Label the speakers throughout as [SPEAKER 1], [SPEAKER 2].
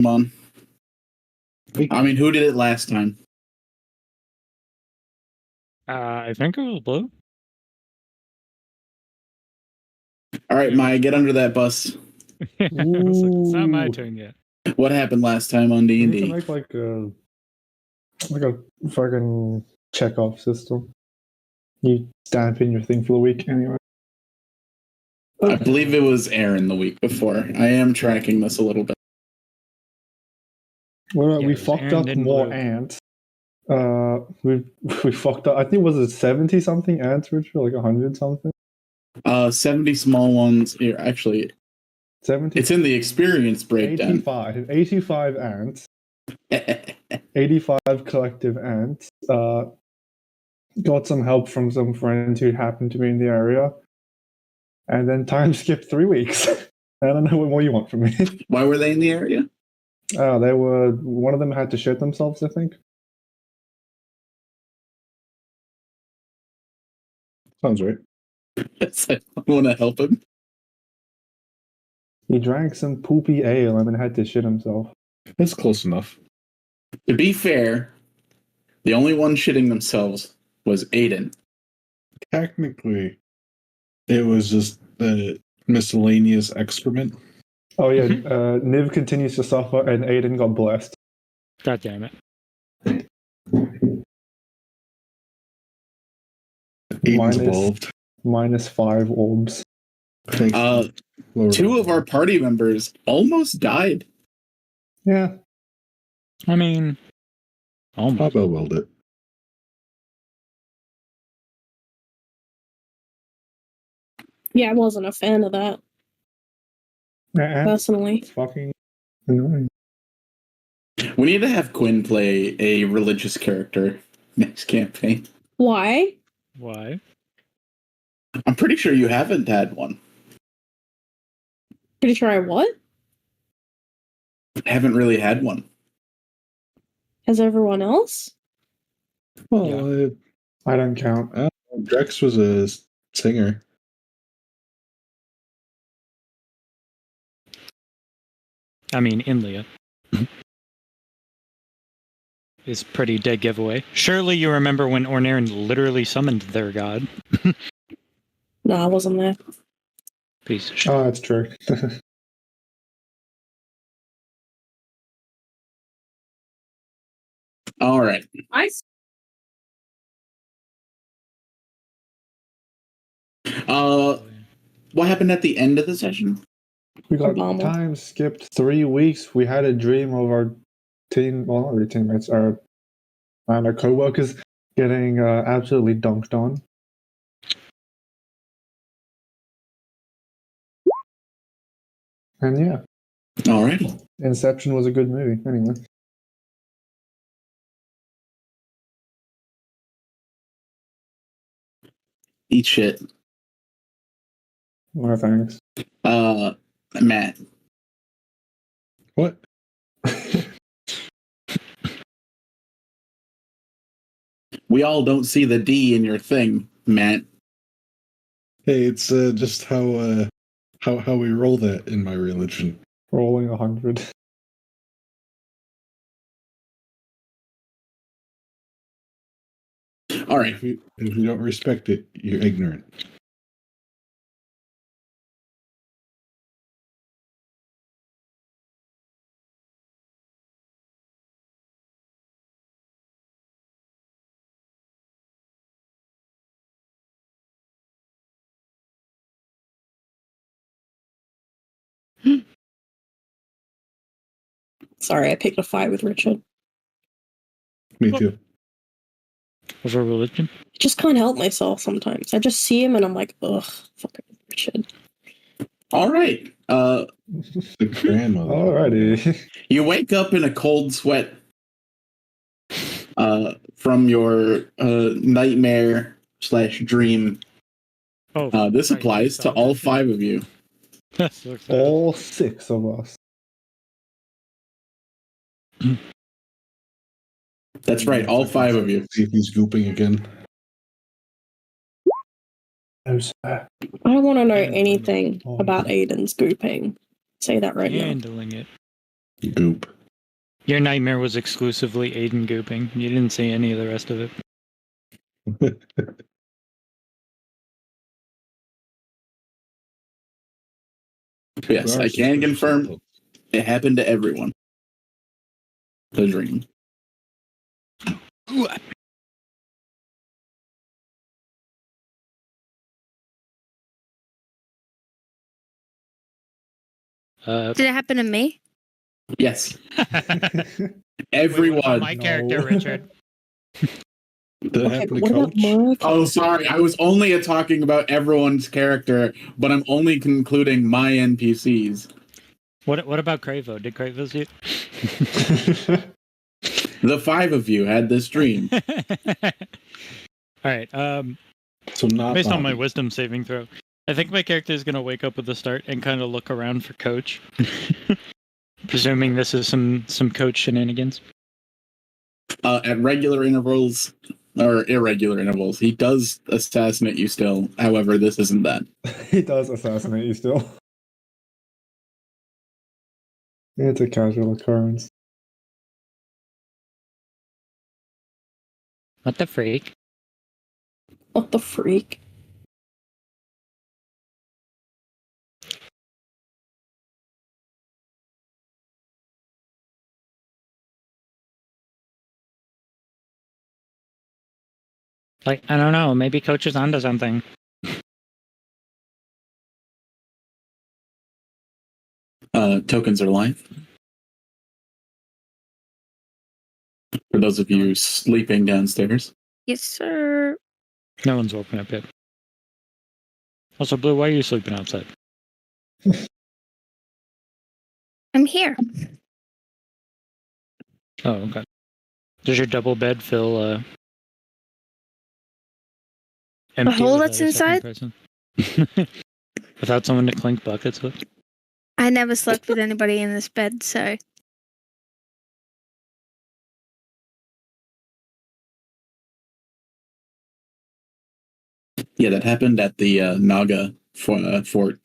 [SPEAKER 1] Come on. I mean, who did it last time?
[SPEAKER 2] I think it was Blue.
[SPEAKER 1] All right, Maya, get under that bus.
[SPEAKER 2] It's not my turn yet.
[SPEAKER 1] What happened last time on D&D?
[SPEAKER 3] You need to make like a fucking check-off system. You stamp in your thing for the week anyway.
[SPEAKER 1] I believe it was Aaron the week before. I am tracking this a little bit.
[SPEAKER 3] Well, we fucked up more
[SPEAKER 2] Blue.
[SPEAKER 3] ants. We fucked up. I think was it 70 something ants, Richard? Like 100 something.
[SPEAKER 1] 70 small ones here. Actually,
[SPEAKER 3] 70.
[SPEAKER 1] It's in the experience breakdown.
[SPEAKER 3] 85 ants. 85 collective ants. Got some help from some friends who happened to be in the area, and then time skipped 3 weeks. I don't know what more you want from me.
[SPEAKER 1] Why were they in the area?
[SPEAKER 3] They were. One of them had to shit themselves, I think.
[SPEAKER 4] Sounds right.
[SPEAKER 1] I want to help him.
[SPEAKER 3] He drank some poopy ale and then had to shit himself.
[SPEAKER 4] That's close enough.
[SPEAKER 1] To be fair, the only one shitting themselves was Aiden.
[SPEAKER 4] Technically, it was just the miscellaneous excrement.
[SPEAKER 3] Oh yeah, Niv continues to suffer and Aiden got blessed.
[SPEAKER 2] God damn it.
[SPEAKER 4] Aiden's evolved.
[SPEAKER 3] -5 orbs.
[SPEAKER 1] Two of our party members almost died.
[SPEAKER 3] Yeah.
[SPEAKER 2] I mean, almost.
[SPEAKER 4] Papa willed it.
[SPEAKER 5] Yeah, I wasn't a fan of that, personally.
[SPEAKER 3] Fucking annoying.
[SPEAKER 1] We need to have Quinn play a religious character next campaign.
[SPEAKER 5] Why?
[SPEAKER 2] Why?
[SPEAKER 1] I'm pretty sure you haven't had one.
[SPEAKER 5] Pretty sure I what?
[SPEAKER 1] Haven't really had one.
[SPEAKER 5] Has everyone else?
[SPEAKER 4] Well,
[SPEAKER 2] Yeah.
[SPEAKER 3] I don't count.
[SPEAKER 4] Drex was a singer.
[SPEAKER 2] I mean, Inlia. Is pretty dead giveaway. Surely you remember when Ornaren literally summoned their god.
[SPEAKER 5] No, I wasn't there.
[SPEAKER 2] Piece of shit.
[SPEAKER 3] Oh, that's true.
[SPEAKER 1] All right. What happened at the end of the session?
[SPEAKER 3] We got
[SPEAKER 5] Obama.
[SPEAKER 3] time skipped 3 weeks. We had a dream of our team, well, not our teammates, our co-workers getting absolutely dunked on. And yeah,
[SPEAKER 1] All right.
[SPEAKER 3] Inception was a good movie. Anyway.
[SPEAKER 1] Eat shit.
[SPEAKER 3] No thanks.
[SPEAKER 1] Matt.
[SPEAKER 4] What?
[SPEAKER 1] We all don't see the D in your thing, Matt.
[SPEAKER 4] Hey, it's just how we roll that in my religion.
[SPEAKER 3] Rolling 100.
[SPEAKER 1] All right.
[SPEAKER 4] If you don't respect it, you're ignorant.
[SPEAKER 5] Sorry, I picked a fight with Richard.
[SPEAKER 4] Me too.
[SPEAKER 2] Over religion?
[SPEAKER 5] Just can't help myself sometimes. I just see him and I'm like, ugh, fucking Richard.
[SPEAKER 1] All right.
[SPEAKER 4] The grandmother.
[SPEAKER 3] Alrighty.
[SPEAKER 1] You wake up in a cold sweat from your nightmare/dream. This applies to all 5 of you.
[SPEAKER 3] All 6 of us.
[SPEAKER 1] That's right, all 5 of you.
[SPEAKER 4] See if he's gooping again.
[SPEAKER 3] No, sir.
[SPEAKER 5] I don't want to know anything about Aiden's gooping. Say that right now.
[SPEAKER 2] Handling it.
[SPEAKER 4] Goop.
[SPEAKER 2] Your nightmare was exclusively Aiden gooping. You didn't see any of the rest of it.
[SPEAKER 1] Yes,
[SPEAKER 4] There are
[SPEAKER 1] I can
[SPEAKER 4] suspicious
[SPEAKER 1] confirm
[SPEAKER 4] outputs.
[SPEAKER 1] it happened to everyone. The dream.
[SPEAKER 6] Did it happen to me?
[SPEAKER 1] Yes,
[SPEAKER 2] Wait,
[SPEAKER 1] everyone.
[SPEAKER 2] what about my
[SPEAKER 3] No.
[SPEAKER 2] character, Richard?
[SPEAKER 4] Did it
[SPEAKER 5] Okay,
[SPEAKER 4] happen to
[SPEAKER 5] what about
[SPEAKER 4] Coach?
[SPEAKER 5] Mark?
[SPEAKER 1] Oh, sorry. I was only talking about everyone's character, but I'm only concluding my NPCs.
[SPEAKER 2] What about Cravo? Did Cravo see it?
[SPEAKER 1] The 5 of you had this dream.
[SPEAKER 2] All right.
[SPEAKER 4] So not
[SPEAKER 2] Based on my
[SPEAKER 4] Bobby.
[SPEAKER 2] wisdom saving throw, I think my character is gonna wake up at the start and kind of look around for Coach, presuming this is some Coach shenanigans.
[SPEAKER 1] At regular intervals or irregular intervals, he does assassinate you still. However, this isn't that.
[SPEAKER 3] He does assassinate you still. It's a casual occurrence.
[SPEAKER 2] What the freak?
[SPEAKER 5] What the freak?
[SPEAKER 2] Like, I don't know. Maybe Coach is onto something.
[SPEAKER 1] Tokens are live. For those of you sleeping downstairs.
[SPEAKER 6] Yes, sir.
[SPEAKER 2] No one's woken up yet. Also, Blue, why are you sleeping outside?
[SPEAKER 6] I'm here.
[SPEAKER 2] Oh, okay. Does your double bed feel empty
[SPEAKER 6] hole
[SPEAKER 2] without
[SPEAKER 6] that's
[SPEAKER 2] a second
[SPEAKER 6] inside?
[SPEAKER 2] person? Without someone to clink buckets with?
[SPEAKER 6] I never slept with anybody in this bed, so
[SPEAKER 1] Yeah, that happened at the Naga fort.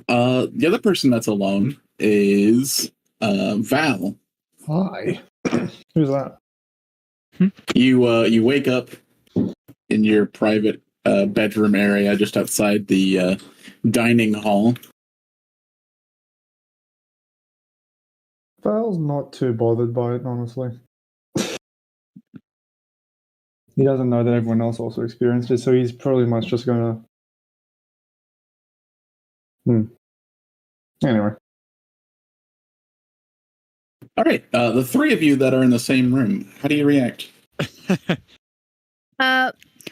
[SPEAKER 1] The other person that's alone is Val.
[SPEAKER 3] Hi. Who's that?
[SPEAKER 1] You wake up in your private bedroom area just outside the dining hall.
[SPEAKER 3] Val's not too bothered by it, honestly. He doesn't know that everyone else also experienced it, so he's pretty much just gonna. Anyway.
[SPEAKER 1] All right, the 3 of you that are in the same room, how do you react?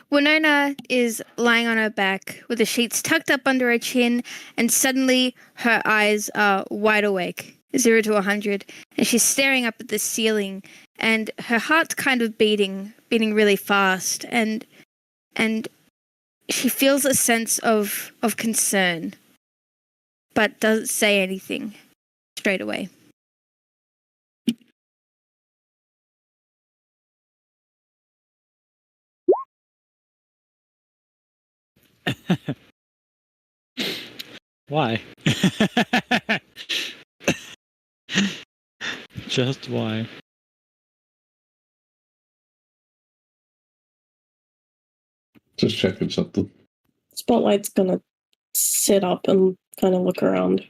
[SPEAKER 6] Winona is lying on her back with the sheets tucked up under her chin, and suddenly her eyes are wide awake, 0 to 100, and she's staring up at the ceiling, and her heart's kind of beating really fast, and she feels a sense of concern, but doesn't say anything straight away.
[SPEAKER 2] Why? Just why?
[SPEAKER 4] Just checking something.
[SPEAKER 5] Spotlight's gonna sit up and kind of look around.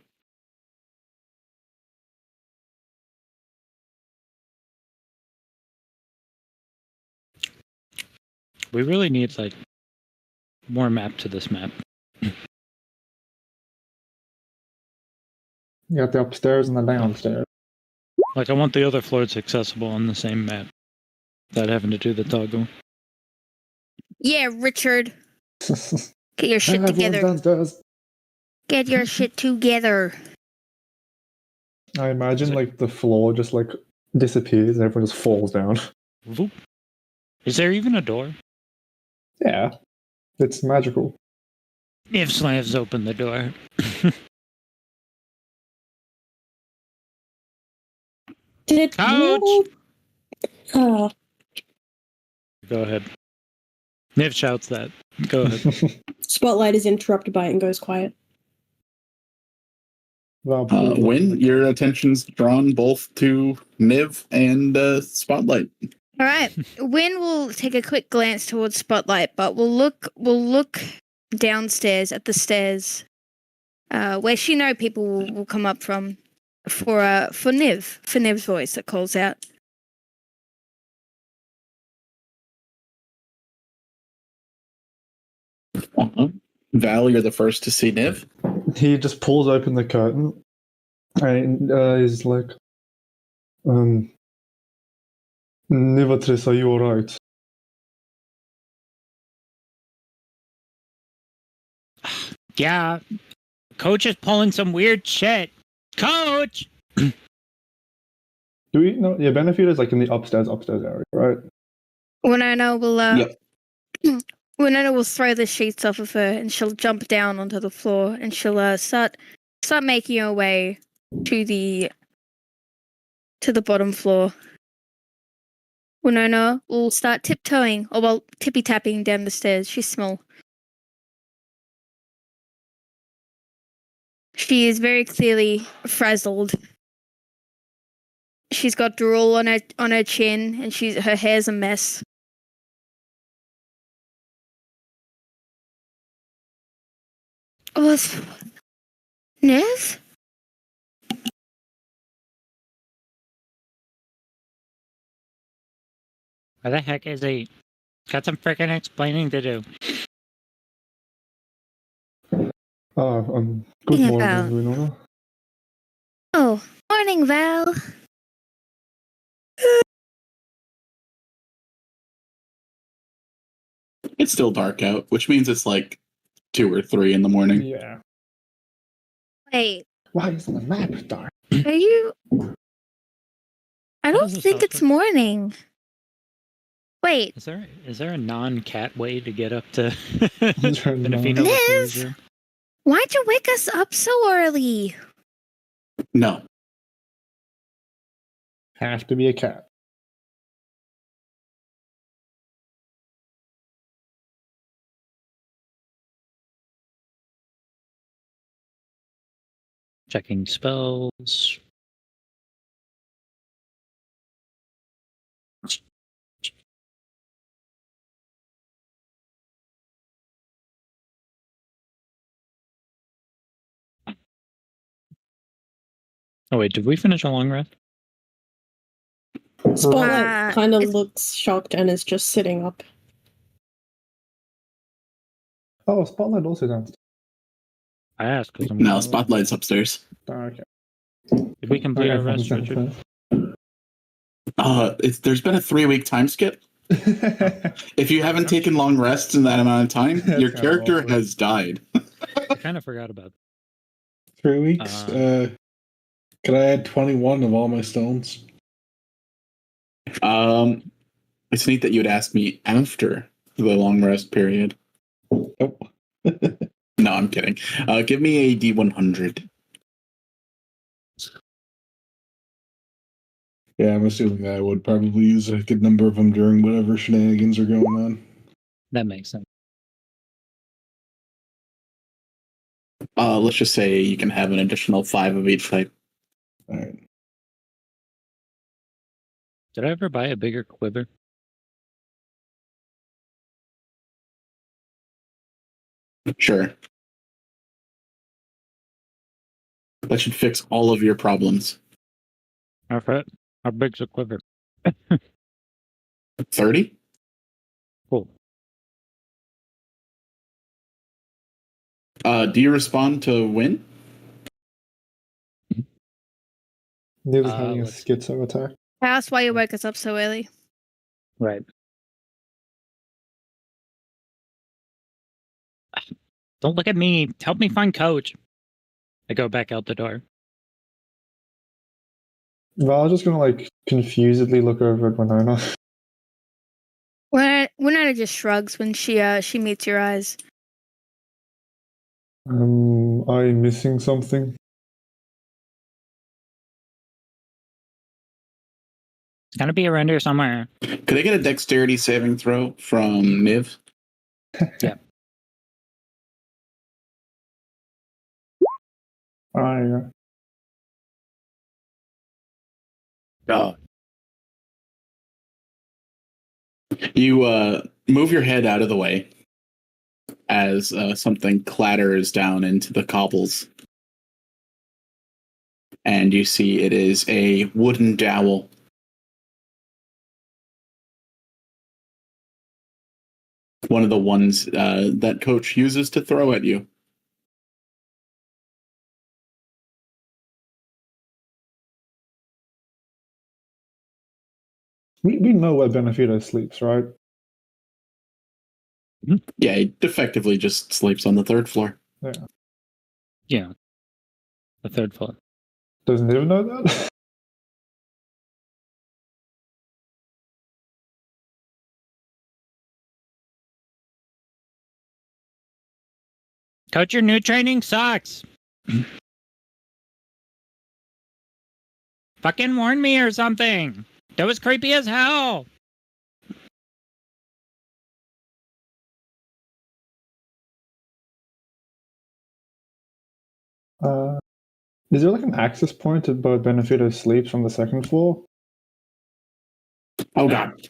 [SPEAKER 2] We really need, like, more map to this map.
[SPEAKER 3] You got the upstairs and the downstairs.
[SPEAKER 2] Like, I want the other floors accessible on the same map without having to do the toggle.
[SPEAKER 6] Yeah, Richard, get your shit
[SPEAKER 3] Everyone's
[SPEAKER 6] together.
[SPEAKER 3] downstairs.
[SPEAKER 6] Get your shit together.
[SPEAKER 3] I imagine like the floor just like disappears and everyone just falls down.
[SPEAKER 2] Voop. Is there even a door?
[SPEAKER 3] Yeah. It's magical.
[SPEAKER 2] If Slavs open the door.
[SPEAKER 5] Did
[SPEAKER 2] Ouch!
[SPEAKER 5] you?
[SPEAKER 2] Go ahead. Niv shouts that. Go ahead.
[SPEAKER 5] Spotlight is interrupted by it and goes quiet.
[SPEAKER 3] Val pulls up
[SPEAKER 1] When
[SPEAKER 3] the-
[SPEAKER 1] your attention's drawn both to Niv and Spotlight.
[SPEAKER 6] All right. Win will take a quick glance towards Spotlight, but we'll look downstairs at the stairs, where she know people will come up from for Niv's voice that calls out.
[SPEAKER 1] Val, you're the first to see Niv.
[SPEAKER 3] He just pulls open the curtain and is like, Nivatris, are you alright?
[SPEAKER 2] Yeah. Coach is pulling some weird shit. Coach!
[SPEAKER 3] Do we know? Yeah, Benefit is like in the upstairs area, right?
[SPEAKER 6] Winona will
[SPEAKER 1] Yep.
[SPEAKER 6] Winona will throw the sheets off of her, and she'll jump down onto the floor, and she'll start making her way to the bottom floor. Winona will start tiptoeing, or well, tippy tapping down the stairs. She's small. She is very clearly frazzled. She's got drool on her chin, and her hair's a mess. What's Niv?
[SPEAKER 2] Where the heck is he? Got some freaking explaining to do.
[SPEAKER 3] Good
[SPEAKER 6] Yeah,
[SPEAKER 3] morning,
[SPEAKER 6] Val.
[SPEAKER 3] Winona.
[SPEAKER 6] Oh, morning, Val.
[SPEAKER 1] It's still dark out, which means it's like 2 or 3 in the morning.
[SPEAKER 3] Yeah.
[SPEAKER 6] Wait,
[SPEAKER 3] Why isn't the map dark?
[SPEAKER 6] are you? I
[SPEAKER 2] How
[SPEAKER 6] don't
[SPEAKER 2] does this
[SPEAKER 6] think
[SPEAKER 2] help
[SPEAKER 6] it's
[SPEAKER 2] her?
[SPEAKER 6] morning. Wait,
[SPEAKER 2] Is there a non-cat way to get up to
[SPEAKER 3] Sure not.
[SPEAKER 2] Benefino
[SPEAKER 6] Liz!
[SPEAKER 2] before you?
[SPEAKER 6] why'd you wake us up so early?
[SPEAKER 1] No.
[SPEAKER 3] Have to be a cat.
[SPEAKER 2] Checking spells. Oh wait, did we finish a long rest?
[SPEAKER 5] Spotlight kind of
[SPEAKER 6] it's-
[SPEAKER 5] looks shocked and is just sitting up.
[SPEAKER 3] Oh, Spotlight also downstairs.
[SPEAKER 2] I asked because I'm
[SPEAKER 1] No, Spotlight's upstairs.
[SPEAKER 3] Oh, okay.
[SPEAKER 2] Did we complete our rest, Richard?
[SPEAKER 1] There's been a 3-week time skip. If you haven't taken long rests in that amount of time,
[SPEAKER 3] That's
[SPEAKER 1] your
[SPEAKER 3] kinda
[SPEAKER 1] character
[SPEAKER 3] awkward.
[SPEAKER 1] has died.
[SPEAKER 2] I kind of forgot about
[SPEAKER 4] 3 weeks. Could I add 21 of all my stones?
[SPEAKER 1] It's neat that you'd ask me after the long rest period.
[SPEAKER 4] Nope.
[SPEAKER 1] No, I'm kidding. Give me a D100.
[SPEAKER 4] Yeah, I'm assuming I would probably use a good number of them during whatever shenanigans are going on.
[SPEAKER 2] that. Makes sense.
[SPEAKER 1] Let's just say you can have an additional 5 of each type.
[SPEAKER 4] All right.
[SPEAKER 2] Did I ever buy a bigger quiver?
[SPEAKER 1] Sure. That should fix all of your problems.
[SPEAKER 2] Okay. How big's a quiver?
[SPEAKER 1] 30?
[SPEAKER 2] Cool.
[SPEAKER 1] Do you respond to win?
[SPEAKER 3] Niv's having a
[SPEAKER 2] let's-
[SPEAKER 3] schizo attack.
[SPEAKER 6] I asked why you woke us up so early.
[SPEAKER 2] Right. Don't look at me. Help me find Coach. I go back out the door.
[SPEAKER 3] Val's just gonna like confusedly look over at Winona.
[SPEAKER 6] Winona just shrugs when she meets your eyes.
[SPEAKER 3] I'm missing something.
[SPEAKER 2] It's gotta be around here somewhere.
[SPEAKER 1] Could I get a dexterity saving throw from Niv?
[SPEAKER 2] Yeah.
[SPEAKER 3] I
[SPEAKER 1] Oh. You move your head out of the way as something clatters down into the cobbles. And you see it is a wooden dowel. One of the ones that Coach uses to throw at you.
[SPEAKER 3] we know where Benefito sleeps, right?
[SPEAKER 1] Yeah, he effectively just sleeps on the third floor.
[SPEAKER 2] Yeah. The third floor.
[SPEAKER 3] Doesn't even know that.
[SPEAKER 2] Coach, your new training sucks. Fucking warn me or something. That was creepy as hell.
[SPEAKER 3] Is there like an access point to where Benefito sleeps on the second floor,
[SPEAKER 1] Oh god.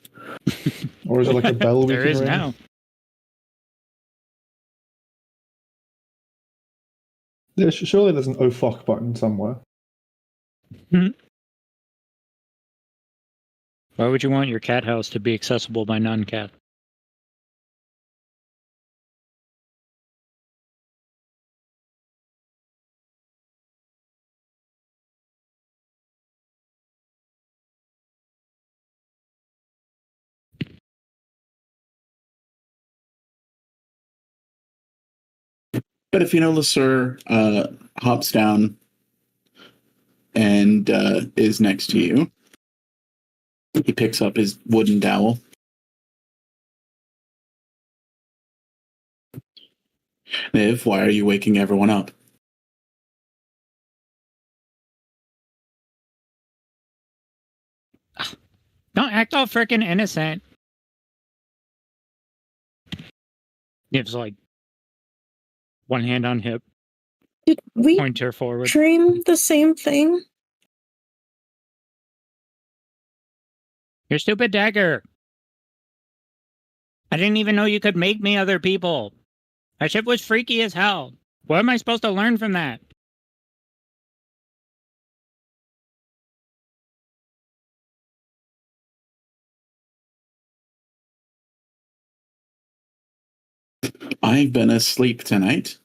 [SPEAKER 3] or is it like a bell we
[SPEAKER 2] There
[SPEAKER 3] can
[SPEAKER 2] is
[SPEAKER 3] ring?
[SPEAKER 2] now.
[SPEAKER 3] Surely there's an oh fuck button somewhere.
[SPEAKER 2] Why would you want your cat house to be accessible by non-cat?
[SPEAKER 1] But if you know Lasur hops down and is next to you, he picks up his wooden dowel. Niv, why are you waking everyone up?
[SPEAKER 2] Don't act all freaking innocent. Gives like one hand on hip,
[SPEAKER 5] Did we
[SPEAKER 2] pointer forward.
[SPEAKER 5] dream the same thing?
[SPEAKER 2] Your stupid dagger. I didn't even know you could make me other people. That shit was freaky as hell. What am I supposed to learn from that?
[SPEAKER 1] I've been asleep tonight.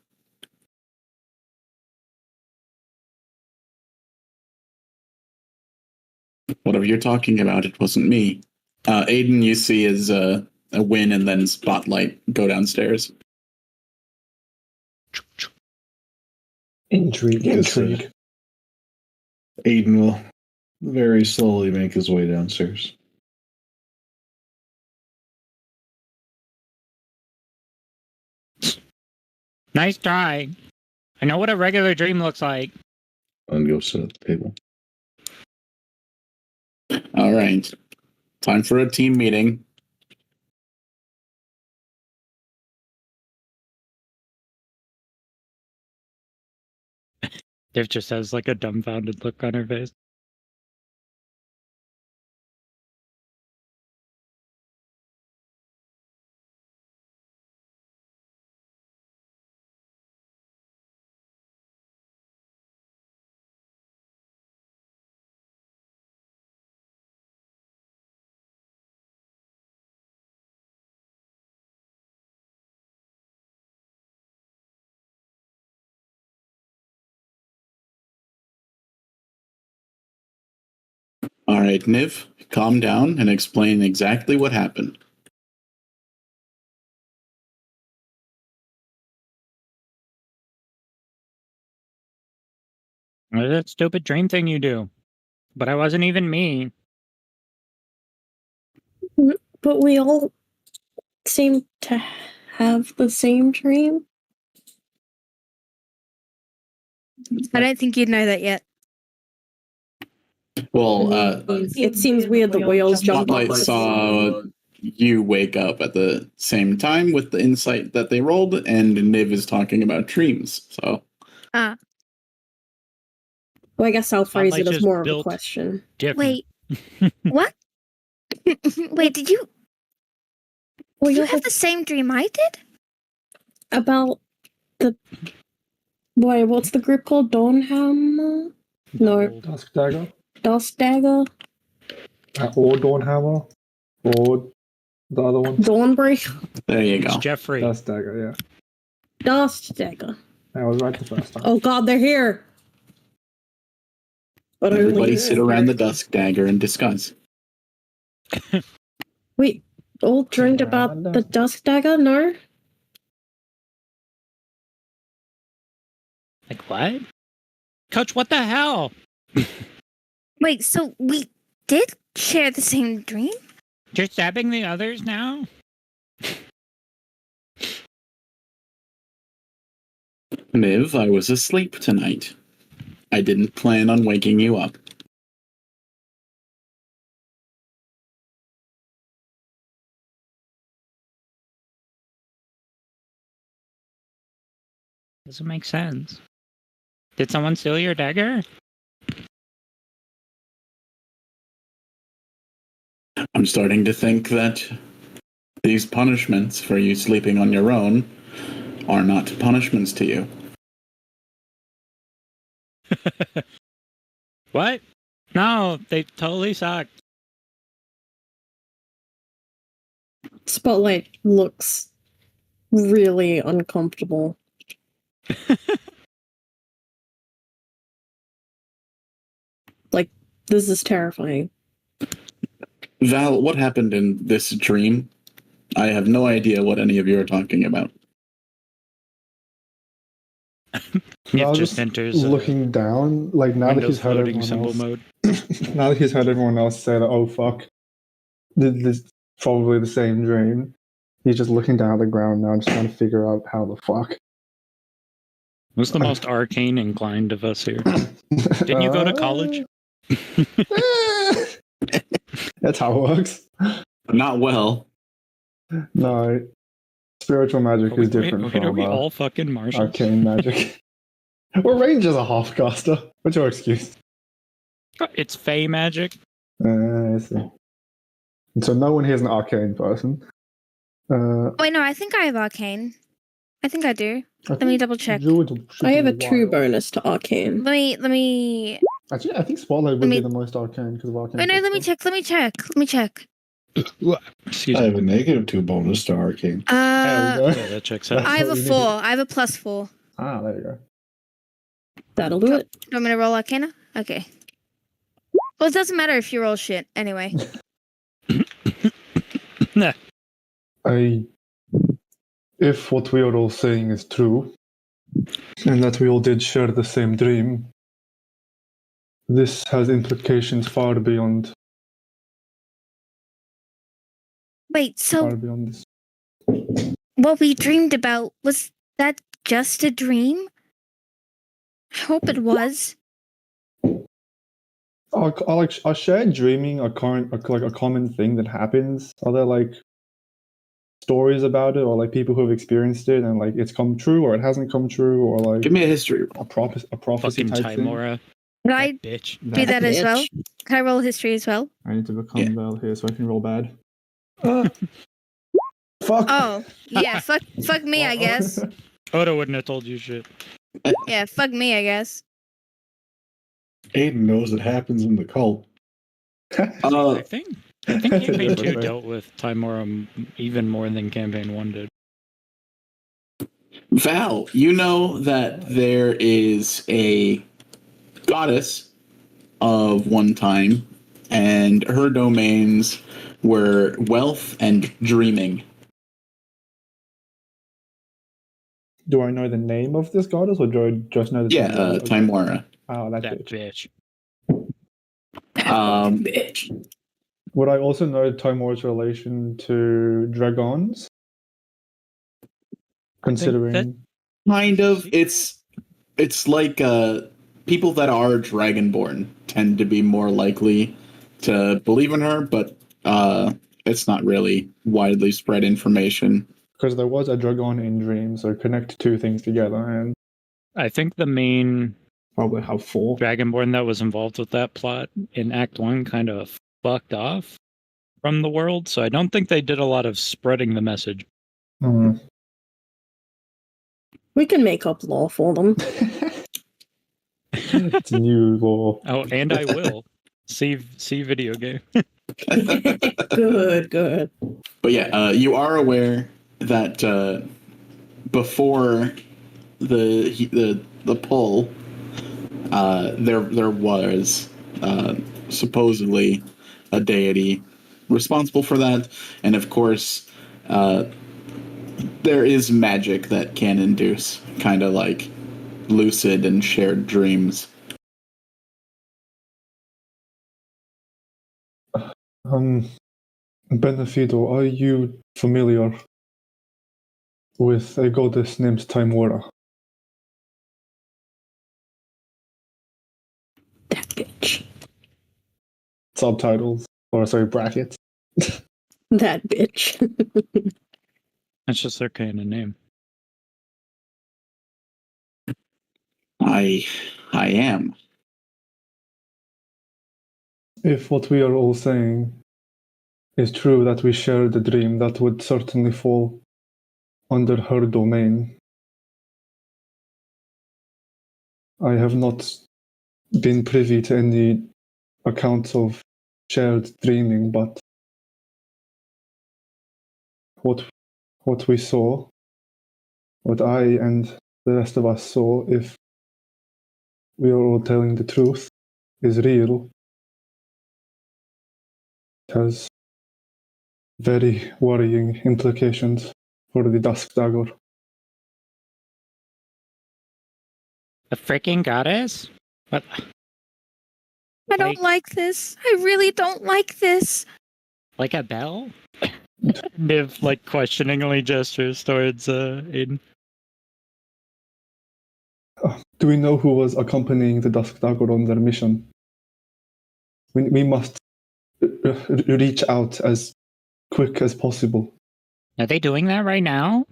[SPEAKER 1] Whatever you're talking about, it wasn't me. Aiden, you see, is a win and then Spotlight go downstairs.
[SPEAKER 3] Intrigue.
[SPEAKER 4] Yes, Aiden will very slowly make his way downstairs.
[SPEAKER 2] Nice try. I know what a regular dream looks like.
[SPEAKER 4] And go sit at the table.
[SPEAKER 1] All right. Time for a team meeting.
[SPEAKER 2] Div just has like a dumbfounded look on her face.
[SPEAKER 1] All right, Niv, calm down and explain exactly what happened.
[SPEAKER 2] What is that stupid dream thing you do? But I wasn't even me.
[SPEAKER 5] But we all seem to have the same dream.
[SPEAKER 6] I don't think you'd know that yet.
[SPEAKER 1] Well,
[SPEAKER 5] It seems weird that we all jumped
[SPEAKER 1] Spotlight
[SPEAKER 5] up.
[SPEAKER 1] saw you wake up at the same time with the insight that they rolled, and Niv is talking about dreams. So
[SPEAKER 6] Ah,
[SPEAKER 5] Well, I guess I'll phrase
[SPEAKER 2] like
[SPEAKER 5] it as
[SPEAKER 2] just
[SPEAKER 5] more of a
[SPEAKER 2] built-
[SPEAKER 5] question.
[SPEAKER 2] Different.
[SPEAKER 6] wait. What? Wait, did you
[SPEAKER 5] Well,
[SPEAKER 6] you
[SPEAKER 5] you
[SPEAKER 6] have the same dream I did?
[SPEAKER 5] about the what's the group called? Dawnhammer? No,
[SPEAKER 3] Dusk Dagger.
[SPEAKER 5] Dust Dagger?
[SPEAKER 3] Or Dawnhammer. Or the other one.
[SPEAKER 5] Dawnbreaker?
[SPEAKER 1] there you
[SPEAKER 2] It's
[SPEAKER 1] go.
[SPEAKER 2] Jeffrey.
[SPEAKER 3] Dusk Dagger, yeah.
[SPEAKER 5] Dust Dagger.
[SPEAKER 3] I was right the first time.
[SPEAKER 5] Oh god, they're here! But only
[SPEAKER 1] Everybody
[SPEAKER 5] here.
[SPEAKER 1] sit around the dusk dagger and discuss.
[SPEAKER 5] Wait, all dreamed about the Dusk Dagger? No?
[SPEAKER 2] Like what? Coach, what the hell?
[SPEAKER 6] Wait, so we did share the same dream?
[SPEAKER 2] You're stabbing the others now?
[SPEAKER 1] Niv, I was asleep tonight. I didn't plan on waking you up.
[SPEAKER 2] Doesn't make sense. Did someone steal your dagger?
[SPEAKER 1] I'm starting to think that these punishments for you sleeping on your own are not punishments to you.
[SPEAKER 2] What? No, they totally suck.
[SPEAKER 5] Spotlight looks really uncomfortable. Like, this is terrifying.
[SPEAKER 1] Val, what happened in this dream? I have no idea what any of you are talking about.
[SPEAKER 3] I
[SPEAKER 2] It
[SPEAKER 3] was
[SPEAKER 2] just enters
[SPEAKER 3] looking down, like now that
[SPEAKER 2] Windows
[SPEAKER 3] he's heard
[SPEAKER 2] floating
[SPEAKER 3] everyone
[SPEAKER 2] symbol
[SPEAKER 3] else.
[SPEAKER 2] mode.
[SPEAKER 3] Now that he's heard everyone else say that, oh fuck, this is probably the same dream. He's just looking down at the ground now, just trying to figure out how the fuck.
[SPEAKER 2] Who's the most arcane inclined of us here? Didn't you go to college?
[SPEAKER 3] That's how it works.
[SPEAKER 1] Not well.
[SPEAKER 3] No, spiritual magic is different
[SPEAKER 2] Are
[SPEAKER 3] from
[SPEAKER 2] we all fucking Martians?
[SPEAKER 3] arcane magic. Well, Ranger's a half-caster. What's your excuse?
[SPEAKER 2] It's Fey magic.
[SPEAKER 3] I see. And so no one here's an arcane person.
[SPEAKER 6] Wait, no, I think I have arcane. I think I do. Let me double check.
[SPEAKER 5] I have a 2 bonus to Arcane.
[SPEAKER 6] Let me.
[SPEAKER 3] Actually, I think Spotlight would be the most arcane because of arcane.
[SPEAKER 6] Wait, no, let me check. Let me check.
[SPEAKER 2] Excuse
[SPEAKER 4] I
[SPEAKER 2] me.
[SPEAKER 4] have a -2 bonus to arcane.
[SPEAKER 3] There we go.
[SPEAKER 2] Yeah, that checks out.
[SPEAKER 6] I have a
[SPEAKER 3] What you
[SPEAKER 6] 4.
[SPEAKER 3] need.
[SPEAKER 6] I have a +4.
[SPEAKER 3] Ah, there you go.
[SPEAKER 5] That'll do it.
[SPEAKER 6] Do you want me to roll Arcana? Okay. Well, it doesn't matter if you roll shit anyway.
[SPEAKER 2] Nah.
[SPEAKER 3] If what we are all saying is true, and that we all did share the same dream, this has implications far beyond
[SPEAKER 6] Wait, so
[SPEAKER 3] this.
[SPEAKER 6] what we dreamed about, was that just a dream? I hope it was.
[SPEAKER 3] Are shared dreaming a common thing that happens? Are there like stories about it, or like people who have experienced it and like it's come true or it hasn't come true, or like
[SPEAKER 1] Give me a history
[SPEAKER 3] a
[SPEAKER 1] roll.
[SPEAKER 3] prophecy
[SPEAKER 2] Fucking
[SPEAKER 3] type thing?
[SPEAKER 2] Timora.
[SPEAKER 6] Can I
[SPEAKER 2] Bitch.
[SPEAKER 6] do that as well?
[SPEAKER 5] Bitch.
[SPEAKER 6] Can I roll history as well?
[SPEAKER 3] I need to become
[SPEAKER 1] Yeah.
[SPEAKER 3] Bell here so I can roll bad. Fuck.
[SPEAKER 6] Oh, yeah, fuck me, I guess.
[SPEAKER 2] Oda wouldn't have told you shit.
[SPEAKER 6] Yeah, fuck me, I guess.
[SPEAKER 4] Aiden knows it happens in the cult.
[SPEAKER 2] I think Campaign 2
[SPEAKER 3] Definitely.
[SPEAKER 2] dealt with Timora even more than Campaign 1 did.
[SPEAKER 1] Val, you know that there is a goddess of one time, and her domains were wealth and dreaming.
[SPEAKER 3] Do I know the name of this goddess, or do I just know the
[SPEAKER 1] Yeah,
[SPEAKER 3] name?
[SPEAKER 1] Timora.
[SPEAKER 3] Oh, that
[SPEAKER 2] That
[SPEAKER 3] bitch.
[SPEAKER 2] bitch.
[SPEAKER 1] Bitch.
[SPEAKER 3] Would I also know Timora's relation to dragons? Considering
[SPEAKER 1] Kind of. It's like people that are dragonborn tend to be more likely to believe in her, but it's not really widely spread information.
[SPEAKER 3] Because there was a dragon in Dream, so connect two things together and
[SPEAKER 2] I think the main
[SPEAKER 3] probably have four.
[SPEAKER 2] Dragonborn that was involved with that plot in Act 1 kind of fucked off from the world, so I don't think they did a lot of spreading the message.
[SPEAKER 3] Hmm.
[SPEAKER 5] We can make up law for them.
[SPEAKER 3] It's new law.
[SPEAKER 2] Oh, and I will. See video game.
[SPEAKER 5] Good.
[SPEAKER 1] But yeah, you are aware that before the pull, there was supposedly a deity responsible for that, and of course, there is magic that can induce kind of like lucid and shared dreams.
[SPEAKER 3] Benefido, are you familiar with a goddess named Timora?
[SPEAKER 5] That bitch.
[SPEAKER 3] Subtitles, or sorry, brackets.
[SPEAKER 5] That bitch.
[SPEAKER 2] That's just their kind of name.
[SPEAKER 1] I am.
[SPEAKER 3] If what we are all saying is true, that we share the dream, that would certainly fall under her domain. I have not been privy to any accounts of shared dreaming, but what we saw, what I and the rest of us saw, if we are all telling the truth, is real. It has very worrying implications for the Dusk Dagger.
[SPEAKER 2] A freaking goddess? What?
[SPEAKER 6] I don't like this. I really don't like this.
[SPEAKER 2] Like a bell? Niv like questioningly gestures towards Aiden.
[SPEAKER 3] Do we know who was accompanying the Dusk Dagger on their mission? We must reach out as quick as possible.
[SPEAKER 2] Are they doing that right now?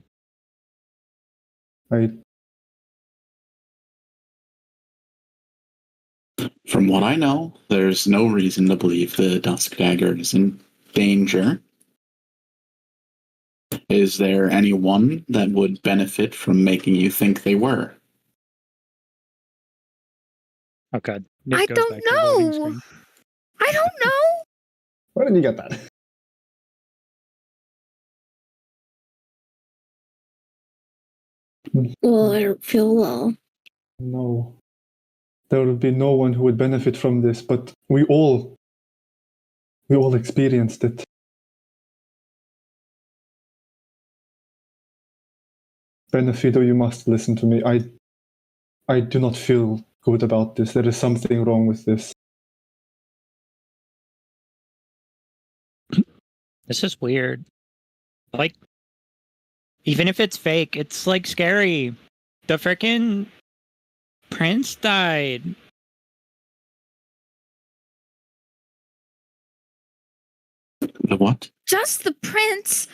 [SPEAKER 1] From what I know, there's no reason to believe the Dusk Dagger is in danger. Is there anyone that would benefit from making you think they were?
[SPEAKER 2] Oh god. Niv
[SPEAKER 6] I
[SPEAKER 2] goes
[SPEAKER 6] don't
[SPEAKER 2] back to loading
[SPEAKER 6] know.
[SPEAKER 2] screen.
[SPEAKER 6] I don't know.
[SPEAKER 3] Where did you get that?
[SPEAKER 5] Well, I don't feel well.
[SPEAKER 3] No. There would be no one who would benefit from this, but we all experienced it. Benefido, you must listen to me. I do not feel good about this. There is something wrong with this.
[SPEAKER 2] This is weird. Like, even if it's fake, it's like scary. The frickin' prince died.
[SPEAKER 1] The what?
[SPEAKER 6] Just the prince.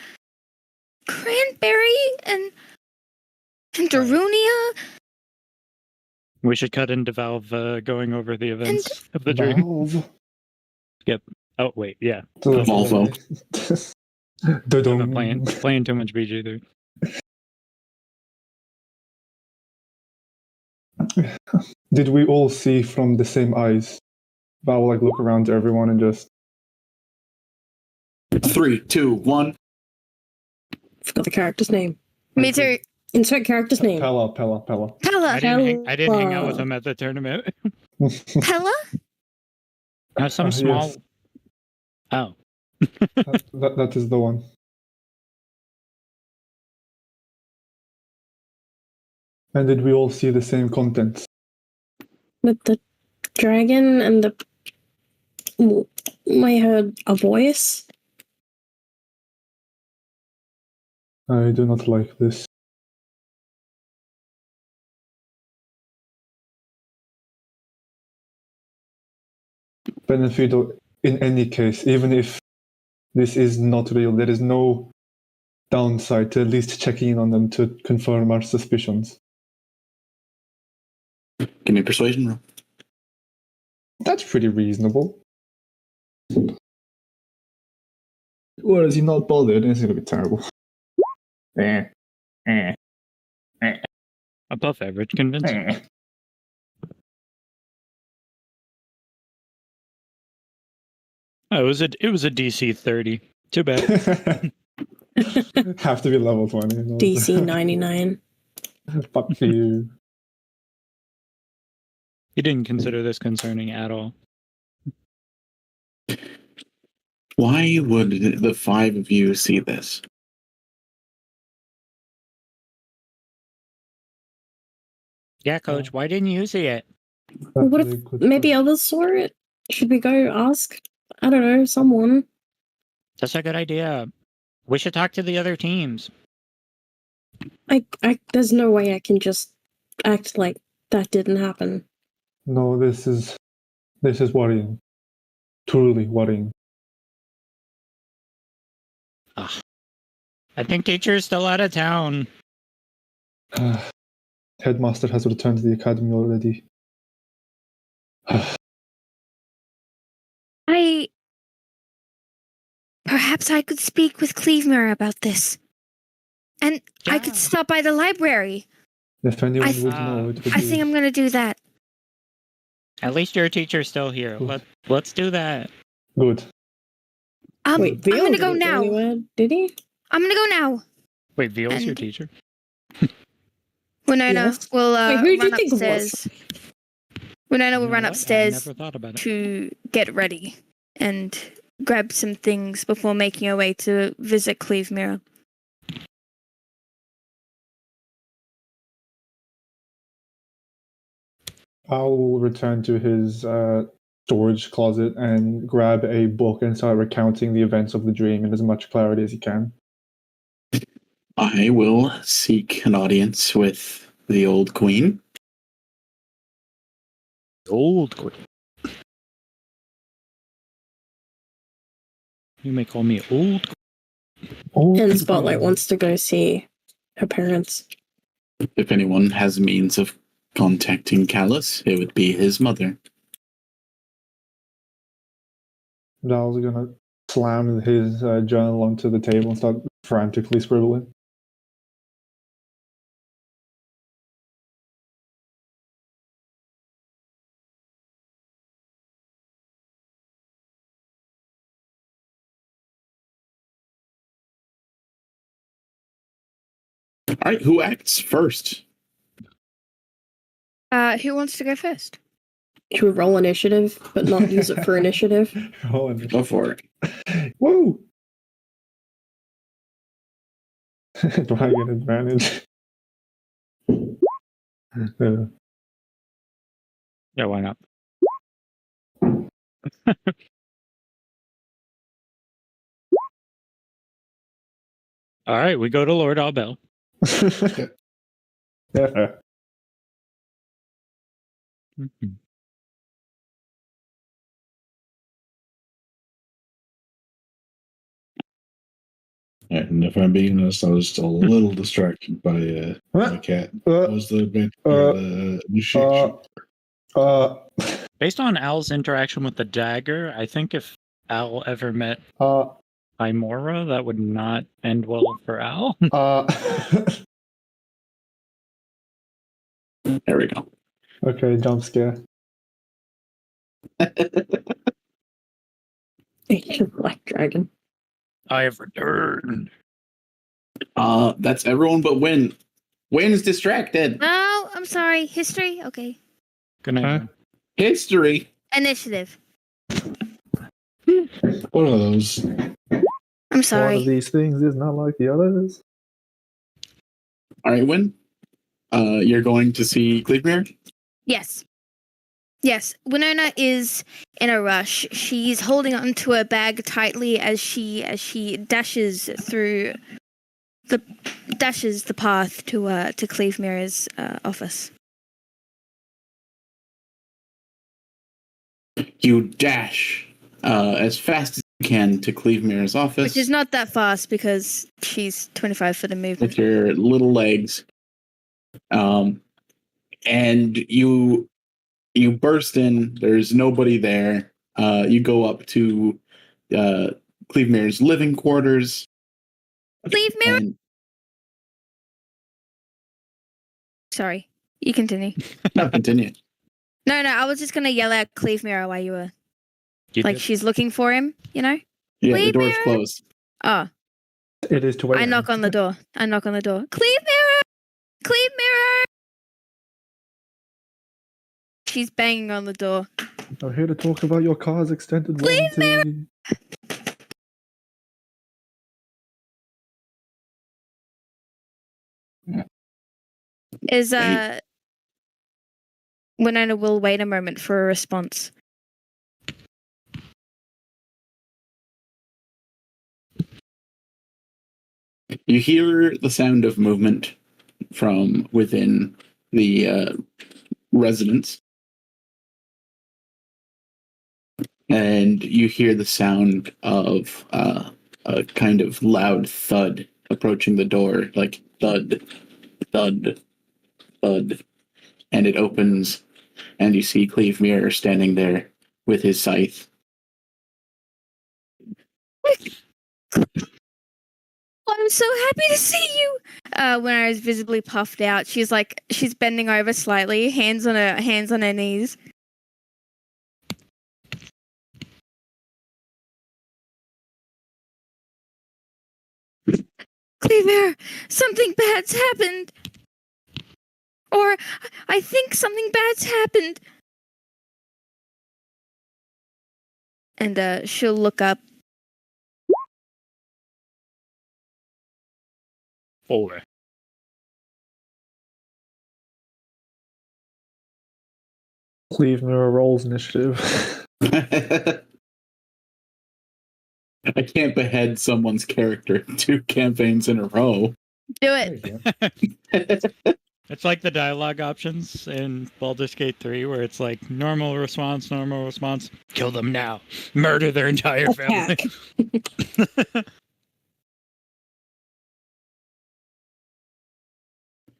[SPEAKER 6] Cranberry and Darunia.
[SPEAKER 2] We should cut into Valve going over the events of the dream.
[SPEAKER 3] Valve.
[SPEAKER 2] Yep. Oh wait, yeah.
[SPEAKER 1] Volvo.
[SPEAKER 2] I'm not playing too much BG there.
[SPEAKER 3] Did we all see from the same eyes? Val will look around to everyone and just
[SPEAKER 1] 3, 2, 1.
[SPEAKER 5] Forgot the character's name.
[SPEAKER 6] Me too.
[SPEAKER 5] Insert character's name.
[SPEAKER 3] Pella.
[SPEAKER 6] Pella.
[SPEAKER 2] I didn't hang out with him at the tournament.
[SPEAKER 6] Pella?
[SPEAKER 2] Now some small.
[SPEAKER 3] Yes.
[SPEAKER 2] Oh.
[SPEAKER 3] that is the one. And did we all see the same contents?
[SPEAKER 5] With the dragon and the. I heard a voice.
[SPEAKER 3] I do not like this. Benefido, in any case, even if This is not real. There is no downside to at least checking in on them to confirm our suspicions.
[SPEAKER 1] Give me a persuasion roll.
[SPEAKER 3] That's pretty reasonable. Or is he not bothered? This is going to be terrible.
[SPEAKER 2] Above average convincing. Oh, it was a DC 30. Too bad.
[SPEAKER 3] Have to be level 20. No?
[SPEAKER 5] DC 99.
[SPEAKER 3] Fuck you.
[SPEAKER 2] He didn't consider this concerning at all.
[SPEAKER 1] Why would the five of you see this?
[SPEAKER 2] Yeah, Coach, why didn't you see it?
[SPEAKER 5] What if maybe others saw it? Should we go ask? I don't know, someone.
[SPEAKER 2] That's a good idea. We should talk to the other teams.
[SPEAKER 5] There's no way I can just act like that didn't happen.
[SPEAKER 3] No, this is worrying. Truly worrying.
[SPEAKER 2] I think teacher's still out of town.
[SPEAKER 3] Headmaster has returned to the academy already.
[SPEAKER 6] Perhaps I could speak with Clevemer about this. And I could
[SPEAKER 2] Yeah.
[SPEAKER 6] stop by the library.
[SPEAKER 3] If anyone
[SPEAKER 6] I-
[SPEAKER 3] would know, it would
[SPEAKER 6] I
[SPEAKER 3] be.
[SPEAKER 6] think I'm going to do that.
[SPEAKER 2] At least your teacher's still here. Let's do that.
[SPEAKER 3] Good.
[SPEAKER 5] Wait,
[SPEAKER 6] I'm
[SPEAKER 5] Veal
[SPEAKER 6] going to go
[SPEAKER 5] didn't
[SPEAKER 6] now.
[SPEAKER 5] anywhere, did he?
[SPEAKER 6] I'm going to go now.
[SPEAKER 2] Wait, Veal's your
[SPEAKER 6] And-
[SPEAKER 2] teacher?
[SPEAKER 6] Winona
[SPEAKER 5] Yes.
[SPEAKER 6] will
[SPEAKER 5] Wait, who do you
[SPEAKER 6] run
[SPEAKER 5] think it was?
[SPEAKER 6] upstairs. Winona will
[SPEAKER 2] You know
[SPEAKER 6] run
[SPEAKER 2] what? I
[SPEAKER 6] upstairs
[SPEAKER 2] never thought about it.
[SPEAKER 6] to get ready and grab some things before making her way to visit Clevemer.
[SPEAKER 3] I'll return to his storage closet and grab a book and start recounting the events of the dream in as much clarity as he can.
[SPEAKER 1] I will seek an audience with the old queen.
[SPEAKER 2] Old queen. You may call me old queen.
[SPEAKER 5] And Spotlight wants to go see her parents.
[SPEAKER 1] If anyone has means of contacting Callus, it would be his mother.
[SPEAKER 3] Dal's gonna slam his journal onto the table and start frantically scribbling.
[SPEAKER 1] All right, who acts first?
[SPEAKER 6] Who wants to go first?
[SPEAKER 5] Should we roll initiative, but not use it for initiative?
[SPEAKER 3] Oh,
[SPEAKER 1] Go for it.
[SPEAKER 3] woo! Do I get advantage? Yeah.
[SPEAKER 2] Yeah, why not? All right, we go to Lord Albel.
[SPEAKER 3] Yeah.
[SPEAKER 2] Mhm.
[SPEAKER 4] And if I'm being honest, I was still a little distracted by my cat. What was the initiation?
[SPEAKER 2] Based on Al's interaction with the dagger, I think if Al ever met Imora, that would not end well for Al.
[SPEAKER 1] There we go.
[SPEAKER 3] Okay, jump scare.
[SPEAKER 5] Ancient Black Dragon.
[SPEAKER 2] I have returned.
[SPEAKER 1] That's everyone but Win. Win's distracted.
[SPEAKER 6] No, I'm sorry. History? Okay.
[SPEAKER 2] Good night.
[SPEAKER 3] Huh?
[SPEAKER 2] man.
[SPEAKER 1] History.
[SPEAKER 6] Initiative.
[SPEAKER 4] One of those.
[SPEAKER 6] I'm
[SPEAKER 3] One of
[SPEAKER 6] sorry.
[SPEAKER 3] these things is not like the others.
[SPEAKER 1] All right, Win. You're going to see Clevemer?
[SPEAKER 6] Yes. Yes. Winona is in a rush. She's holding onto her bag tightly as she dashes through the path to Clevemer's office.
[SPEAKER 1] You dash as fast as can to Clevemir's office
[SPEAKER 6] Which is not that fast because she's 25 foot of movement.
[SPEAKER 1] with your little legs. And you burst in. There's nobody there. You go up to Clevemir's living quarters.
[SPEAKER 6] Clevemere?
[SPEAKER 1] And
[SPEAKER 6] Sorry, you continue.
[SPEAKER 1] no, continue.
[SPEAKER 6] No, I was just going to yell out Clevemere while you were...
[SPEAKER 2] You
[SPEAKER 6] Like,
[SPEAKER 2] did.
[SPEAKER 6] she's looking for him, you know?
[SPEAKER 1] Yeah, the door's
[SPEAKER 6] Clevemirror?
[SPEAKER 1] closed.
[SPEAKER 6] Oh,
[SPEAKER 3] It is to
[SPEAKER 6] I knock on the door. Clevemere! Clevemere! She's banging on the door.
[SPEAKER 3] I'm here to talk about your car's extended warranty.
[SPEAKER 6] Is,
[SPEAKER 1] Hey.
[SPEAKER 6] Winona will wait a moment for a response.
[SPEAKER 1] You hear the sound of movement from within the residence. And you hear the sound of a kind of loud thud approaching the door, like thud, thud, thud. And it opens, and you see Clevemirror standing there with his scythe.
[SPEAKER 6] I'm so happy to see you. When I was visibly puffed out, she's bending over slightly, hands on her knees. Cleaver, something bad's happened. Or I think something bad's happened. And she'll look up.
[SPEAKER 2] 4.
[SPEAKER 3] Clevemirror rolls initiative.
[SPEAKER 1] I can't behead someone's character 2 campaigns in a row.
[SPEAKER 6] Do it.
[SPEAKER 2] It's like the dialogue options in Baldur's Gate 3 where it's like normal response, kill them now, murder their entire family.
[SPEAKER 5] Attack.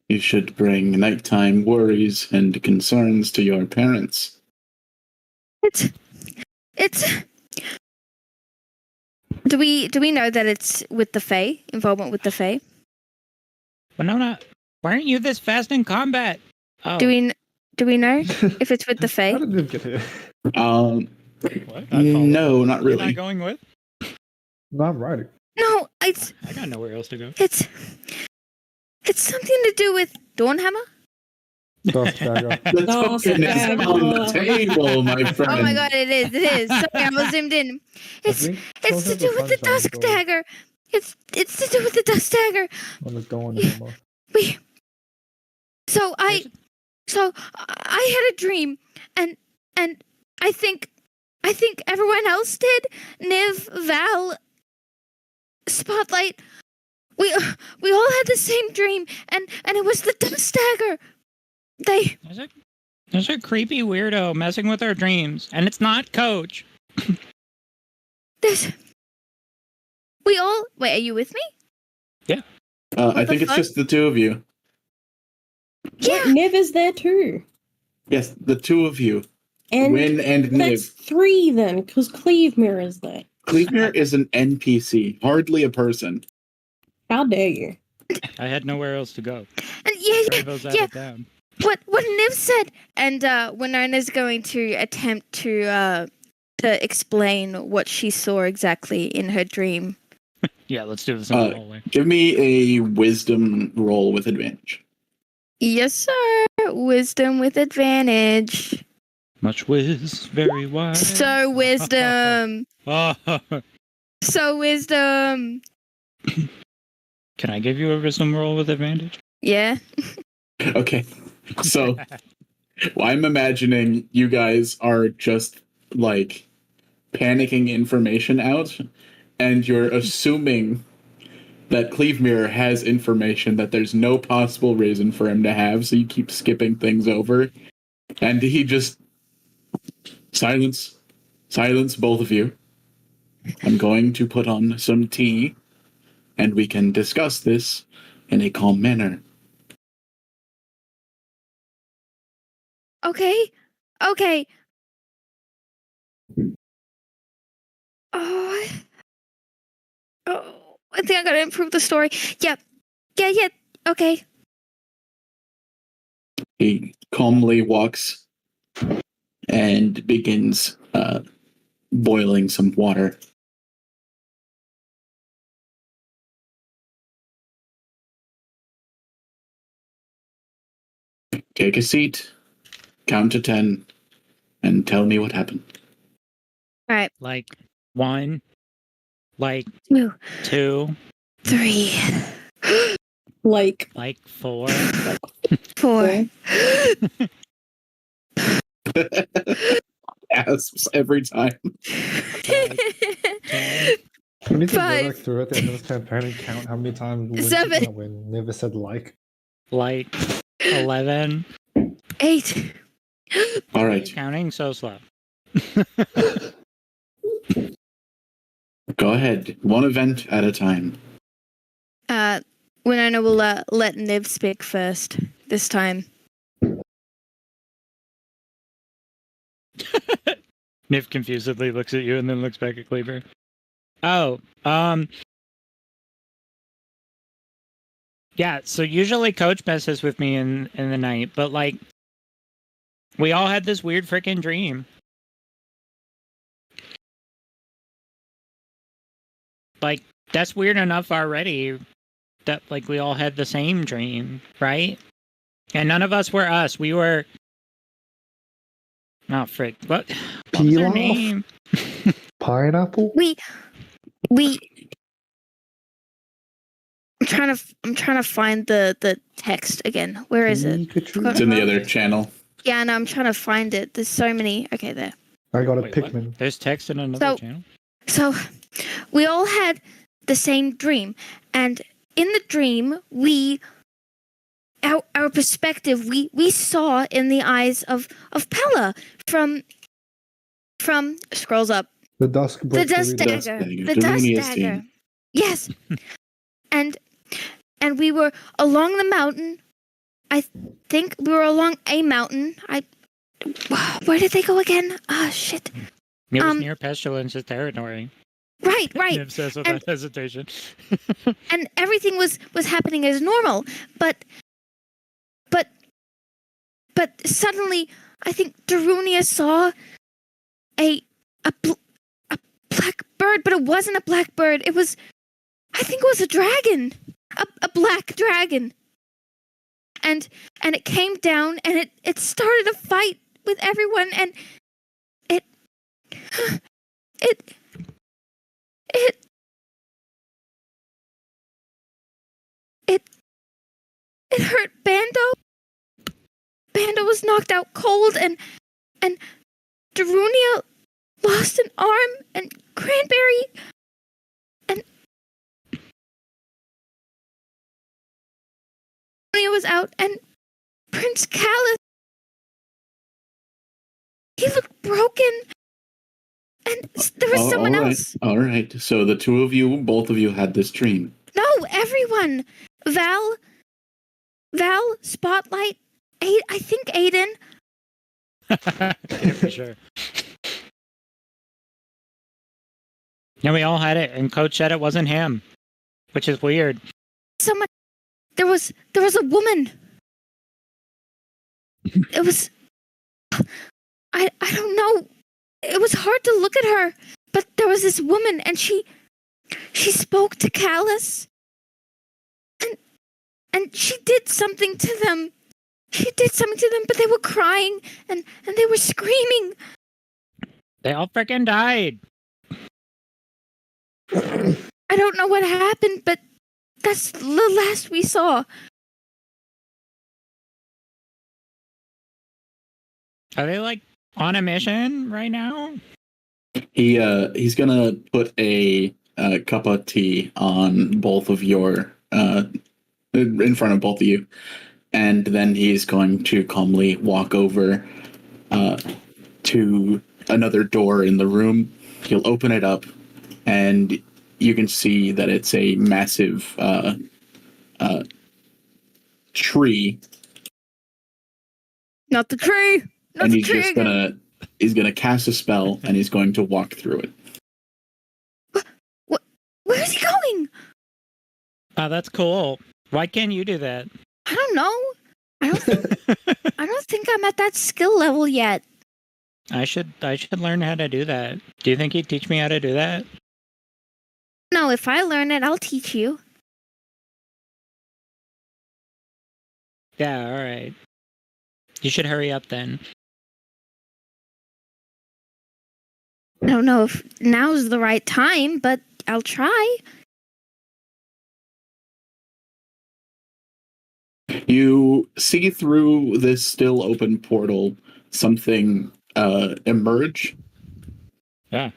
[SPEAKER 1] You should bring nighttime worries and concerns to your parents.
[SPEAKER 6] It's. Do we know that it's with the Fae? Involvement with the Fae?
[SPEAKER 2] Winona, why aren't you this fast in combat? Oh,
[SPEAKER 6] Do we know if it's with the
[SPEAKER 3] How
[SPEAKER 6] Fae?
[SPEAKER 3] did you get here?
[SPEAKER 2] what?
[SPEAKER 1] No, not
[SPEAKER 2] You're not
[SPEAKER 1] really.
[SPEAKER 2] going with?
[SPEAKER 3] No, I'm writing.
[SPEAKER 6] No,
[SPEAKER 2] I got nowhere else to go.
[SPEAKER 6] it's something to do with Dawnhammer.
[SPEAKER 3] Dust dagger.
[SPEAKER 1] The token is on the table, my friend.
[SPEAKER 6] Oh my god, it is. Sorry, I was zoomed in. It's to do with the Dusk Dagger. It's to do with the Dusk Dagger.
[SPEAKER 3] On the Dawnhammer.
[SPEAKER 6] So I had a dream, and I think everyone else did. Niv, Val, Spotlight. We all had the same dream, and it was the Dusk Dagger.
[SPEAKER 2] There's a creepy weirdo messing with our dreams, and it's not Coach.
[SPEAKER 6] Wait, are you with me?
[SPEAKER 2] Yeah.
[SPEAKER 1] I think
[SPEAKER 6] the
[SPEAKER 1] it's
[SPEAKER 6] fuck?
[SPEAKER 1] just the 2 of you.
[SPEAKER 6] Yeah.
[SPEAKER 5] Niv is there too.
[SPEAKER 1] Yes, the 2 of you.
[SPEAKER 5] And
[SPEAKER 1] Win and
[SPEAKER 5] that's
[SPEAKER 1] Niv.
[SPEAKER 5] 3 then, because Clevemirror is there.
[SPEAKER 1] Clevemirror is an NPC, hardly a person.
[SPEAKER 5] How dare you?
[SPEAKER 2] I had nowhere else to go.
[SPEAKER 6] And yeah.
[SPEAKER 2] Bravo's out of town.
[SPEAKER 6] What Niv said, and Winona's going to attempt to explain what she saw exactly in her dream.
[SPEAKER 2] Yeah, let's do this in the hallway.
[SPEAKER 1] Give me a wisdom roll with advantage.
[SPEAKER 6] Yes, sir. Wisdom with advantage.
[SPEAKER 2] Much whiz, very wise.
[SPEAKER 6] So wisdom. So wisdom.
[SPEAKER 2] Can I give you a wisdom roll with advantage?
[SPEAKER 6] Yeah.
[SPEAKER 1] Okay, so I'm imagining you guys are just like panicking information out, and you're assuming that Clevemirror has information that there's no possible reason for him to have, so you keep skipping things over. And he just silence, both of you. I'm going to put on some tea, and we can discuss this in a calm manner.
[SPEAKER 6] Okay. Okay. Oh, I think I gotta improve the story. Yep. Yeah. Okay.
[SPEAKER 1] He calmly walks and begins boiling some water. Take a seat, count to 10, and tell me what happened.
[SPEAKER 6] All right.
[SPEAKER 2] Like 1, like
[SPEAKER 6] 2,
[SPEAKER 2] 2,
[SPEAKER 6] 3,
[SPEAKER 5] Like,
[SPEAKER 2] like 4.
[SPEAKER 6] 4.
[SPEAKER 1] Asps every time.
[SPEAKER 2] 10.
[SPEAKER 3] We need to go
[SPEAKER 6] 5.
[SPEAKER 3] back through at the end of this campaign and count how many times
[SPEAKER 6] 7.
[SPEAKER 3] when Never said like.
[SPEAKER 2] Like 11.
[SPEAKER 6] 8.
[SPEAKER 1] All right,
[SPEAKER 2] Counting so slow.
[SPEAKER 1] go ahead. One event at a time.
[SPEAKER 6] Winona will let Niv speak first this time.
[SPEAKER 2] Niv confusedly looks at you and then looks back at Kleber. Oh, yeah, so usually Coach messes with me in the night, but like we all had this weird freaking dream. Like that's weird enough already that like we all had the same dream, right? And none of us were us. We were oh frick. What was her
[SPEAKER 3] Pilaf?
[SPEAKER 2] name?
[SPEAKER 3] Pineapple?
[SPEAKER 6] We I'm trying to find the text again. Where is it?
[SPEAKER 3] Pikachu?
[SPEAKER 1] It's in the other channel.
[SPEAKER 6] Yeah, no, I'm trying to find it. There's so many. Okay, there.
[SPEAKER 3] I got a
[SPEAKER 2] Wait, what?
[SPEAKER 3] Pikmin.
[SPEAKER 2] There's text in another
[SPEAKER 6] So-
[SPEAKER 2] channel.
[SPEAKER 6] So, we all had the same dream, and in the dream, our perspective, we saw in the eyes of Pella from scrolls up.
[SPEAKER 3] The Dusk
[SPEAKER 6] The
[SPEAKER 3] Breaker.
[SPEAKER 6] dust
[SPEAKER 3] Reader.
[SPEAKER 1] Dust
[SPEAKER 6] dagger.
[SPEAKER 1] dagger.
[SPEAKER 6] The dust
[SPEAKER 1] Darunia's
[SPEAKER 6] dagger.
[SPEAKER 1] team.
[SPEAKER 6] Yes. and we were along the mountain. I think we were along a mountain. Where did they go again? Ah, shit.
[SPEAKER 2] It was near Pestilence's territory.
[SPEAKER 6] Right.
[SPEAKER 2] Niv says without
[SPEAKER 6] And-
[SPEAKER 2] hesitation.
[SPEAKER 6] And everything was happening as normal, but suddenly I think Darunia saw a black bird, but it wasn't a black bird. I think it was a dragon, a black dragon, and it came down and it started a fight with everyone, and it hurt Bando. Bando was knocked out cold, and Darunia lost an arm, and Cranberry and Darunia was out, and Prince Callus, he looked broken, and there was someone else.
[SPEAKER 1] All right. So the two of you, both of you had this dream.
[SPEAKER 6] No, everyone. Val, Spotlight, I think Aiden.
[SPEAKER 2] Yeah, for sure. Yeah, we all had it, and Coach said it wasn't him, which is weird.
[SPEAKER 6] Someone. There was a woman. It was. I don't know. It was hard to look at her, but there was this woman, and she spoke to Callus, and she did something to them. She did something to them, but they were crying and they were screaming.
[SPEAKER 2] They all freaking died.
[SPEAKER 6] I don't know what happened, but that's the last we saw.
[SPEAKER 2] Are they like on a mission right now?
[SPEAKER 1] He's gonna put a cup of tea on both of your in front of both of you, and then he's going to calmly walk over to another door in the room. He'll open it up, and you can see that it's a massive tree.
[SPEAKER 6] Not the tree. Not
[SPEAKER 1] And
[SPEAKER 6] the
[SPEAKER 1] he's
[SPEAKER 6] tree
[SPEAKER 1] just
[SPEAKER 6] again.
[SPEAKER 1] he's gonna cast a spell, and he's going to walk through it.
[SPEAKER 6] Where is he going?
[SPEAKER 2] Oh, that's cool. Why can't you do that?
[SPEAKER 6] I don't know. I don't think I'm at that skill level yet.
[SPEAKER 2] I should learn how to do that. Do you think he'd teach me how to do that?
[SPEAKER 6] No, if I learn it, I'll teach you.
[SPEAKER 2] Yeah, all right. You should hurry up then.
[SPEAKER 6] I don't know if now's the right time, but I'll try.
[SPEAKER 1] You see through this still open portal something emerge.
[SPEAKER 2] Yeah.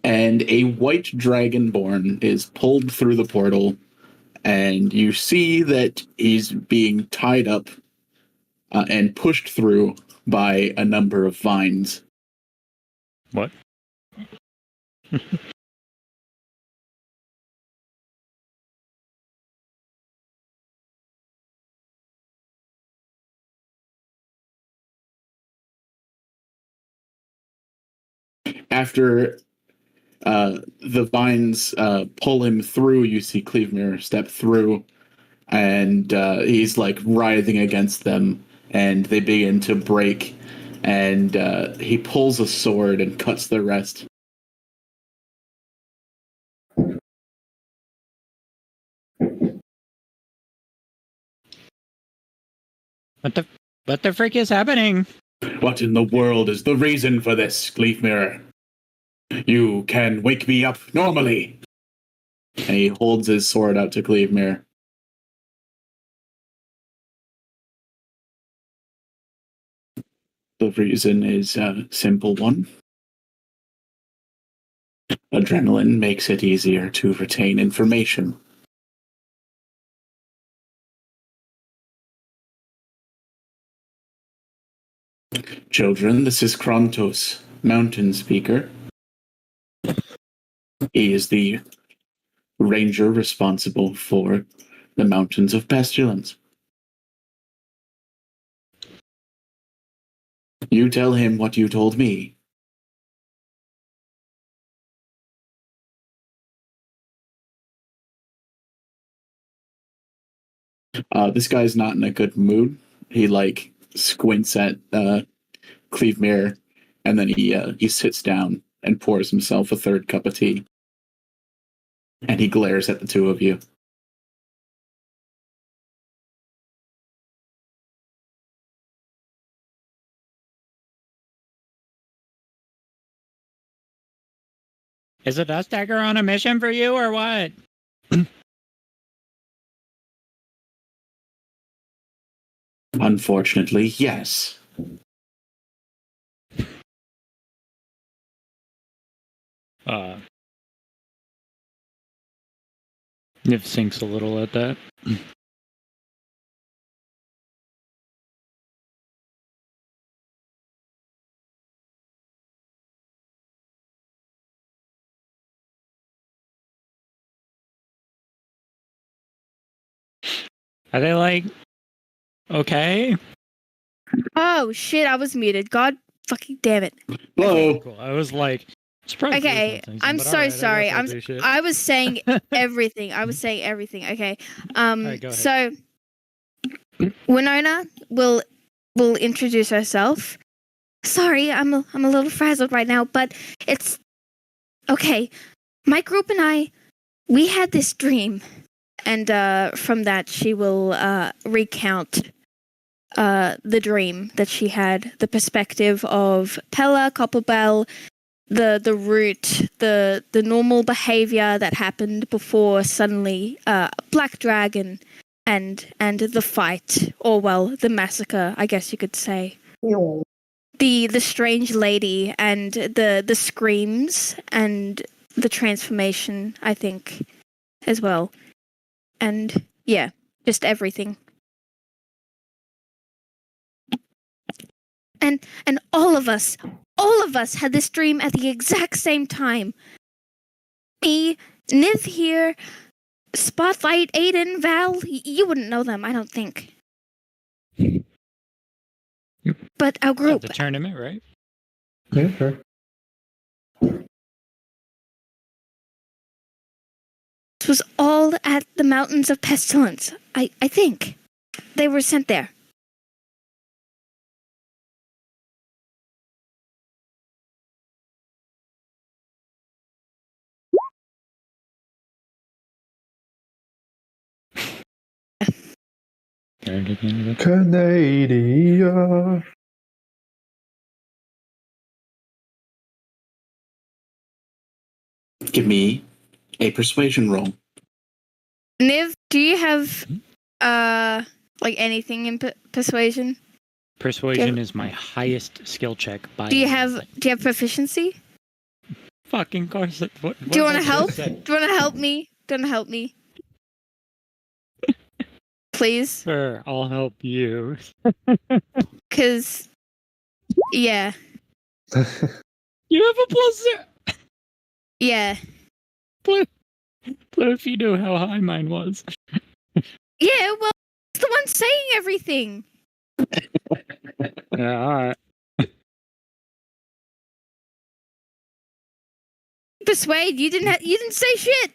[SPEAKER 1] And a white dragonborn is pulled through the portal, and you see that he's being tied up and pushed through by a number of vines.
[SPEAKER 2] What?
[SPEAKER 1] After the vines pull him through, you see Cleavemere step through, and he's like writhing against them, and they begin to break, and he pulls a sword and cuts the rest.
[SPEAKER 2] What the frick is happening?
[SPEAKER 1] What in the world is the reason for this, Cleavemere? You can wake me up normally. And he holds his sword out to Cleavemere. The reason is a simple one. Adrenaline makes it easier to retain information. Children, this is Krontos, Mountain Speaker. He is the ranger responsible for the Mountains of Pestilence. You tell him what you told me. This guy's not in a good mood. He like squints at Cleavemere, and then he sits down and pours himself a third cup of tea. And he glares at the two of you.
[SPEAKER 2] Is a dust dagger on a mission for you or what?
[SPEAKER 1] Unfortunately, yes.
[SPEAKER 2] Niv sinks a little at that. Are they like okay?
[SPEAKER 6] Oh shit! I was muted. God fucking damn it.
[SPEAKER 1] Hello.
[SPEAKER 2] Cool. I was like surprised.
[SPEAKER 6] Okay, I'm so sorry. I was saying everything. Okay.
[SPEAKER 2] Right, go ahead.
[SPEAKER 6] So Winona will introduce herself. Sorry, I'm a little frazzled right now, but it's okay. My group and I, we had this dream, and from that she will recount the dream that she had, the perspective of Pella, Copperbell, the route, the normal behavior that happened before suddenly Black Dragon and the fight, or well, the massacre, I guess you could say. The strange lady and the screams and the transformation, I think, as well. And yeah, just everything. And all of us had this dream at the exact same time. Me, Niv here, Spotlight, Aiden, Val, you wouldn't know them, I don't think. But our
[SPEAKER 2] Yeah,
[SPEAKER 6] group.
[SPEAKER 2] the tournament, right?
[SPEAKER 3] Yeah, sure.
[SPEAKER 6] This was all at the Mountains of Pestilence, I think. They were sent there.
[SPEAKER 3] Canada.
[SPEAKER 1] Give me a persuasion roll.
[SPEAKER 6] Niv, do you have, like anything in persuasion?
[SPEAKER 2] Persuasion is my highest skill check by.
[SPEAKER 6] Do you have proficiency?
[SPEAKER 2] Fucking course. What
[SPEAKER 6] Do you want to
[SPEAKER 2] did I
[SPEAKER 6] help?
[SPEAKER 2] just say?
[SPEAKER 6] Do you want to help me? Do you want to help me? Please?
[SPEAKER 2] Sure, I'll help you.
[SPEAKER 6] Because, yeah.
[SPEAKER 2] You have a plus.
[SPEAKER 6] Yeah.
[SPEAKER 2] But if you knew how high mine was.
[SPEAKER 6] Yeah, well, it's the one saying everything.
[SPEAKER 2] Yeah, alright.
[SPEAKER 6] Persuade, you didn't say shit.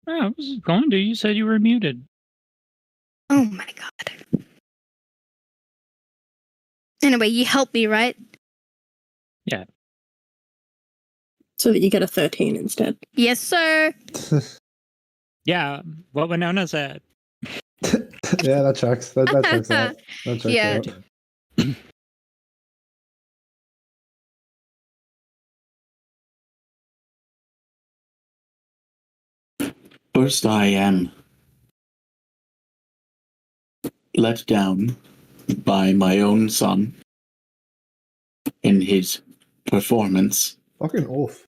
[SPEAKER 2] I was going to. You said you were muted.
[SPEAKER 6] Oh my god. Anyway, you helped me, right?
[SPEAKER 2] Yeah.
[SPEAKER 5] So that you get a 13 instead.
[SPEAKER 6] Yes, sir.
[SPEAKER 2] Yeah, what Winona said.
[SPEAKER 3] Yeah, that checks. That checks out. That checks
[SPEAKER 6] Yeah.
[SPEAKER 3] out.
[SPEAKER 1] First, I am let down by my own son in his performance.
[SPEAKER 3] Fucking oath.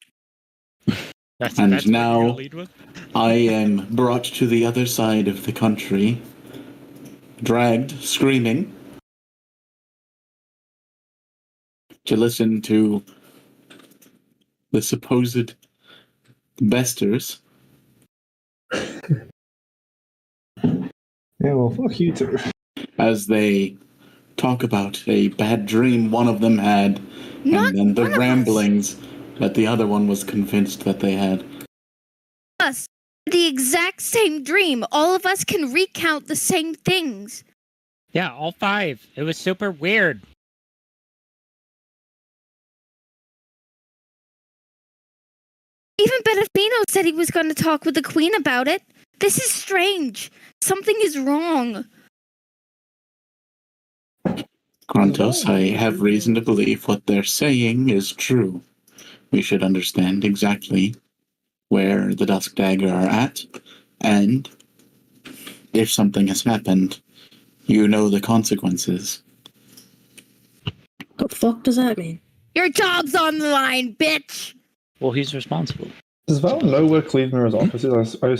[SPEAKER 2] That's
[SPEAKER 1] And
[SPEAKER 2] what you're
[SPEAKER 1] now-
[SPEAKER 2] gonna lead with?
[SPEAKER 1] I am brought to the other side of the country, dragged, screaming, to listen to the supposed besters.
[SPEAKER 3] Yeah, well, fuck you too.
[SPEAKER 1] As they talk about a bad dream one of them had,
[SPEAKER 6] Not
[SPEAKER 1] and then the
[SPEAKER 6] one of us.
[SPEAKER 1] ramblings that the other one was convinced that they had.
[SPEAKER 6] Us. The exact same dream. All of us can recount the same things.
[SPEAKER 2] Yeah, all 5. It was super weird.
[SPEAKER 6] Even Benefino said he was going to talk with the queen about it. This is strange. Something is wrong.
[SPEAKER 1] Grantos, I have reason to believe what they're saying is true. We should understand exactly where the Dusk Dagger are at, and if something has happened, you know the consequences.
[SPEAKER 5] What the fuck does that mean?
[SPEAKER 6] Your job's on the line, bitch.
[SPEAKER 2] Well, he's responsible.
[SPEAKER 3] Does Val know where Clevemer's office is? I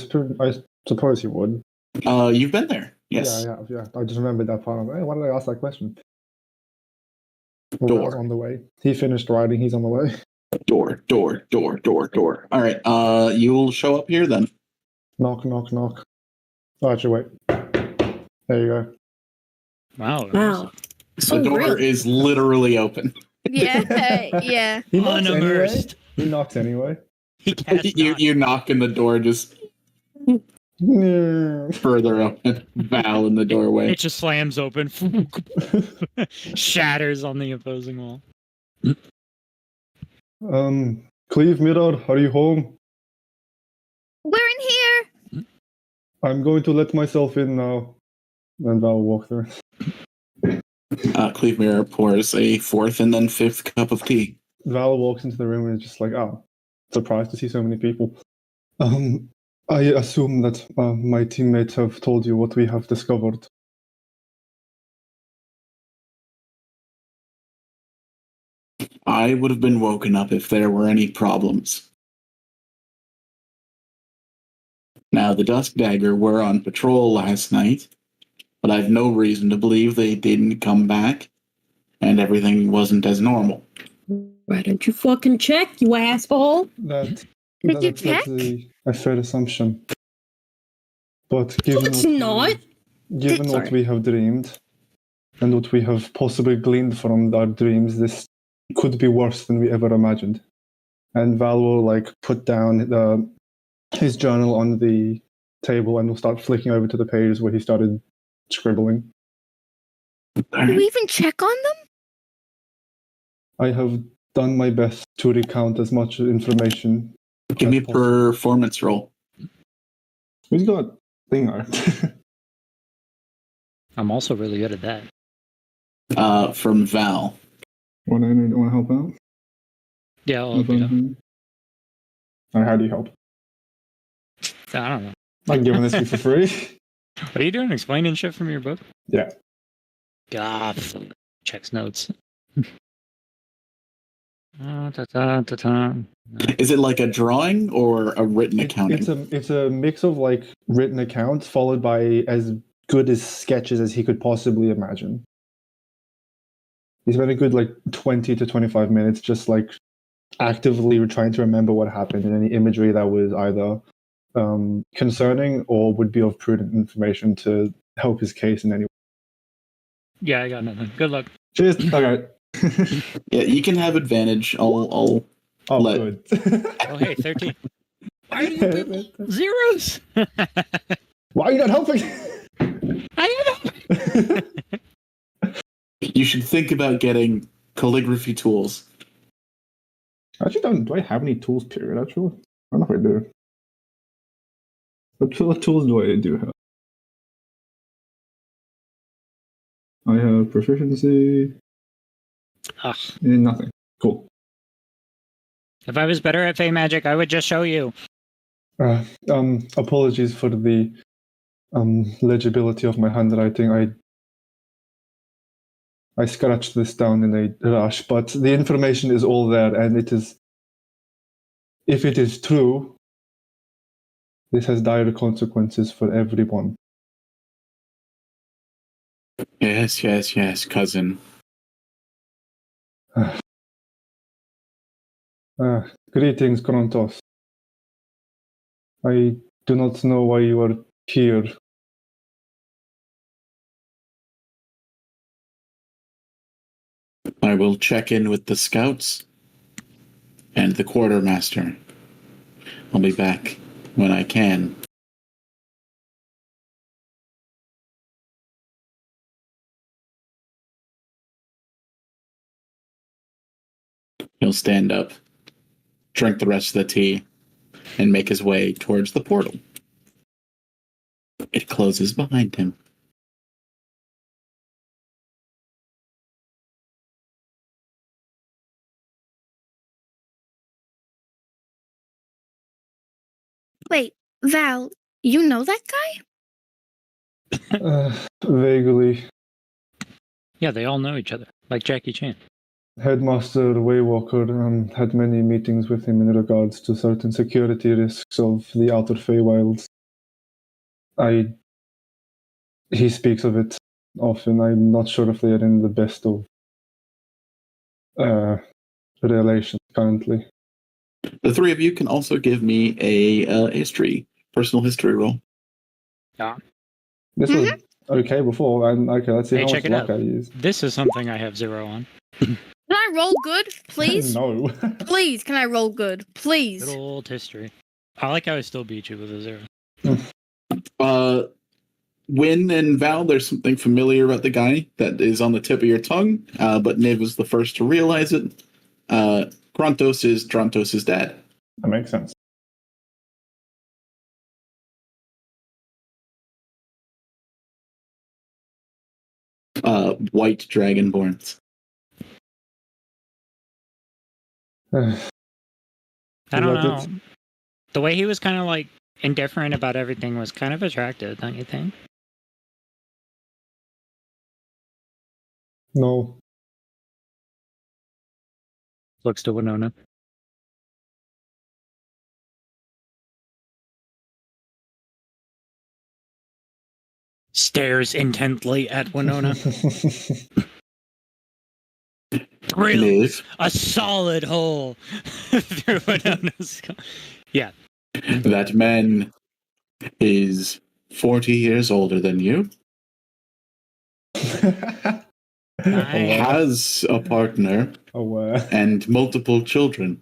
[SPEAKER 3] suppose he would.
[SPEAKER 1] You've been there, yes.
[SPEAKER 3] Yeah. I just remembered that part. Hey, why did I ask that question? Well,
[SPEAKER 1] Door.
[SPEAKER 3] Val's on the way. He finished writing. He's on the way.
[SPEAKER 1] Door. All right, you'll show up here then.
[SPEAKER 3] Knock. Oh, actually, wait. There you go.
[SPEAKER 2] Wow.
[SPEAKER 5] Wow. So
[SPEAKER 1] The door
[SPEAKER 5] real.
[SPEAKER 1] is literally open.
[SPEAKER 6] Yeah, yeah.
[SPEAKER 3] He knocks anyway.
[SPEAKER 2] Unimmersed.
[SPEAKER 3] He knocks anyway.
[SPEAKER 2] He cast knock.
[SPEAKER 1] You knock and the door just
[SPEAKER 3] Yeah.
[SPEAKER 1] further open. Val in the doorway.
[SPEAKER 2] It just slams open. Shatters on the opposing wall.
[SPEAKER 3] Cleve Mirror, are you home?
[SPEAKER 6] We're in here.
[SPEAKER 3] I'm going to let myself in now. And Val will walk through.
[SPEAKER 1] Cleve Mirror pours a 4th and then 5th cup of tea.
[SPEAKER 3] Val walks into the room and is just like, oh, surprised to see so many people. I assume that my teammates have told you what we have discovered.
[SPEAKER 1] I would have been woken up if there were any problems. Now, the Dusk Dagger were on patrol last night, but I've no reason to believe they didn't come back. and everything wasn't as normal.
[SPEAKER 5] Why don't you fucking check, you asshole?
[SPEAKER 3] That,
[SPEAKER 6] Did you
[SPEAKER 3] that's
[SPEAKER 6] check?
[SPEAKER 3] a fair assumption. But given
[SPEAKER 5] It's
[SPEAKER 3] what
[SPEAKER 5] not.
[SPEAKER 3] given what
[SPEAKER 5] Sorry.
[SPEAKER 3] we have dreamed, and what we have possibly gleaned from our dreams, this could be worse than we ever imagined. And Val will like put down his journal on the table and will start flicking over to the pages where he started scribbling.
[SPEAKER 6] Did we even check on them?
[SPEAKER 3] I have done my best to recount as much information.
[SPEAKER 1] Give me a
[SPEAKER 3] as possible.
[SPEAKER 1] performance roll.
[SPEAKER 3] Who's got thing art?
[SPEAKER 2] I'm also really good at that.
[SPEAKER 1] From Val.
[SPEAKER 3] Want to help out?
[SPEAKER 2] Yeah, I'll do that.
[SPEAKER 3] Or how do you help?
[SPEAKER 2] I don't know.
[SPEAKER 3] I'm giving this to you for free.
[SPEAKER 2] What are you doing? Explaining shit from your book?
[SPEAKER 3] Yeah.
[SPEAKER 2] God. Checks notes.
[SPEAKER 1] Is it like a drawing or a written accounting?
[SPEAKER 3] It's a mix of like written accounts followed by as good as sketches as he could possibly imagine. He spent a good like 20 to 25 minutes just like actively trying to remember what happened and any imagery that was either concerning or would be of prudent information to help his case in any way.
[SPEAKER 2] Yeah, I got nothing. Good luck.
[SPEAKER 3] Cheers. Okay.
[SPEAKER 1] Yeah, you can have advantage. I'll
[SPEAKER 3] Oh,
[SPEAKER 1] let-
[SPEAKER 3] good.
[SPEAKER 2] Oh, hey, 13. Why do you people zeros?
[SPEAKER 3] Why are you not helping?
[SPEAKER 2] I am.
[SPEAKER 1] You should think about getting calligraphy tools.
[SPEAKER 3] Actually, do I have any tools, period, actually? I don't know if I do. What tools do I do have? I have proficiency
[SPEAKER 2] Ugh.
[SPEAKER 3] in nothing. Cool.
[SPEAKER 2] If I was better at Fey magic, I would just show you.
[SPEAKER 3] Apologies for the legibility of my handwriting. I scratched this down in a rush, but the information is all there, and it is. If it is true, this has dire consequences for everyone.
[SPEAKER 1] Yes, cousin.
[SPEAKER 3] Greetings, Krontos. I do not know why you are here.
[SPEAKER 1] I will check in with the scouts and the quartermaster. I'll be back when I can. He'll stand up, drink the rest of the tea, and make his way towards the portal. It closes behind him.
[SPEAKER 6] Wait, Val, you know that guy?
[SPEAKER 3] Vaguely.
[SPEAKER 2] Yeah, they all know each other, like Jackie Chan.
[SPEAKER 3] Headmaster Waywalker had many meetings with him in regards to certain security risks of the Outer Feywilds. He speaks of it often. I'm not sure if they are in the best of relations currently.
[SPEAKER 1] The three of you can also give me a personal history roll.
[SPEAKER 2] Yeah.
[SPEAKER 3] This was okay before, and okay, let's see
[SPEAKER 2] Hey,
[SPEAKER 3] how
[SPEAKER 2] check
[SPEAKER 3] much
[SPEAKER 2] it
[SPEAKER 3] luck
[SPEAKER 2] out.
[SPEAKER 3] I use.
[SPEAKER 2] This is something I have 0 on.
[SPEAKER 6] Can I roll good, please?
[SPEAKER 3] No.
[SPEAKER 6] Please, can I roll good? Please.
[SPEAKER 2] Good old history. I like how I still beat you with a 0.
[SPEAKER 1] Win and Val, there's something familiar about the guy that is on the tip of your tongue, but Niv is the first to realize it. Krontos is Drontos' dad.
[SPEAKER 3] That makes sense.
[SPEAKER 1] White dragonborns.
[SPEAKER 2] I don't
[SPEAKER 3] Is that
[SPEAKER 2] know. The way he was kind of like indifferent about everything was kind of attractive, don't you think?
[SPEAKER 3] No.
[SPEAKER 2] Looks to Winona. Stares intently at Winona. drills a solid hole through Odona's skull. Yeah.
[SPEAKER 1] That man is 40 years older than you,
[SPEAKER 2] Nice.
[SPEAKER 1] has a partner,
[SPEAKER 3] Aware.
[SPEAKER 1] and multiple children.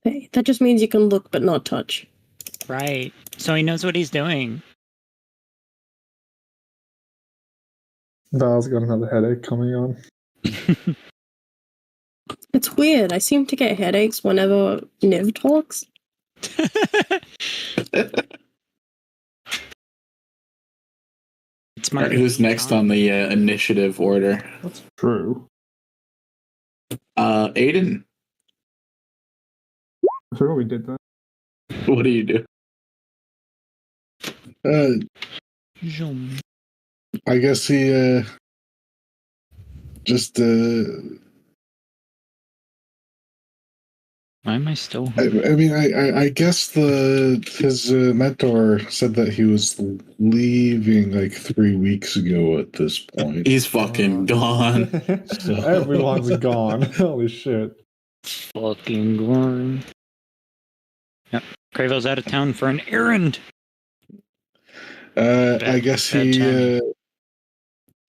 [SPEAKER 5] Hey, that just means you can look but not touch.
[SPEAKER 2] Right. So he knows what he's doing.
[SPEAKER 3] Val's got another headache coming on.
[SPEAKER 5] It's weird. I seem to get headaches whenever Niv talks.
[SPEAKER 2] It's
[SPEAKER 1] All
[SPEAKER 2] my
[SPEAKER 1] right, who's next on the initiative order?
[SPEAKER 3] That's true.
[SPEAKER 1] Aiden,
[SPEAKER 3] I forgot we did that.
[SPEAKER 1] what do you do?
[SPEAKER 2] Zoom.
[SPEAKER 4] I guess he just
[SPEAKER 2] Why am I still?
[SPEAKER 4] I mean, I guess his mentor said that he was leaving like 3 weeks ago at this point.
[SPEAKER 1] He's fucking gone.
[SPEAKER 3] Everyone's gone. Holy shit.
[SPEAKER 2] Fucking gone. Yep. Cravo's out of town for an errand.
[SPEAKER 4] I guess
[SPEAKER 2] bad
[SPEAKER 4] he
[SPEAKER 2] timing.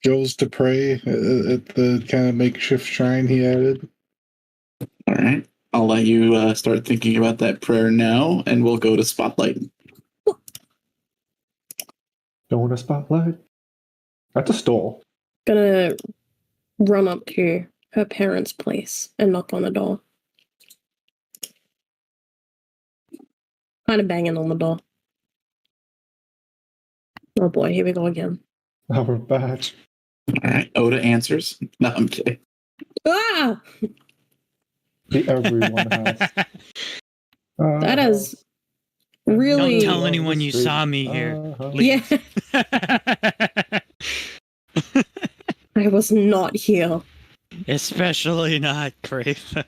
[SPEAKER 4] goes to pray at the kind of makeshift shrine he added.
[SPEAKER 1] All right. I'll let you start thinking about that prayer now, and we'll go to Spotlight.
[SPEAKER 3] Don't a spotlight. That's a store.
[SPEAKER 5] Gonna run up to her parents' place and knock on the door. Kind of banging on the door. Oh boy, here we go again.
[SPEAKER 3] Now we're back.
[SPEAKER 1] All right. Oda answers. No, I'm kidding.
[SPEAKER 5] Ah!
[SPEAKER 3] Everyone has.
[SPEAKER 5] That is really.
[SPEAKER 2] Don't tell anyone you saw me here.
[SPEAKER 5] Yeah. I was not here.
[SPEAKER 2] Especially not Craven.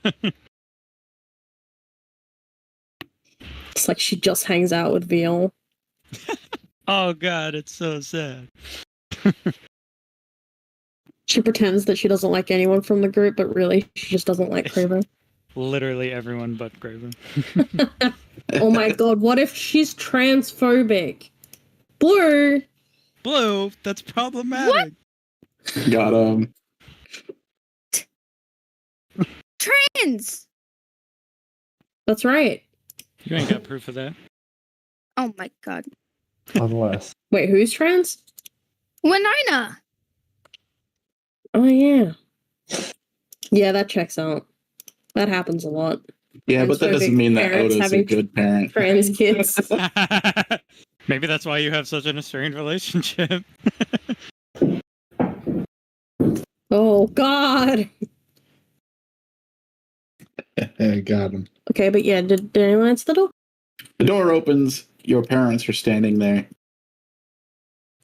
[SPEAKER 5] It's like she just hangs out with Veal.
[SPEAKER 2] Oh god, it's so sad.
[SPEAKER 5] She pretends that she doesn't like anyone from the group, but really, she just doesn't like Craven.
[SPEAKER 2] Literally everyone but Craven.
[SPEAKER 5] Oh my god, what if she's transphobic? Blue!
[SPEAKER 2] Blue, that's problematic.
[SPEAKER 1] Got
[SPEAKER 6] Trans!
[SPEAKER 5] That's right.
[SPEAKER 2] You ain't got proof of that.
[SPEAKER 6] Oh my god.
[SPEAKER 3] Unless.
[SPEAKER 5] Wait, who's trans?
[SPEAKER 6] Winona!
[SPEAKER 5] Oh yeah. Yeah, that checks out. That happens a lot.
[SPEAKER 1] Yeah, but that doesn't mean that
[SPEAKER 5] Parents
[SPEAKER 1] Oda's a
[SPEAKER 5] having
[SPEAKER 1] good parent.
[SPEAKER 5] Trans kids.
[SPEAKER 2] Maybe that's why you have such an strained relationship.
[SPEAKER 5] Oh god.
[SPEAKER 4] Got him.
[SPEAKER 5] Okay, but yeah, did anyone answer the door?
[SPEAKER 1] The door opens. Your parents are standing there.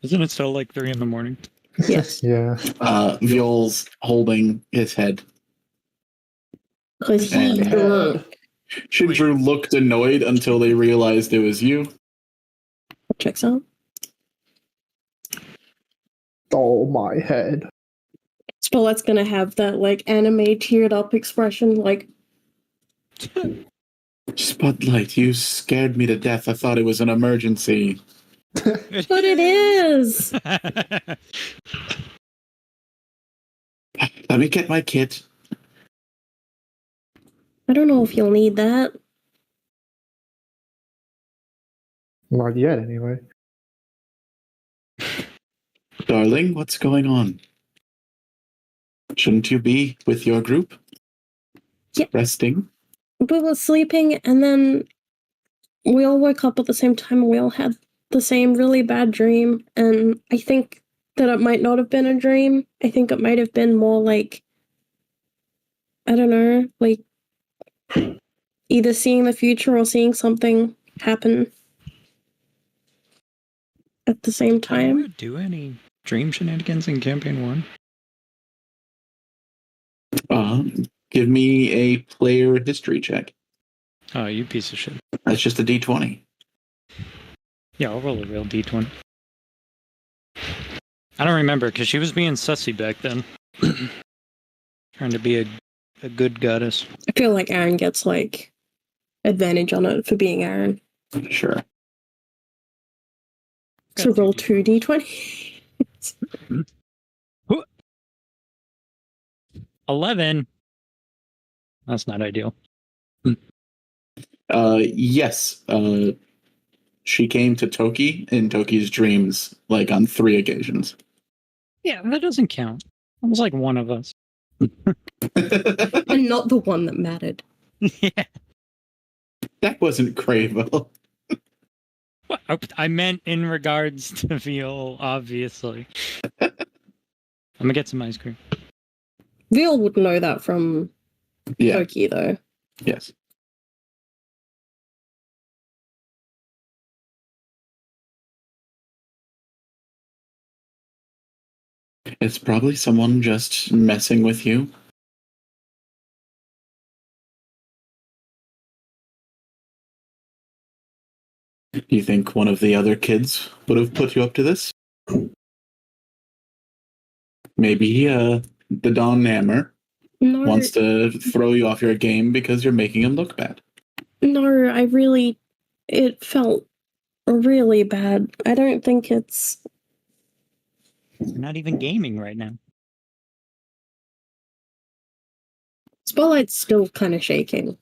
[SPEAKER 2] Isn't it still like 3 a.m?
[SPEAKER 5] Yes.
[SPEAKER 3] Yeah.
[SPEAKER 1] Viol's holding his head.
[SPEAKER 5] Because
[SPEAKER 1] And-
[SPEAKER 5] he's drunk.
[SPEAKER 1] Shindru looked annoyed until they realized it was you.
[SPEAKER 5] Checks out.
[SPEAKER 3] Oh, my head.
[SPEAKER 5] Spollette's gonna have that like anime teared up expression, like
[SPEAKER 1] Spotlight, you scared me to death. I thought it was an emergency.
[SPEAKER 5] but it is.
[SPEAKER 1] Let me get my kit.
[SPEAKER 5] I don't know if you'll need that.
[SPEAKER 3] Not yet, anyway.
[SPEAKER 1] Darling, what's going on? Shouldn't you be with your group?
[SPEAKER 5] Yeah.
[SPEAKER 1] Resting?
[SPEAKER 5] We were sleeping and then we all woke up at the same time and we all had the same really bad dream. And I think that it might not have been a dream. I think it might have been more like, I don't know, like either seeing the future or seeing something happen at the same
[SPEAKER 2] Did
[SPEAKER 5] time.
[SPEAKER 2] you do any dream shenanigans in campaign 1?
[SPEAKER 1] Give me a player history check.
[SPEAKER 2] Oh, you piece of shit.
[SPEAKER 1] That's just a d20.
[SPEAKER 2] Yeah, I'll roll a real d20. I don't remember because she was being sussy back then. Trying to be a good goddess.
[SPEAKER 5] I feel like Aaron gets like advantage on it for being Aaron.
[SPEAKER 1] Sure.
[SPEAKER 5] So roll 2d20.
[SPEAKER 2] 11. That's not ideal.
[SPEAKER 1] Yes. She came to Toki in Toki's dreams, like on 3 occasions.
[SPEAKER 2] Yeah, that doesn't count. It was like one of us.
[SPEAKER 5] And not the one that mattered.
[SPEAKER 2] Yeah.
[SPEAKER 1] That wasn't Cravo.
[SPEAKER 2] I meant in regards to Veal, obviously. I'm gonna get some ice cream.
[SPEAKER 5] Veal would know that from
[SPEAKER 1] Yeah.
[SPEAKER 5] Toki, though.
[SPEAKER 1] Yes. It's probably someone just messing with you. Do you think one of the other kids would have put you up to this? Maybe the Don Hammer wants to throw you off your game because you're making him look bad.
[SPEAKER 5] No, it felt really bad. I don't think it's...
[SPEAKER 2] We're not even gaming right now.
[SPEAKER 5] Spotlight's still kind of shaking.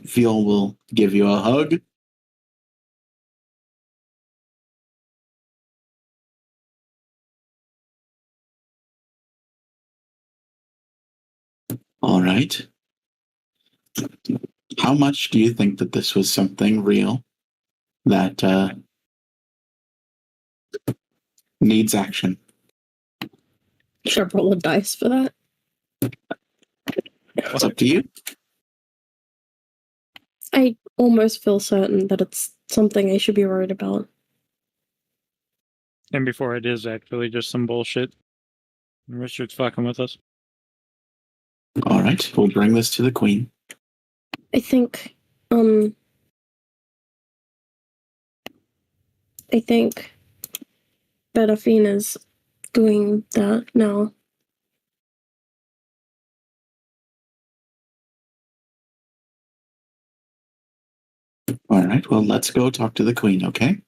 [SPEAKER 1] Veal will give you a hug. All right. How much do you think that this was something real that needs action?
[SPEAKER 5] Should I roll a dice for that?
[SPEAKER 1] It's up to you.
[SPEAKER 5] I almost feel certain that it's something I should be worried about.
[SPEAKER 2] And before it is actually just some bullshit. Richard's fucking with us.
[SPEAKER 1] All right, we'll bring this to the queen.
[SPEAKER 5] I think Betafina's doing that now.
[SPEAKER 1] All right, well, let's go talk to the queen, okay?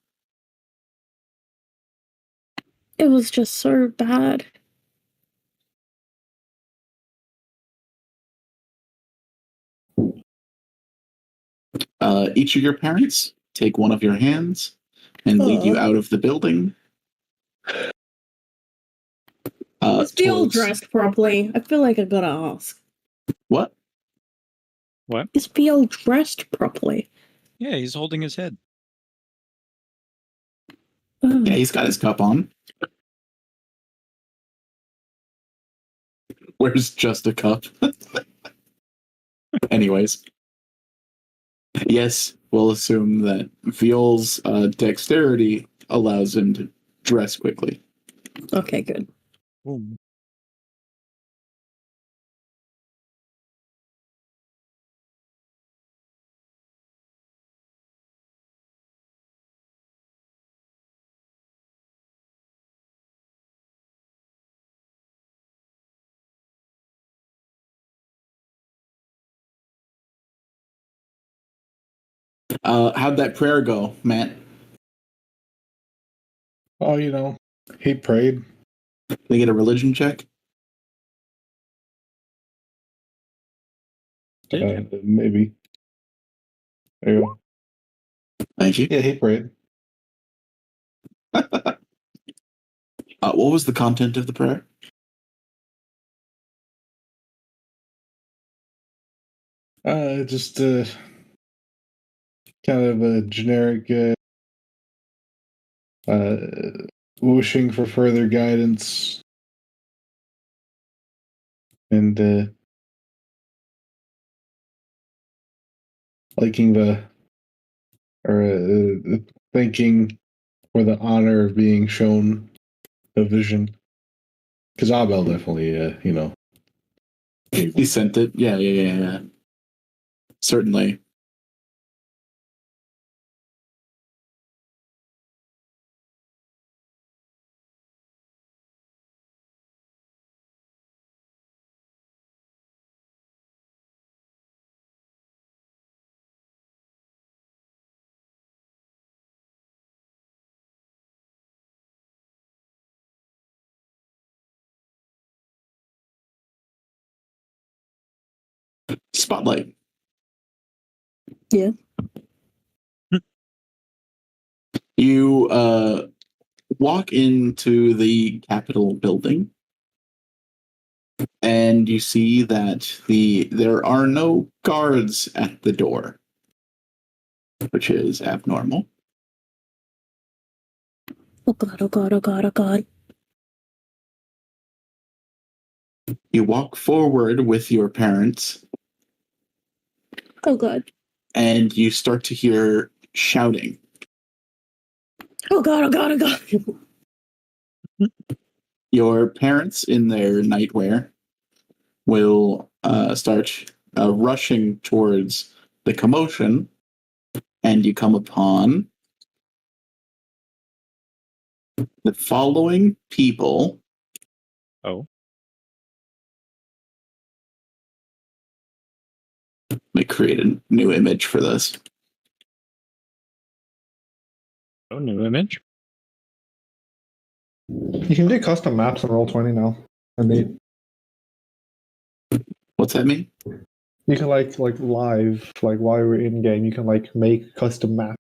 [SPEAKER 5] It was just so bad.
[SPEAKER 1] Each of your parents take one of your hands and lead you out of the building.
[SPEAKER 5] Let's be all dressed properly. I feel like I gotta ask.
[SPEAKER 1] What?
[SPEAKER 2] What?
[SPEAKER 5] Is Beal dressed properly?
[SPEAKER 2] Yeah, he's holding his head.
[SPEAKER 1] Yeah, he's got his cup on. Where's just a cup? Anyways. Yes, we'll assume that Veal's dexterity allows him to dress quickly.
[SPEAKER 5] Okay, good.
[SPEAKER 2] Boom.
[SPEAKER 1] How'd that prayer go, Matt?
[SPEAKER 4] Oh, he prayed.
[SPEAKER 1] They get a religion check?
[SPEAKER 4] Maybe. There you go.
[SPEAKER 1] Thank you.
[SPEAKER 4] Yeah, he prayed.
[SPEAKER 1] What was the content of the prayer?
[SPEAKER 4] Just kind of a generic wishing for further guidance and liking thanking for the honor of being shown a vision. Because Abel definitely,
[SPEAKER 1] He sent it. Yeah. Certainly. Spotlight.
[SPEAKER 5] Yeah.
[SPEAKER 1] You walk into the Capitol building, and you see that there are no guards at the door, which is abnormal.
[SPEAKER 5] Oh god, oh god, oh god, oh god.
[SPEAKER 1] You walk forward with your parents,
[SPEAKER 5] Oh god.
[SPEAKER 1] and you start to hear shouting.
[SPEAKER 5] Oh god, oh god, oh god.
[SPEAKER 1] Your parents, in their nightwear, will start rushing towards the commotion, and you come upon the following people.
[SPEAKER 2] Oh.
[SPEAKER 1] Let me create a new image for this.
[SPEAKER 2] Oh, new image.
[SPEAKER 3] You can do custom maps on Roll20 now. And
[SPEAKER 1] What's that mean?
[SPEAKER 3] you can like live, like while we're in game, you can like make custom maps.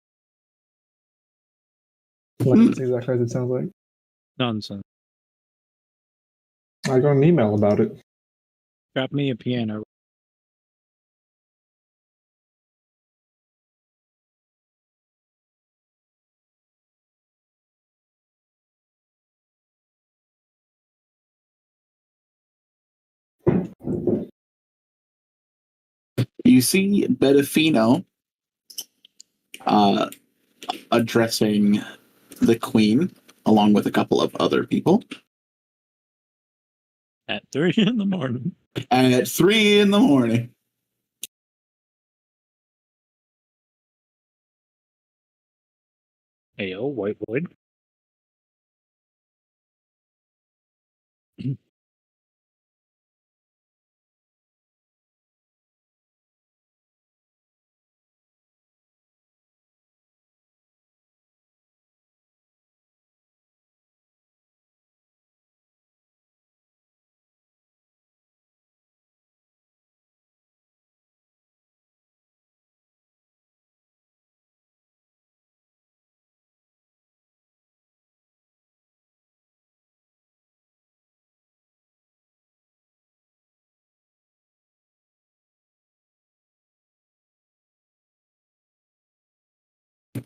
[SPEAKER 3] Like it's exactly as it sounds like.
[SPEAKER 2] Nonsense.
[SPEAKER 3] I got an email about it.
[SPEAKER 2] Grab me a piano.
[SPEAKER 1] You see Bedefino addressing the queen along with a couple of other people
[SPEAKER 2] At 3 in the morning.
[SPEAKER 1] at 3 in the morning.
[SPEAKER 2] Ayo, white wood.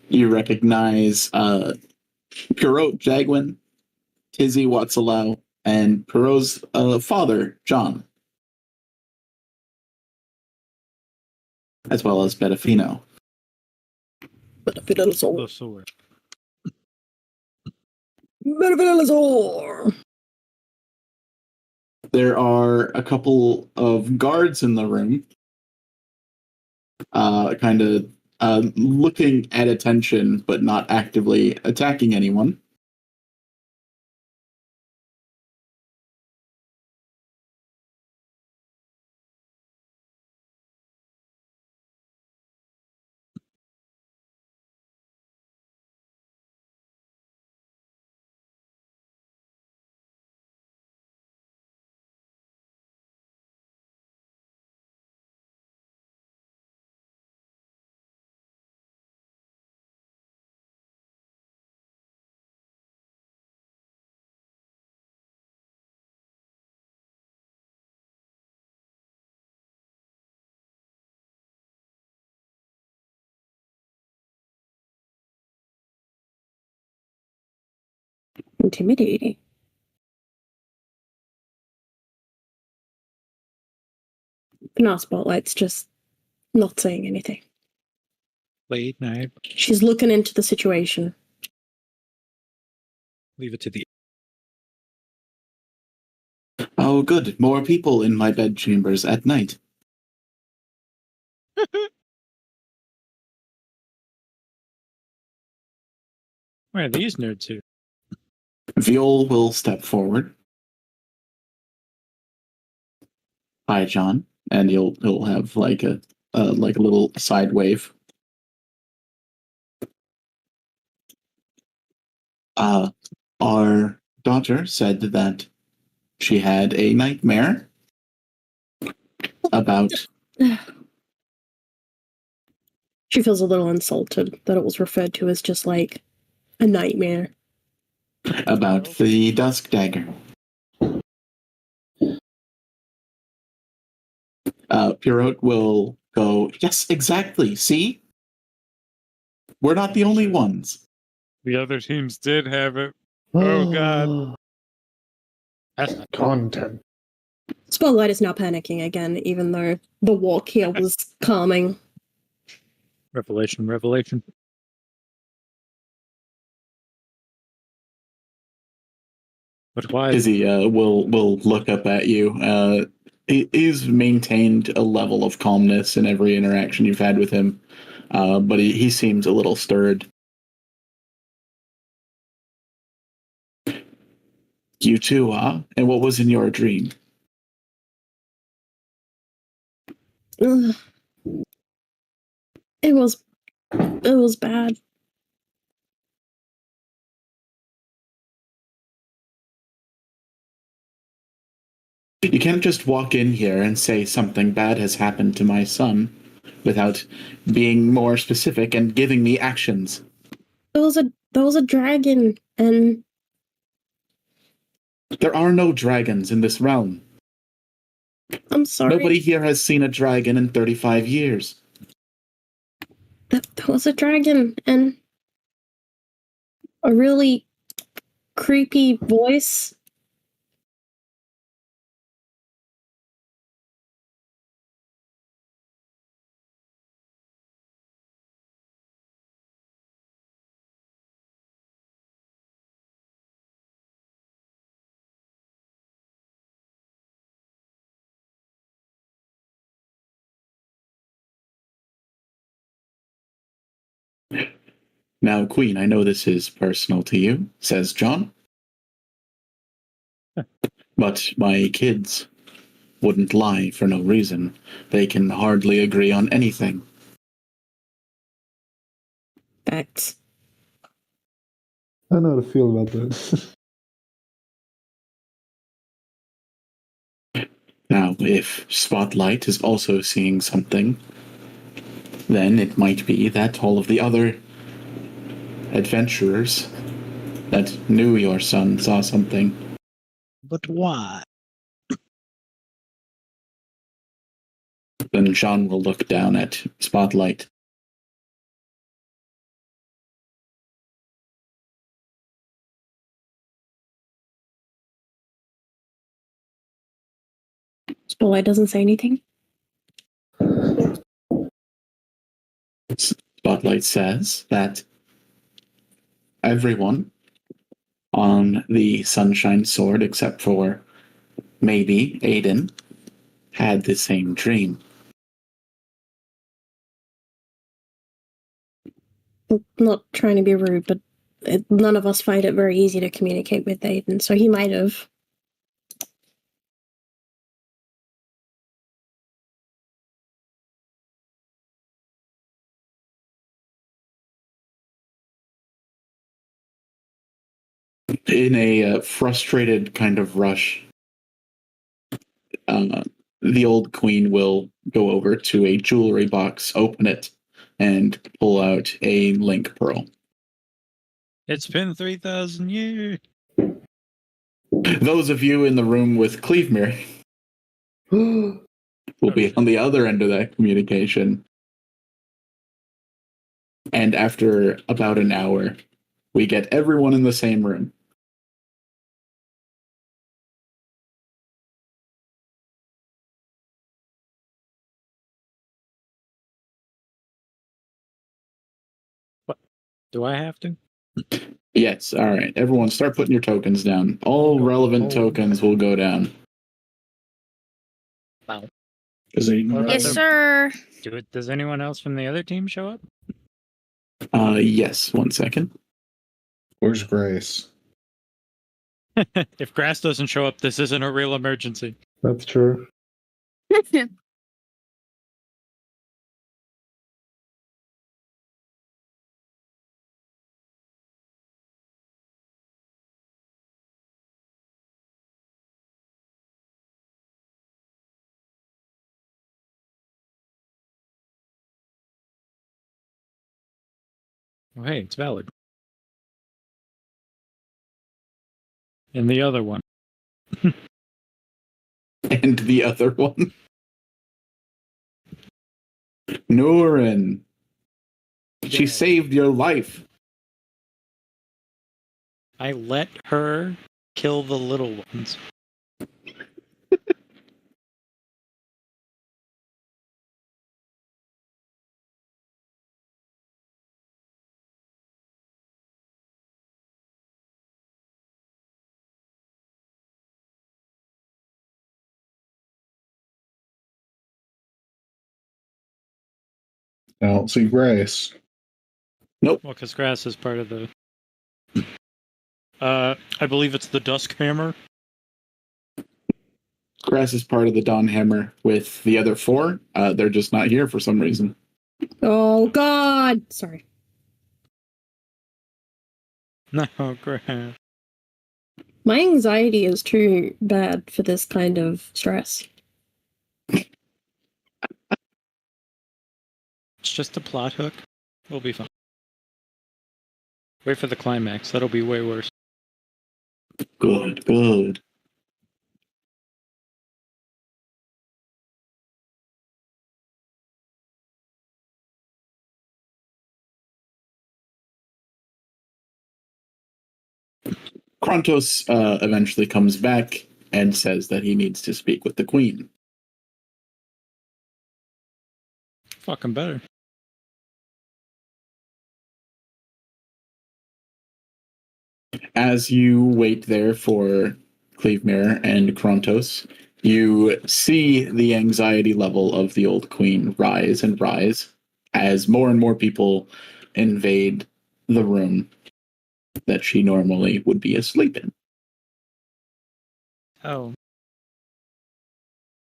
[SPEAKER 1] You recognize Perot Jagwin, Tizzy Watsalau, and Perot's father, John, as well as Bedefino.
[SPEAKER 2] The sword.
[SPEAKER 1] There are a couple of guards in the room, kind of looking at attention, but not actively attacking anyone.
[SPEAKER 5] Intimidating. Now Spotlight's just not saying anything.
[SPEAKER 2] Late night.
[SPEAKER 5] She's looking into the situation.
[SPEAKER 2] Leave it to the.
[SPEAKER 1] Oh, good. More people in my bedchambers at night.
[SPEAKER 2] Where are these nerds here?
[SPEAKER 1] Viol will step forward. Hi, John, and he'll have like a little side wave. Our daughter said that she had a nightmare about
[SPEAKER 5] She feels a little insulted that it was referred to as just like a nightmare.
[SPEAKER 1] the Dusk Dagger. Pierrot will go, yes, exactly. See? We're not the only ones.
[SPEAKER 2] The other teams did have it. Oh, God. That's not
[SPEAKER 3] Content.
[SPEAKER 5] Spotlight is now panicking again, even though the walk here was calming.
[SPEAKER 2] revelation. But why?
[SPEAKER 1] Izzy will look up at you. He's maintained a level of calmness in every interaction you've had with him, but he seems a little stirred. You too, huh? And what was in your dream?
[SPEAKER 5] Ugh. It was bad.
[SPEAKER 1] You can't just walk in here and say something bad has happened to my son without being more specific and giving me actions.
[SPEAKER 5] There was a dragon, and
[SPEAKER 1] There are no dragons in this realm.
[SPEAKER 5] I'm sorry.
[SPEAKER 1] Nobody here has seen a dragon in 35 years.
[SPEAKER 5] There was a dragon and a really creepy voice.
[SPEAKER 1] Now, Queen, I know this is personal to you, says John. But my kids wouldn't lie for no reason. They can hardly agree on anything.
[SPEAKER 5] Facts.
[SPEAKER 3] I know how to feel about that.
[SPEAKER 1] Now, if Spotlight is also seeing something, then it might be that all of the other adventurers that knew your son saw something.
[SPEAKER 2] But why?
[SPEAKER 1] Then Sean will look down at Spotlight.
[SPEAKER 5] Spotlight doesn't say anything.
[SPEAKER 1] Spotlight says that everyone on the Sunshine Sword, except for maybe Aiden, had the same dream.
[SPEAKER 5] Not trying to be rude, but none of us find it very easy to communicate with Aiden, so he might have.
[SPEAKER 1] In a frustrated kind of rush, the old queen will go over to a jewelry box, open it, and pull out a link pearl.
[SPEAKER 2] It's been 3,000 years.
[SPEAKER 1] Those of you in the room with Cleavemere will be on the other end of that communication. And after about an hour, we get everyone in the same room.
[SPEAKER 2] Do I have to?
[SPEAKER 1] Yes, all right. Everyone start putting your tokens down. All relevant tokens will go down.
[SPEAKER 2] Wow.
[SPEAKER 4] Is he
[SPEAKER 2] What about
[SPEAKER 6] Yes,
[SPEAKER 2] the-
[SPEAKER 6] sir.
[SPEAKER 2] Does anyone else from the other team show up?
[SPEAKER 1] Yes, 1 second.
[SPEAKER 4] Where's Grace?
[SPEAKER 2] If Grass doesn't show up, this isn't a real emergency.
[SPEAKER 3] That's true.
[SPEAKER 2] Oh, hey, it's valid. And the other one.
[SPEAKER 1] And the other one. Nurin. She
[SPEAKER 2] Yeah.
[SPEAKER 1] saved your life.
[SPEAKER 2] I let her kill the little ones.
[SPEAKER 4] I don't see Grace.
[SPEAKER 2] Well, because Grass is part of the... I believe it's the Dusk Hammer.
[SPEAKER 1] Grass is part of the Dawn Hammer with the other 4. They're just not here for some reason.
[SPEAKER 5] Oh God! Sorry.
[SPEAKER 2] No, Grass.
[SPEAKER 5] My anxiety is too bad for this kind of stress.
[SPEAKER 2] It's just a plot hook. We'll be fine. Wait for the climax. That'll be way worse.
[SPEAKER 1] Good, good. Krontos eventually comes back and says that he needs to speak with the queen.
[SPEAKER 2] Fucking better.
[SPEAKER 1] As you wait there for Cleavemere and Krontos, you see the anxiety level of the old queen rise and rise as more and more people invade the room that she normally would be asleep in.
[SPEAKER 2] Oh.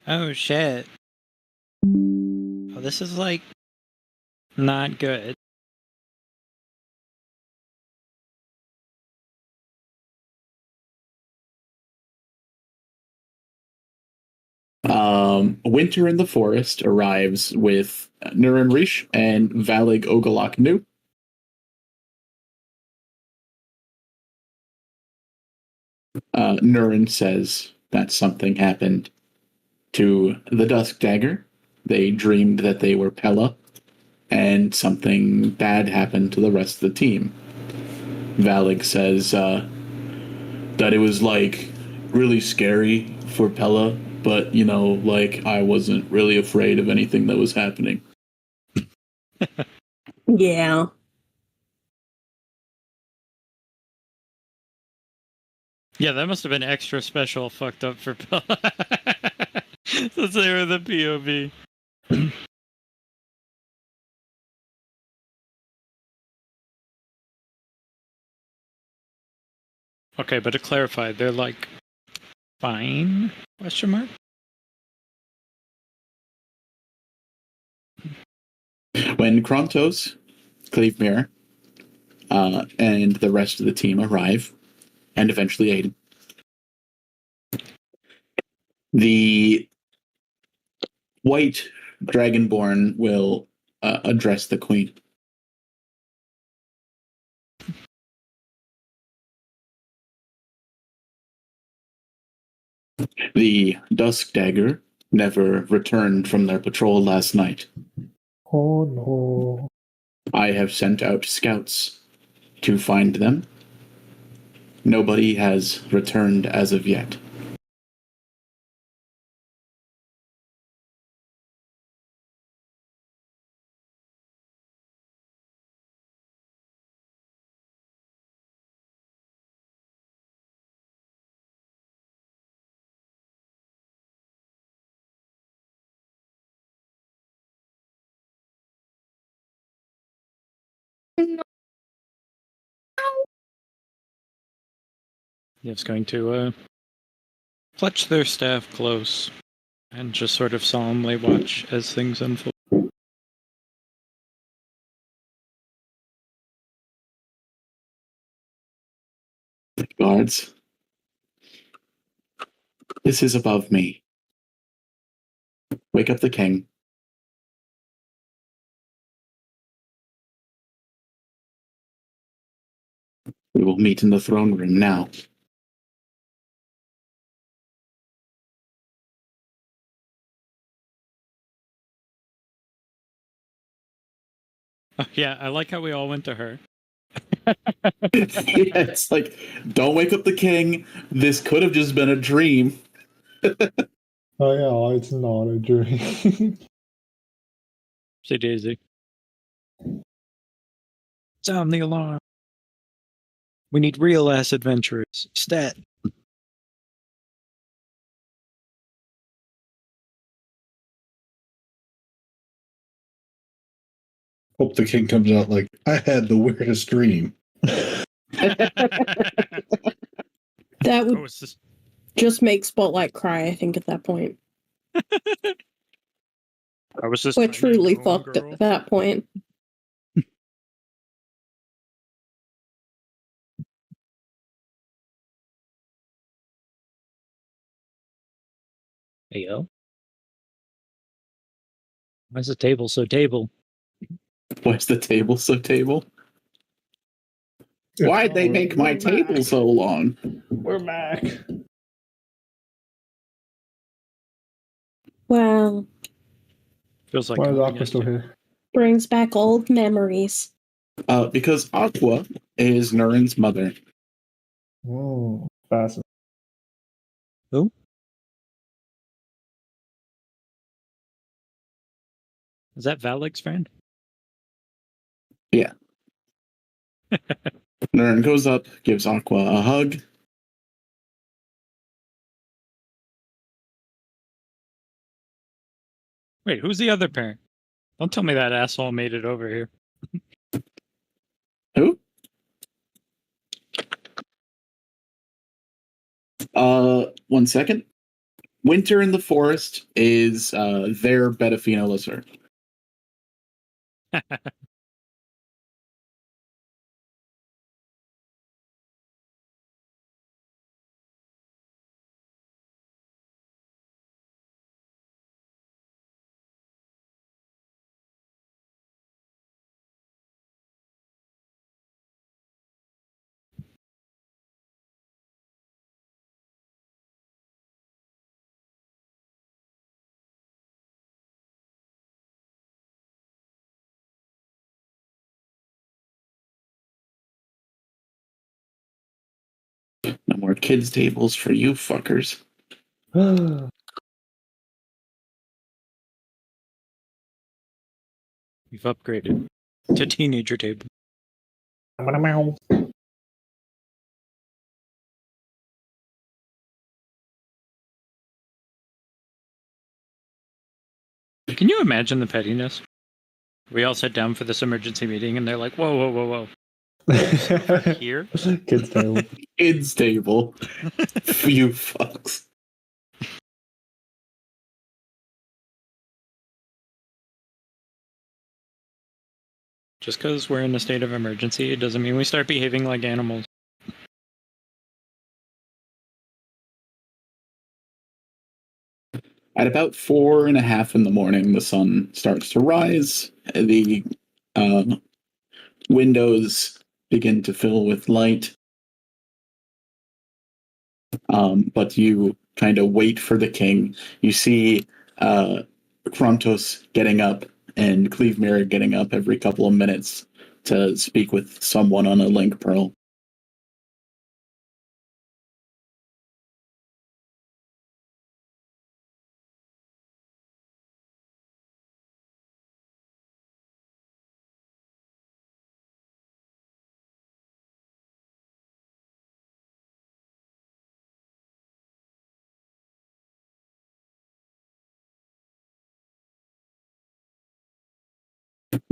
[SPEAKER 2] Oh, shit. Oh, this is, like, not good.
[SPEAKER 1] Winter in the Forest arrives with Nurin Rish and Valig Ogalak Nu. Nurin says that something happened to the Dusk Dagger. They dreamed that they were Pella, and something bad happened to the rest of the team. Valig says that it was like really scary for Pella, but you know, like I wasn't really afraid of anything that was happening.
[SPEAKER 5] Yeah.
[SPEAKER 2] Yeah, that must have been extra special fucked up for Bella. Since they were the POV. Okay, but to clarify, they're like fine? Question mark?
[SPEAKER 1] When Krontos, Cleavemere, and the rest of the team arrive, and eventually Aiden, the white dragonborn will address the queen. The Dusk Dagger never returned from their patrol last night.
[SPEAKER 3] Oh no.
[SPEAKER 1] I have sent out scouts to find them. Nobody has returned as of yet.
[SPEAKER 6] No.
[SPEAKER 2] Yev's going to clutch their staff close and just sort of solemnly watch as things unfold.
[SPEAKER 1] Guards, this is above me. Wake up the king. We will meet in the throne room now.
[SPEAKER 2] Oh, yeah, I like how we all went to her.
[SPEAKER 1] Yeah, it's like, don't wake up the king. This could have just been a dream.
[SPEAKER 3] Oh yeah, it's not a dream.
[SPEAKER 2] Say Daisy. Sound the alarm. We need real ass adventurers. Stat.
[SPEAKER 4] Hope the king comes out like, I had the weirdest dream.
[SPEAKER 5] That would
[SPEAKER 2] Oh, it's just...
[SPEAKER 5] just make Spotlight cry, I think, at that point.
[SPEAKER 2] I was just
[SPEAKER 5] We're
[SPEAKER 2] tiny
[SPEAKER 5] truly
[SPEAKER 2] gnome
[SPEAKER 5] fucked
[SPEAKER 2] girl.
[SPEAKER 5] at that point.
[SPEAKER 2] Hey, yo. Why is the table so table?
[SPEAKER 1] Why's the table so table? Why'd they make my table so long?
[SPEAKER 3] We're back.
[SPEAKER 5] Wow.
[SPEAKER 2] Feels like
[SPEAKER 3] Why is
[SPEAKER 2] going
[SPEAKER 3] Aqua still
[SPEAKER 2] yesterday.
[SPEAKER 3] here?
[SPEAKER 5] Brings back old memories.
[SPEAKER 1] Because Aqua is Nurin's mother.
[SPEAKER 3] Oh, fascinating.
[SPEAKER 2] Who? Is that Valik's friend?
[SPEAKER 1] Yeah. Nurin goes up, gives Aqua a hug.
[SPEAKER 2] Wait, who's the other parent? Don't tell me that asshole made it over here.
[SPEAKER 1] Who? 1 second. Winter in the Forest is their Betafina Lizard. No more kids' tables for you fuckers.
[SPEAKER 2] We've upgraded to teenager table. Can you imagine the pettiness? We all sat down for this emergency meeting and they're like, whoa, whoa, whoa, whoa. Here?
[SPEAKER 3] Kids table.
[SPEAKER 1] Kids' table. You fucks.
[SPEAKER 2] Just because we're in a state of emergency, it doesn't mean we start behaving like animals.
[SPEAKER 1] At about 4:30 in the morning, the sun starts to rise. The windows begin to fill with light. But you kind of wait for the king. You see Krontos getting up and Cleve Mirror getting up every couple of minutes to speak with someone on a link pearl.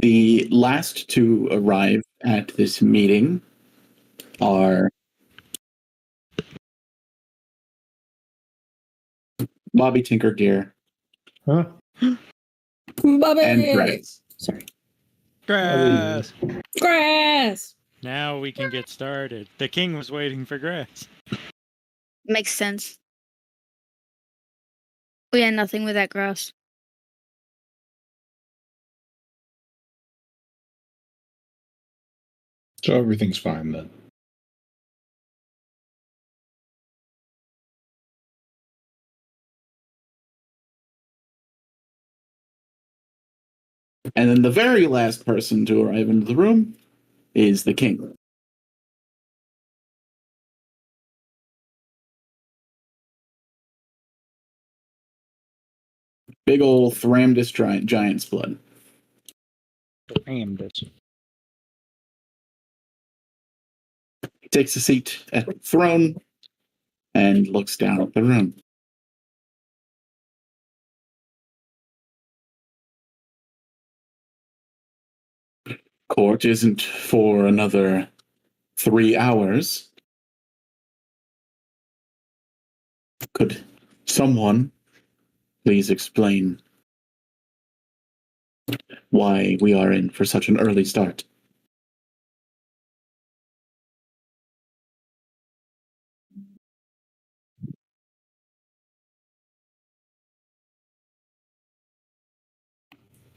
[SPEAKER 1] The last to arrive at this meeting are Bobby Tinkergear
[SPEAKER 3] Huh?
[SPEAKER 5] Bobby!
[SPEAKER 1] and Grace.
[SPEAKER 5] Sorry.
[SPEAKER 2] Grass!
[SPEAKER 5] Grass!
[SPEAKER 2] Now we can get started. The king was waiting for grass.
[SPEAKER 6] Makes sense. We had nothing with that grass.
[SPEAKER 4] So everything's fine then.
[SPEAKER 1] And then the very last person to arrive into the room is the king. Big ol' Thramdus giant's blood.
[SPEAKER 2] Damn it.
[SPEAKER 1] He takes a seat at the throne and looks down at the room. Court isn't for another 3 hours. Could someone please explain why we are in for such an early start?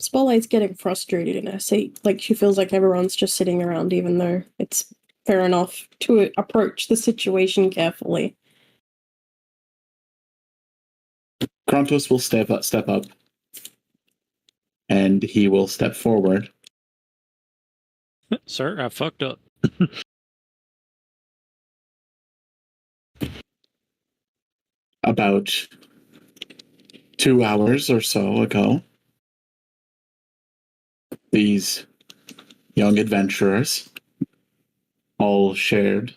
[SPEAKER 5] Spotlight's getting frustrated in her seat. Like, she feels like everyone's just sitting around, even though it's fair enough to approach the situation carefully.
[SPEAKER 1] Krontos will step up, and he will step forward.
[SPEAKER 2] Sir, I fucked up.
[SPEAKER 1] About 2 hours or so ago, these young adventurers all shared,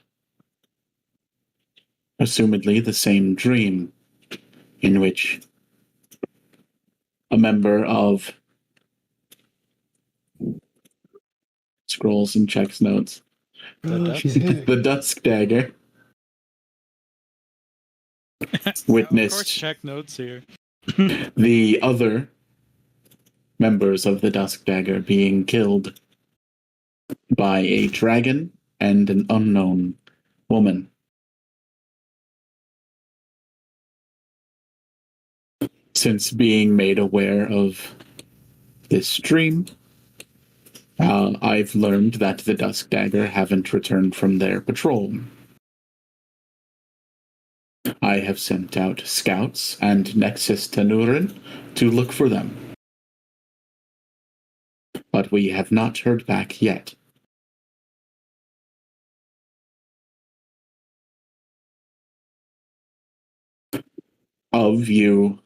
[SPEAKER 1] assumedly, the same dream in which a member of scrolls and checks notes.
[SPEAKER 3] She's here.
[SPEAKER 1] The Dusk Dagger
[SPEAKER 2] Of course,
[SPEAKER 1] witnessed
[SPEAKER 2] check notes here.
[SPEAKER 1] the other members of the Dusk Dagger being killed by a dragon and an unknown woman. Since being made aware of this dream, I've learned that the Dusk Dagger haven't returned from their patrol. I have sent out scouts and Nexus Tanurin to look for them. But we have not heard back yet. Of you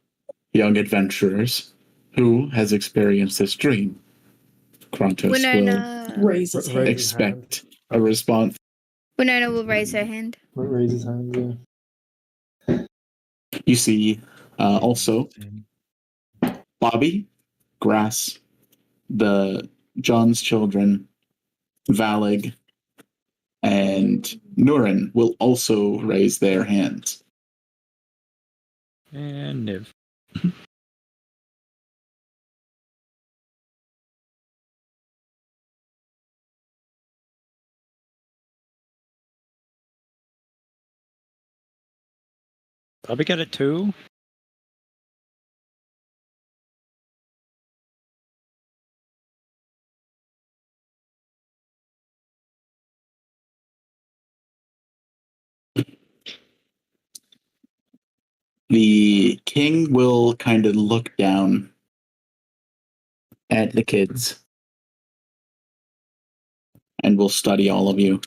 [SPEAKER 1] young adventurers, who has experienced this dream? Krontos
[SPEAKER 6] Winona
[SPEAKER 5] Raise his
[SPEAKER 3] Raise
[SPEAKER 1] will
[SPEAKER 5] hand.
[SPEAKER 3] his hand.
[SPEAKER 1] expect a response.
[SPEAKER 6] Winona will raise her hand.
[SPEAKER 3] Raise his hand, yeah.
[SPEAKER 1] You see also Bobby, Grass, the John's children, Valig, and Nurin will also raise their hands.
[SPEAKER 2] And Niv. Probably got it too.
[SPEAKER 1] The king will kind of look down at the kids and will study all of you.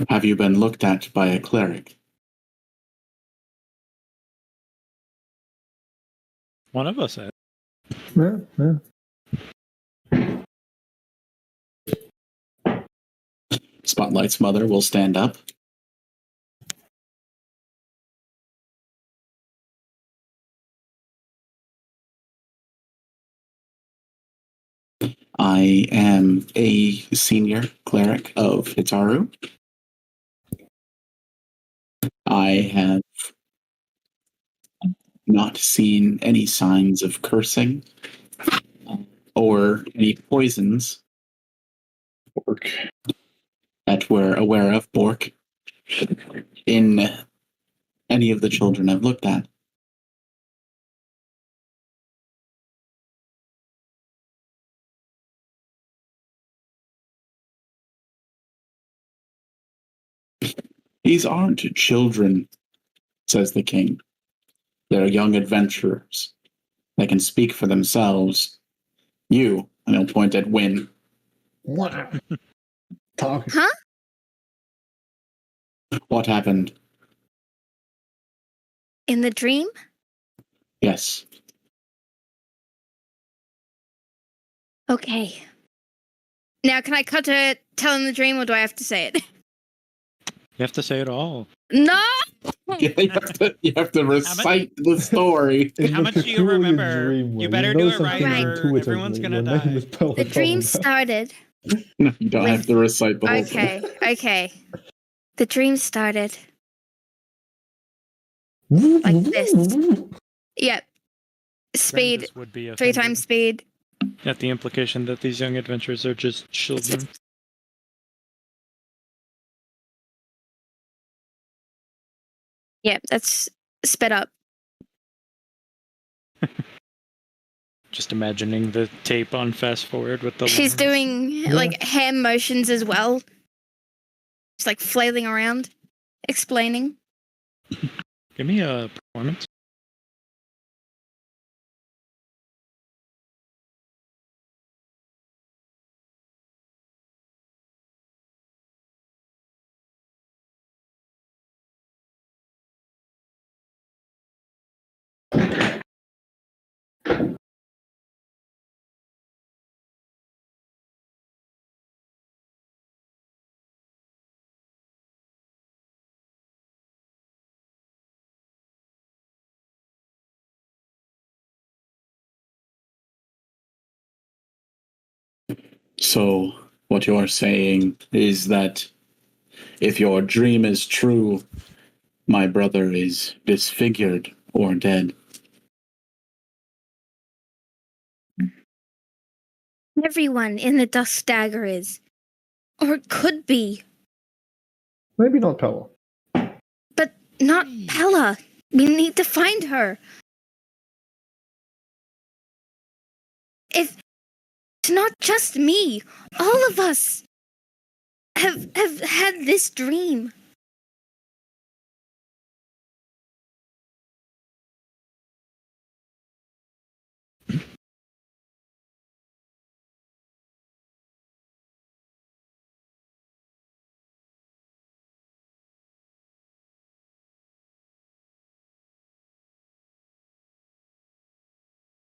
[SPEAKER 1] Have you been looked at by a cleric?
[SPEAKER 2] One of us had.
[SPEAKER 3] Yeah, yeah.
[SPEAKER 1] Spotlight's mother will stand up. I am a senior cleric of Hitaru. I have not seen any signs of cursing or any poisons
[SPEAKER 4] Bork.
[SPEAKER 1] that we're aware of, Bork, in any of the children I've looked at. These aren't children, says the king. They're young adventurers. They can speak for themselves. You, and he'll point at Wynn.
[SPEAKER 3] Talk.
[SPEAKER 6] Huh?
[SPEAKER 1] What happened?
[SPEAKER 6] In the dream?
[SPEAKER 1] Yes.
[SPEAKER 6] Okay. Now, can I cut to telling the dream, or do I have to say it?
[SPEAKER 2] You have to say it all.
[SPEAKER 6] No!
[SPEAKER 1] You have to recite the story.
[SPEAKER 3] In
[SPEAKER 2] How
[SPEAKER 3] the
[SPEAKER 2] much do you
[SPEAKER 3] peculiar
[SPEAKER 2] remember?
[SPEAKER 3] dream way,
[SPEAKER 2] You better
[SPEAKER 3] know
[SPEAKER 2] do it
[SPEAKER 3] something
[SPEAKER 2] right,
[SPEAKER 6] or
[SPEAKER 3] intuitively.
[SPEAKER 2] everyone's gonna
[SPEAKER 3] Your name
[SPEAKER 2] die.
[SPEAKER 3] is Pelotona.
[SPEAKER 6] The dream started.
[SPEAKER 1] No, you don't have to recite the whole thing.
[SPEAKER 6] Okay. The dream started like this. Yep. Speed.
[SPEAKER 2] Brandis would be
[SPEAKER 6] 3
[SPEAKER 2] offended
[SPEAKER 6] times speed.
[SPEAKER 2] at the implication that these young adventurers are just children.
[SPEAKER 6] Yep, that's sped up.
[SPEAKER 2] Just imagining the tape on fast forward with the
[SPEAKER 6] She's
[SPEAKER 2] lines.
[SPEAKER 6] doing like hand motions as well. She's like flailing around, explaining.
[SPEAKER 2] Give me a performance.
[SPEAKER 1] So, what you're saying is that if your dream is true, my brother is disfigured or dead.
[SPEAKER 6] Everyone in the Dust Dagger is. Or it could be.
[SPEAKER 3] Maybe not Pella.
[SPEAKER 6] But not Pella. We need to find her. It's not just me. All of us have had this dream.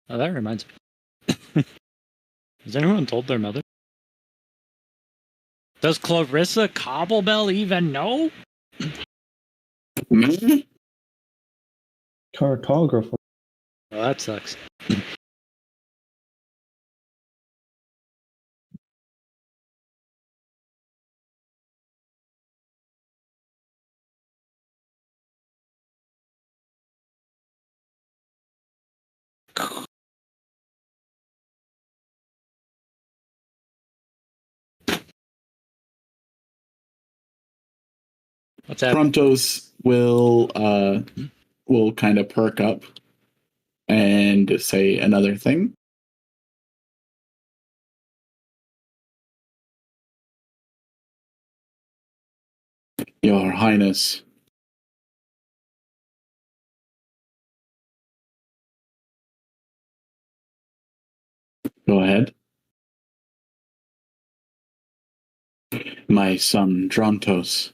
[SPEAKER 2] Oh, that reminds me. Has anyone told their mother? Does Clarissa Cobblebell even know?
[SPEAKER 3] Cartographer.
[SPEAKER 2] Oh, that sucks. What's happening?
[SPEAKER 1] Frontos will kind of perk up and say another thing. Your Highness. Go ahead. My son Drontos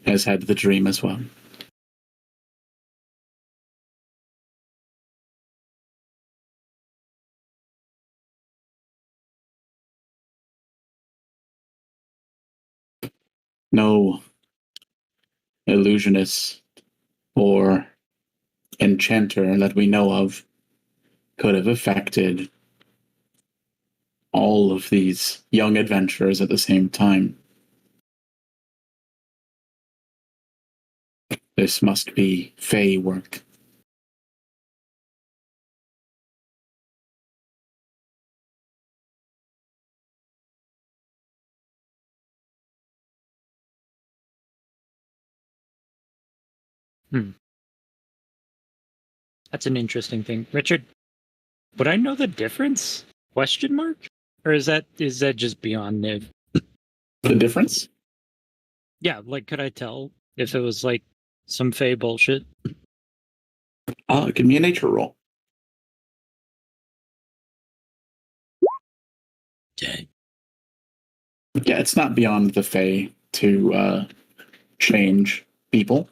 [SPEAKER 1] has had the dream as well. no illusionist or enchanter that we know of could have affected all of these young adventurers at the same time. This must be Fey work.
[SPEAKER 2] That's an interesting thing. Richard, would I know the difference? Question mark? Or is that just beyond Niv?
[SPEAKER 1] The difference?
[SPEAKER 2] Yeah, like could I tell if it was like some Fey bullshit?
[SPEAKER 1] Give me a nature roll.
[SPEAKER 2] Dang.
[SPEAKER 1] Yeah, it's not beyond the Fey to change people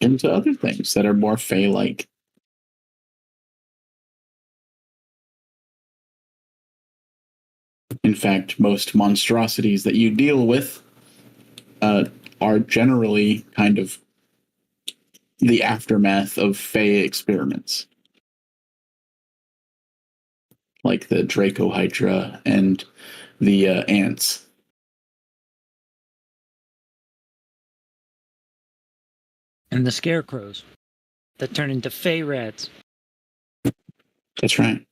[SPEAKER 1] into other things that are more Fey-like. In fact, most monstrosities that you deal with are generally kind of the aftermath of Fey experiments, like the Draco Hydra and the ants.
[SPEAKER 2] And the scarecrows that turn into Fey rats.
[SPEAKER 1] That's right.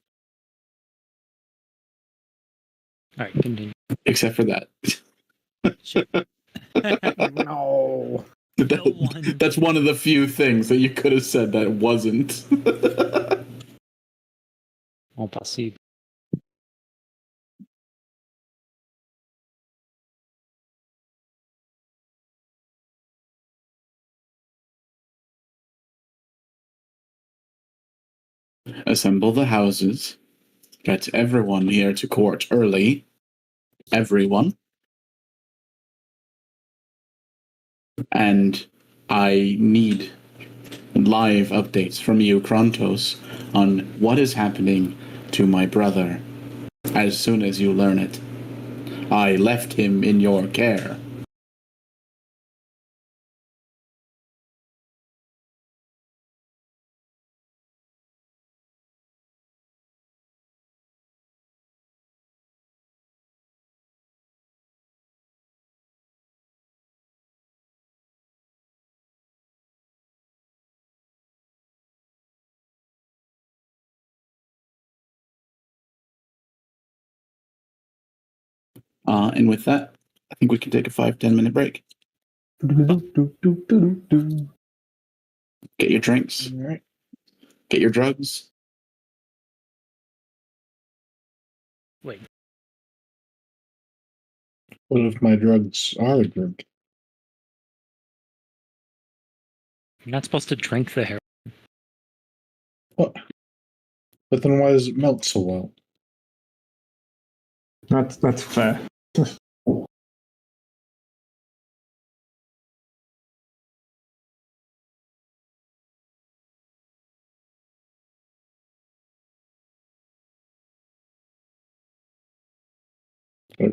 [SPEAKER 2] All right, continue.
[SPEAKER 1] Except for that.
[SPEAKER 3] No.
[SPEAKER 2] No one.
[SPEAKER 1] That's one of the few things that you could have said that wasn't.
[SPEAKER 2] Impossible.
[SPEAKER 1] Assemble the houses. Get everyone here to court early. Everyone. And I need live updates from you, Krontos, on what is happening to my brother as soon as you learn it. I left him in your care. And with that, I think we can take a 5-10 minute break. Get your drinks.
[SPEAKER 3] All right.
[SPEAKER 1] Get your drugs.
[SPEAKER 2] Wait,
[SPEAKER 4] What if my drugs are a drug?
[SPEAKER 2] you're not supposed to drink the hair.
[SPEAKER 4] What? But then why does it melt so well?
[SPEAKER 3] That's fair.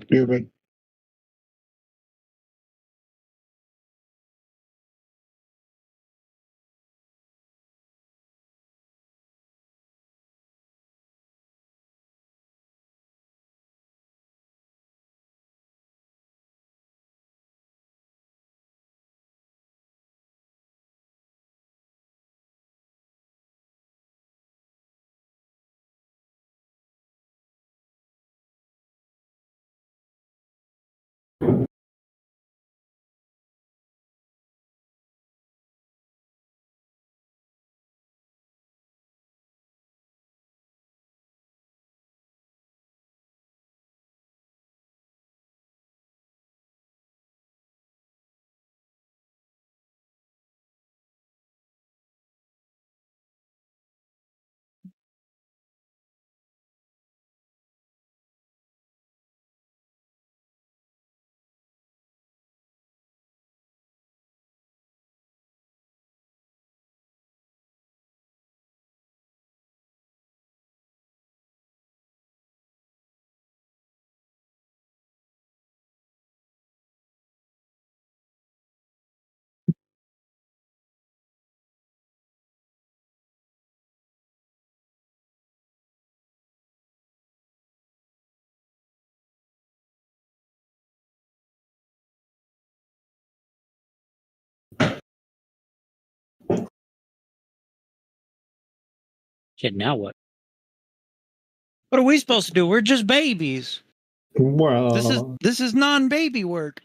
[SPEAKER 4] You're right.
[SPEAKER 2] Shit, now what? What are we supposed to do? We're just babies.
[SPEAKER 3] Well,
[SPEAKER 2] This is non-baby work.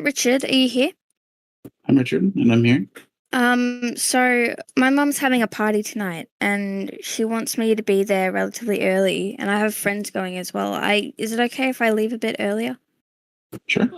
[SPEAKER 6] Richard, are you here?
[SPEAKER 1] I'm Richard, and I'm here.
[SPEAKER 6] So my mum's having a party tonight, and she wants me to be there relatively early, and I have friends going as well. Is it okay if I leave a bit earlier?
[SPEAKER 1] Sure.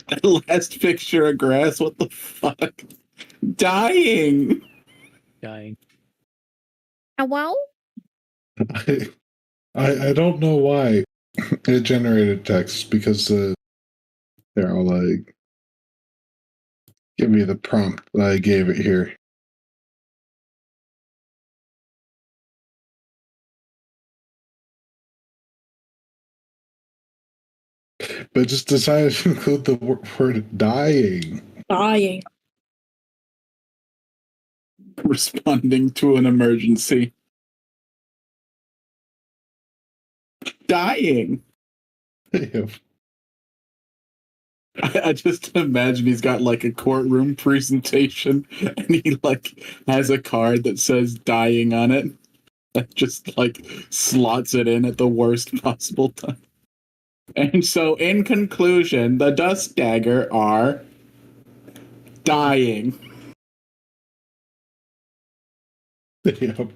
[SPEAKER 1] That last picture of grass, what the fuck? Dying.
[SPEAKER 2] Dying.
[SPEAKER 6] Well,
[SPEAKER 4] I don't know why it generated text because they're all like, give me the prompt that I gave it here. But just decided to include the word dying.
[SPEAKER 5] Dying.
[SPEAKER 1] Responding to an emergency. Dying. I just imagine he's got like a courtroom presentation and he like has a card that says dying on it. And just like slots it in at the worst possible time. And so in conclusion, the Dust Dagger are dying.
[SPEAKER 4] Yep.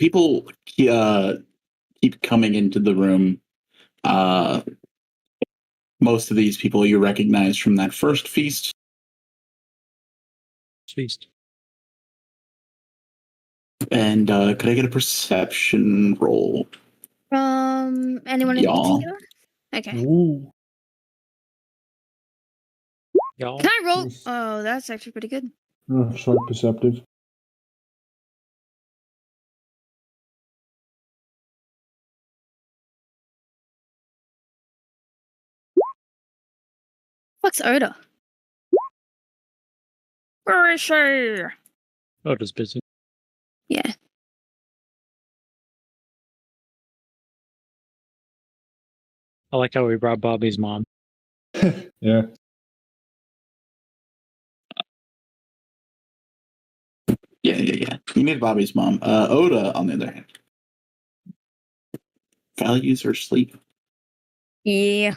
[SPEAKER 1] people keep coming into the room. Most of these people you recognize from that first feast.
[SPEAKER 2] Feast.
[SPEAKER 1] And could I get a perception roll?
[SPEAKER 6] Anyone in
[SPEAKER 1] Y'all.
[SPEAKER 6] particular? Okay.
[SPEAKER 3] Ooh.
[SPEAKER 2] Y'all.
[SPEAKER 6] Can I roll?
[SPEAKER 3] Yes.
[SPEAKER 6] Oh, that's actually pretty good.
[SPEAKER 3] Short perceptive.
[SPEAKER 6] What's Oda? Where is she?
[SPEAKER 2] Oh, just busy.
[SPEAKER 6] Yeah.
[SPEAKER 2] I like how we brought Bobby's mom.
[SPEAKER 3] Yeah.
[SPEAKER 1] Yeah. You need Bobby's mom. Oda, on the other hand, values her sleep.
[SPEAKER 6] Yeah.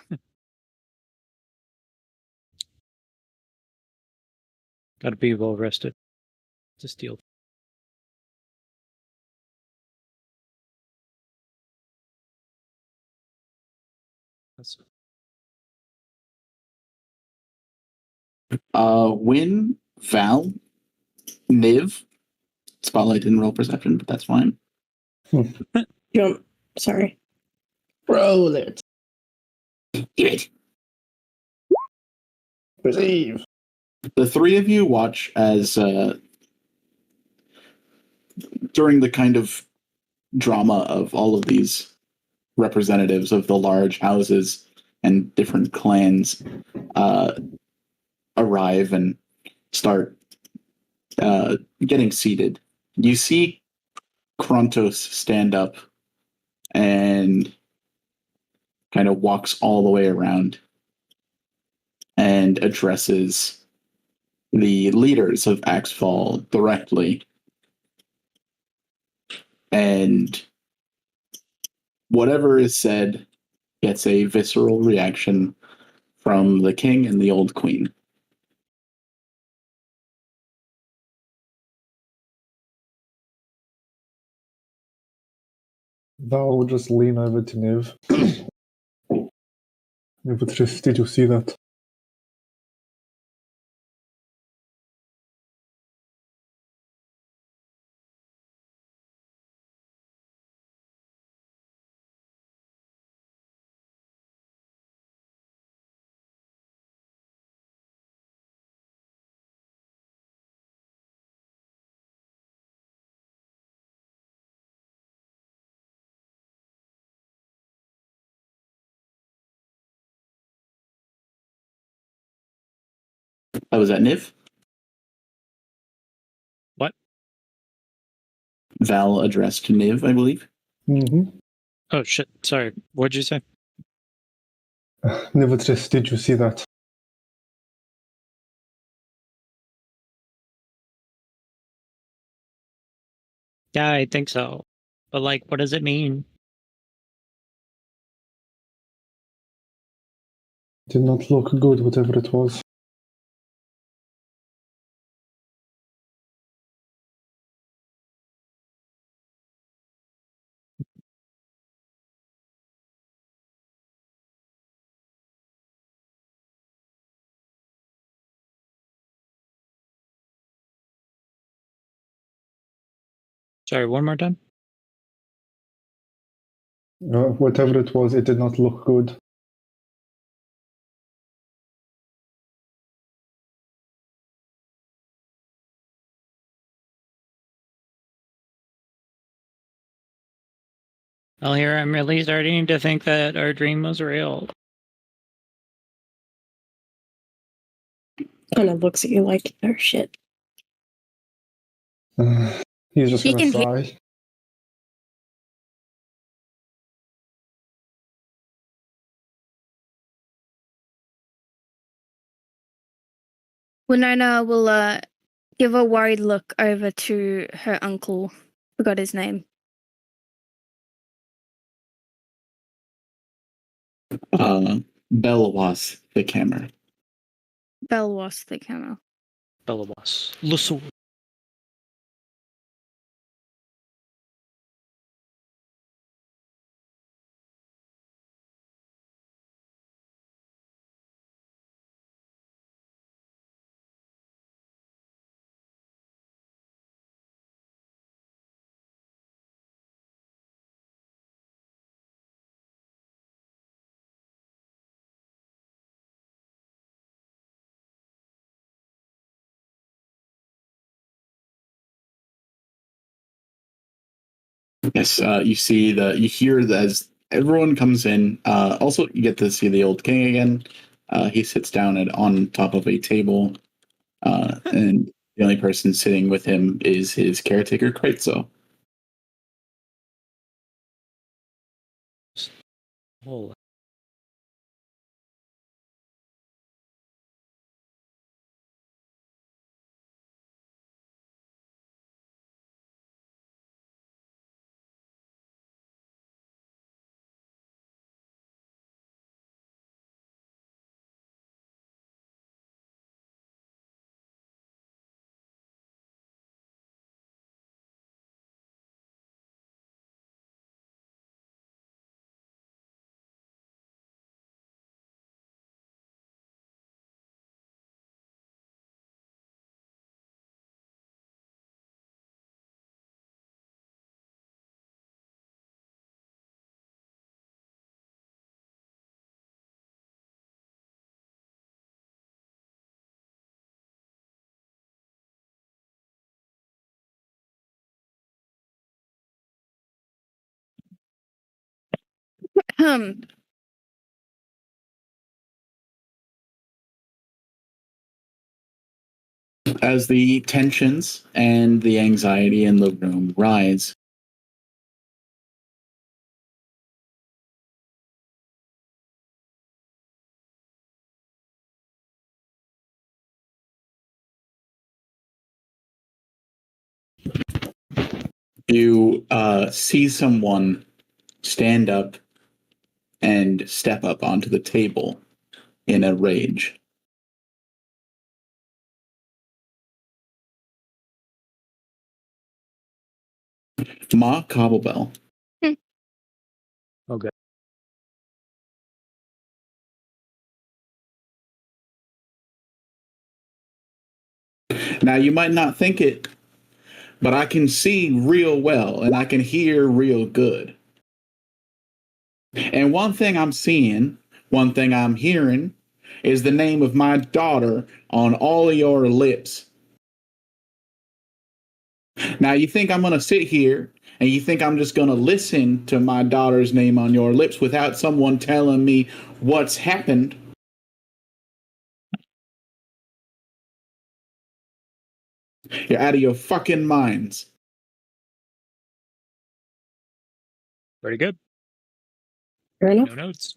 [SPEAKER 2] Gotta be well rested to steal. That's
[SPEAKER 1] Win, Val, Niv. Spotlight didn't roll perception, but that's fine.
[SPEAKER 5] Jump. Sorry.
[SPEAKER 3] Roll it.
[SPEAKER 1] Give it.
[SPEAKER 3] Perceive.
[SPEAKER 1] The three of you watch as during the kind of drama of all of these representatives of the large houses and different clans arrive and start getting seated. You see Krontos stand up and kind of walks all the way around and addresses the leaders of Axfall directly. And whatever is said gets a visceral reaction from the king and the old queen.
[SPEAKER 3] Val will just lean over to Niv. Niv would just, did you see that?
[SPEAKER 1] Oh, was that Niv?
[SPEAKER 2] what?
[SPEAKER 1] Val addressed Niv, I believe.
[SPEAKER 3] Mm-hmm.
[SPEAKER 2] Oh shit! Sorry. What'd you say?
[SPEAKER 3] Niv would just, did you see that?
[SPEAKER 2] Yeah, I think so. But like, what does it mean?
[SPEAKER 3] Did not look good, whatever it was.
[SPEAKER 2] Sorry, one more time.
[SPEAKER 3] Whatever it was, it did not look good.
[SPEAKER 2] Well, here I'm really starting to think that our dream was real.
[SPEAKER 5] Kind of looks at you like, oh shit.
[SPEAKER 3] He's just
[SPEAKER 6] He
[SPEAKER 3] gonna
[SPEAKER 6] can hear-
[SPEAKER 3] sigh.
[SPEAKER 6] Winona will give a worried look over to her uncle. Forgot his name.
[SPEAKER 1] Belwas, the camera.
[SPEAKER 6] Belwas the camera.
[SPEAKER 2] Bellawas. Lusul.
[SPEAKER 1] Yes, you hear that as everyone comes in. Also, you get to see the old king again. He sits down on top of a table, and the only person sitting with him is his caretaker, Kretzo.
[SPEAKER 2] Oh,
[SPEAKER 6] Um,
[SPEAKER 1] As the tensions and the anxiety in the room rise, you see someone stand up and step up onto the table in a rage. Ma Cobblebell.
[SPEAKER 2] okay.
[SPEAKER 1] Now, you might not think it, but I can see real well and I can hear real good. And one thing I'm seeing, one thing I'm hearing, is the name of my daughter on all of your lips. Now, you think I'm going to sit here and you think I'm just going to listen to my daughter's name on your lips without someone telling me what's happened? You're out of your fucking minds.
[SPEAKER 2] Pretty good.
[SPEAKER 5] Fair enough.
[SPEAKER 2] No notes.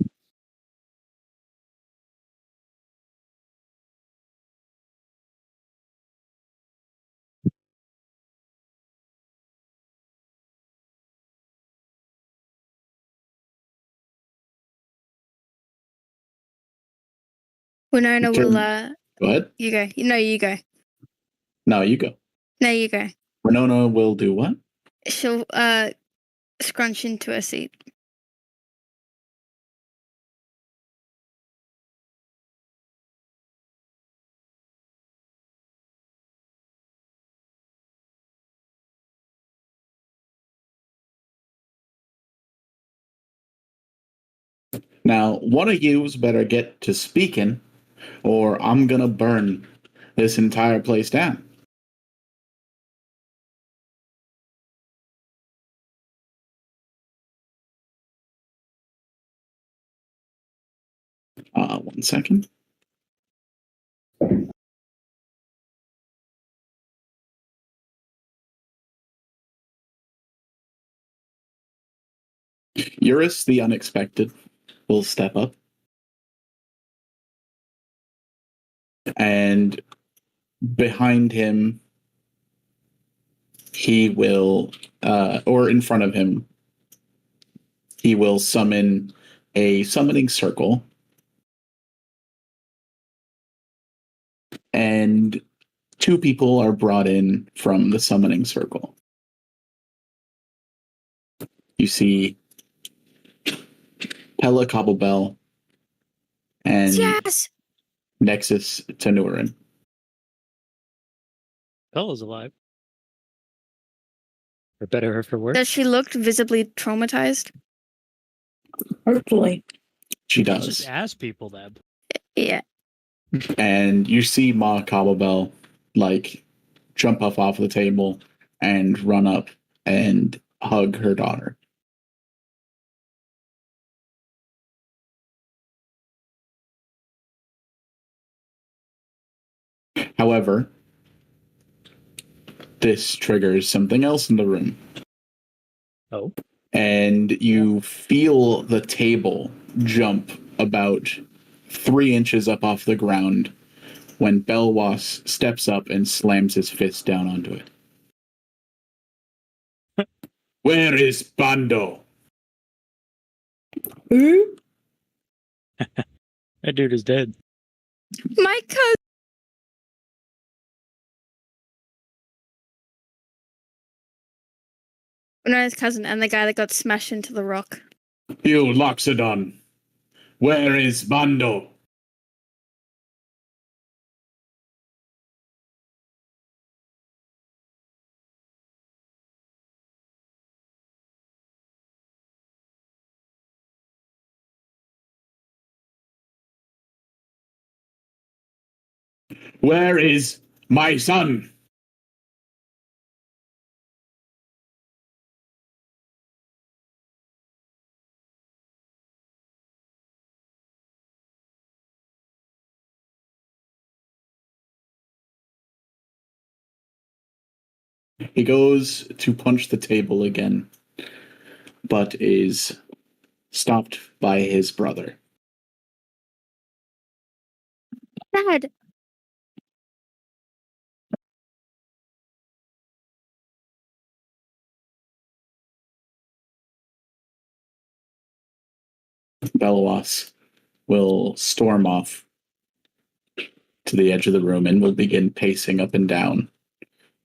[SPEAKER 6] Winona will,
[SPEAKER 1] Go ahead.
[SPEAKER 6] you go. No, you go.
[SPEAKER 1] No, you go.
[SPEAKER 6] No, you go.
[SPEAKER 1] Winona will do what?
[SPEAKER 6] She'll, scrunch into her seat.
[SPEAKER 1] Now, one of yous better get to speaking, or I'm gonna burn this entire place down. One second. Eurus the Unexpected will step up. And behind him, he will, or in front of him, he will summon a summoning circle. And two people are brought in from the summoning circle. You see Pella Cobblebell and
[SPEAKER 6] Yes!
[SPEAKER 1] Nexus Tenurin.
[SPEAKER 2] Bella's alive. For better or for worse.
[SPEAKER 6] Does she look visibly traumatized?
[SPEAKER 5] Hopefully.
[SPEAKER 1] She
[SPEAKER 2] Let's
[SPEAKER 1] does.
[SPEAKER 2] just ask people that.
[SPEAKER 6] Yeah.
[SPEAKER 1] And you see Ma Cobblebell like jump off the table and run up and hug her daughter. However, this triggers something else in the room.
[SPEAKER 2] Oh.
[SPEAKER 1] And you feel the table jump about 3 inches up off the ground when Belwas steps up and slams his fist down onto it. Where is Bando?
[SPEAKER 5] Hmm?
[SPEAKER 2] That dude is dead.
[SPEAKER 6] My cousin. No, his cousin and the guy that got smashed into the rock.
[SPEAKER 1] You Loxodon, where is Bando? Where is my son? He goes to punch the table again, but is stopped by his brother.
[SPEAKER 6] Dad.
[SPEAKER 1] Belwas will storm off to the edge of the room and will begin pacing up and down.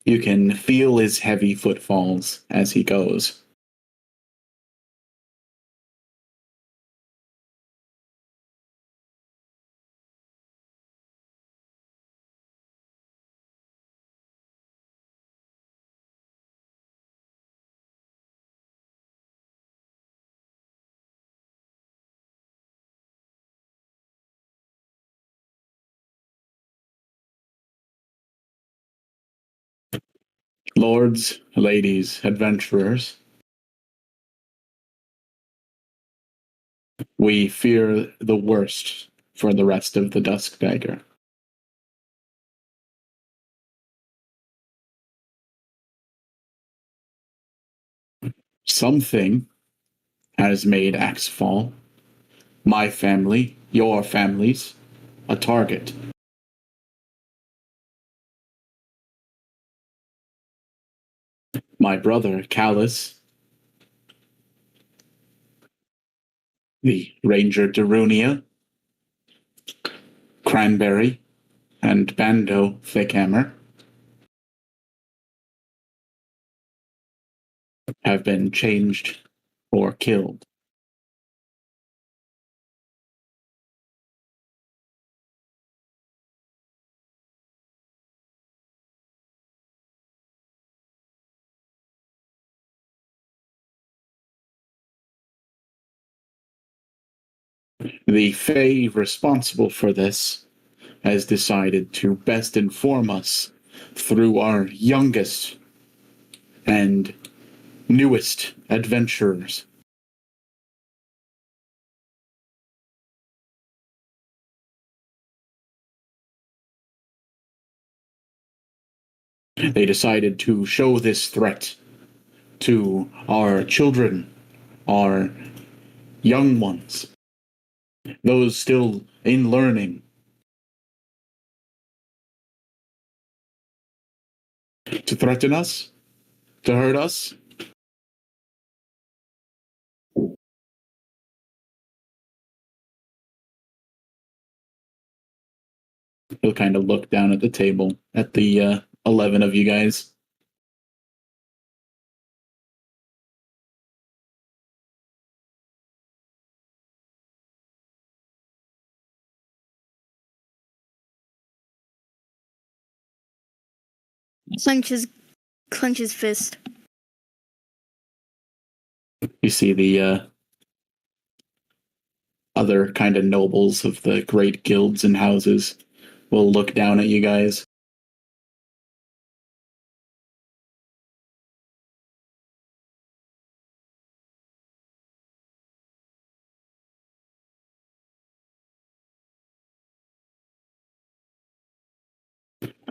[SPEAKER 1] You can feel his heavy footfalls as he goes. Lords, ladies, adventurers, we fear the worst for the rest of the Dusk Dagger. Something has made Axfall, my family, your families, a target. My brother, Callus, the Ranger Darunia, Cranberry, and Bando Thickhammer have been changed or killed. The Fae responsible for this has decided to best inform us through our youngest and newest adventurers. They decided to show this threat to our children, our young ones, those still in learning, to threaten us, to hurt us. He'll kind of look down at the table at the 11 of you guys.
[SPEAKER 6] Clenches fist.
[SPEAKER 1] You see the other kind of nobles of the great guilds and houses will look down at you guys.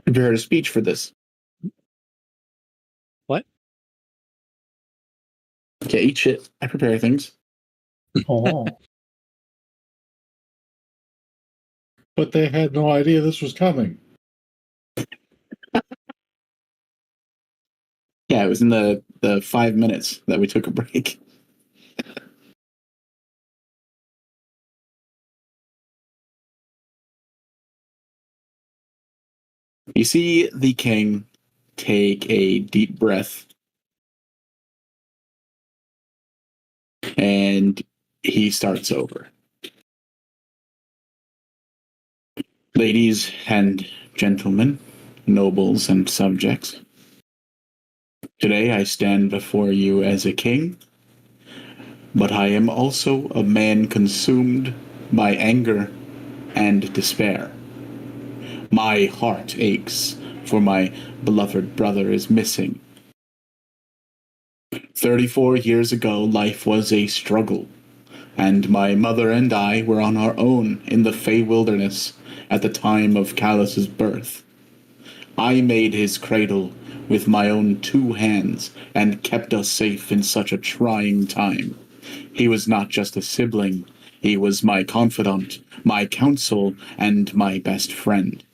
[SPEAKER 1] Have you heard a speech for this?
[SPEAKER 2] What?
[SPEAKER 1] Okay, eat shit. I prepare things.
[SPEAKER 3] Oh.
[SPEAKER 4] But they had no idea this was coming.
[SPEAKER 1] Yeah, it was in the 5 minutes that we took a break. You see the king take a deep breath, and he starts over. Ladies and gentlemen, nobles and subjects, today I stand before you as a king, but I am also a man consumed by anger and despair. My heart aches, for my beloved brother is missing. 34 years ago, life was a struggle, and my mother and I were on our own in the Fey wilderness at the time of Callus's birth. I made his cradle with my own 2 hands and kept us safe in such a trying time. He was not just a sibling, he was my confidant, my counsel, and my best friend.